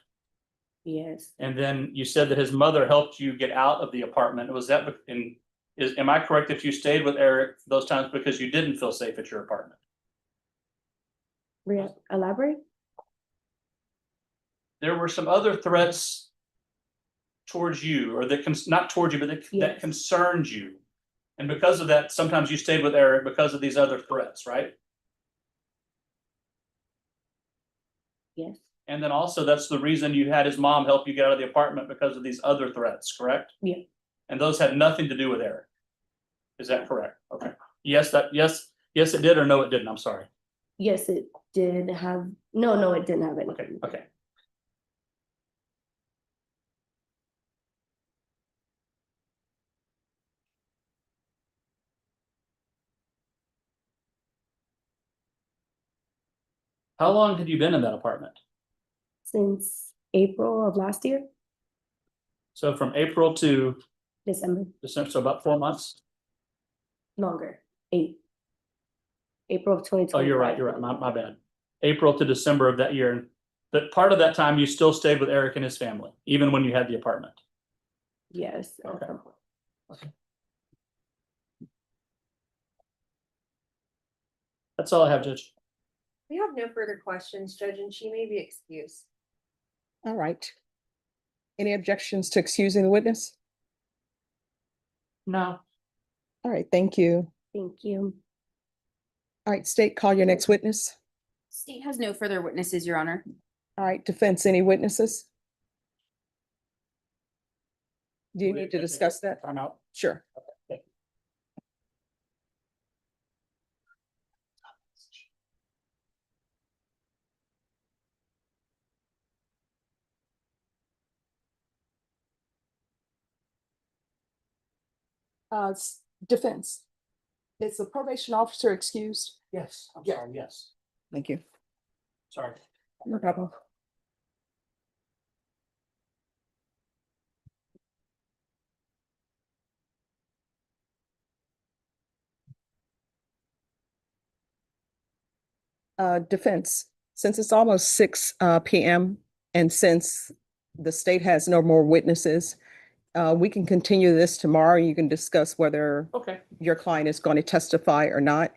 Yes. And then you said that his mother helped you get out of the apartment. Was that am I correct if you stayed with Eric those times because you didn't feel safe at your apartment? Elaborate? There were some other threats towards you, or not towards you, but that concerned you. And because of that, sometimes you stayed with Eric because of these other threats, right? Yes. And then also that's the reason you had his mom help you get out of the apartment because of these other threats, correct? Yeah. And those had nothing to do with Eric. Is that correct? Okay. Yes, it did, or no, it didn't. I'm sorry. Yes, it did have, no, it didn't have any. Okay. How long had you been in that apartment? Since April of last year. So from April to December. so about 4 months? Longer, 8. April of 2020. Oh, you're right. My bad. April to December of that year. But part of that time you still stayed with Eric and his family, even when you had the apartment. Yes. Okay. That's all I have, Judge. We have no further questions, Judge, and she may be excused. All right. Any objections to excusing the witness? No. All right, thank you. Thank you. All right, state, call your next witness. State has no further witnesses, Your Honor. All right, defense, any witnesses? Do you need to discuss that? I'm out. Sure. Defense. Is the probation officer excused? Yes, I'm sorry, yes. Thank you. Sorry. No problem. Defense, since it's almost 6 p.m. and since the state has no more witnesses, we can continue this tomorrow. You can discuss whether your client is going to testify or not,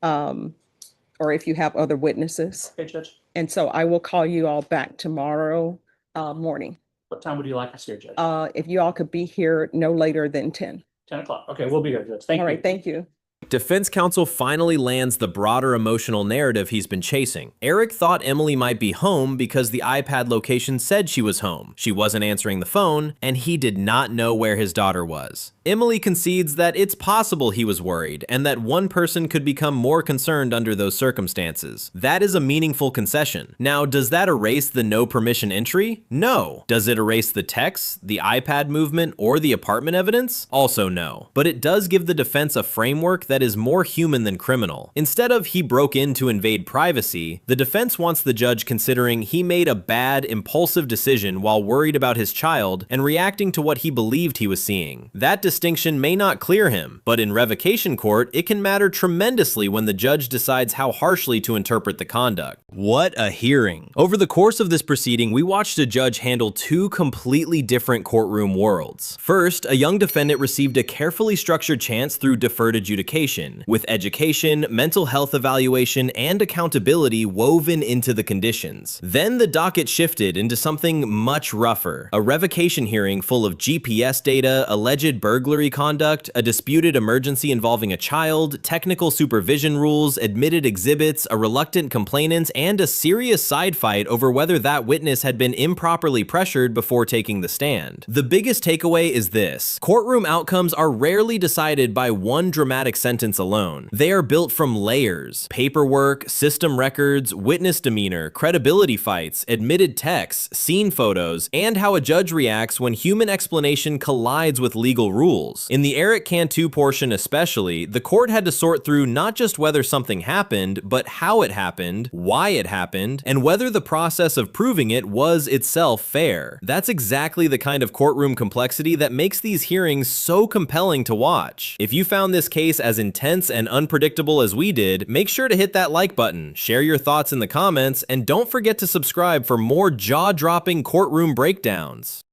or if you have other witnesses. Okay, Judge. And so I will call you all back tomorrow morning. What time would you like us here, Judge? If you all could be here no later than 10. 10 o'clock. Okay, we'll be here, Judge. Thank you. All right, thank you. Defense counsel finally lands the broader emotional narrative he's been chasing. Eric thought Emily might be home because the iPad location said she was home. She wasn't answering the phone, and he did not know where his daughter was. Emily concedes that it's possible he was worried, and that one person could become more concerned under those circumstances. That is a meaningful concession. Now, does that erase the no permission entry? No. Does it erase the texts, the iPad movement, or the apartment evidence? Also no. But it does give the defense a framework that is more human than criminal. Instead of he broke in to invade privacy, the defense wants the judge considering he made a bad, impulsive decision while worried about his child and reacting to what he believed he was seeing. That distinction may not clear him, but in revocation court, it can matter tremendously when the judge decides how harshly to interpret the conduct. What a hearing. Over the course of this proceeding, we watched a judge handle two completely different courtroom worlds. First, a young defendant received a carefully structured chance through deferred adjudication, with education, mental health evaluation, and accountability woven into the conditions. Then the docket shifted into something much rougher, a revocation hearing full of GPS data, alleged burglary conduct, a disputed emergency involving a child, technical supervision rules, admitted exhibits, a reluctant complainant, and a serious side fight over whether that witness had been improperly pressured before taking the stand. The biggest takeaway is this: courtroom outcomes are rarely decided by one dramatic sentence alone. They are built from layers: paperwork, system records, witness demeanor, credibility fights, admitted texts, scene photos, and how a judge reacts when human explanation collides with legal rules. In the Eric Cantu portion especially, the court had to sort through not just whether something happened, but how it happened, why it happened, and whether the process of proving it was itself fair. That's exactly the kind of courtroom complexity that makes these hearings so compelling to watch. If you found this case as intense and unpredictable as we did, make sure to hit that like button, share your thoughts in the comments, and don't forget to subscribe for more jaw-dropping courtroom breakdowns.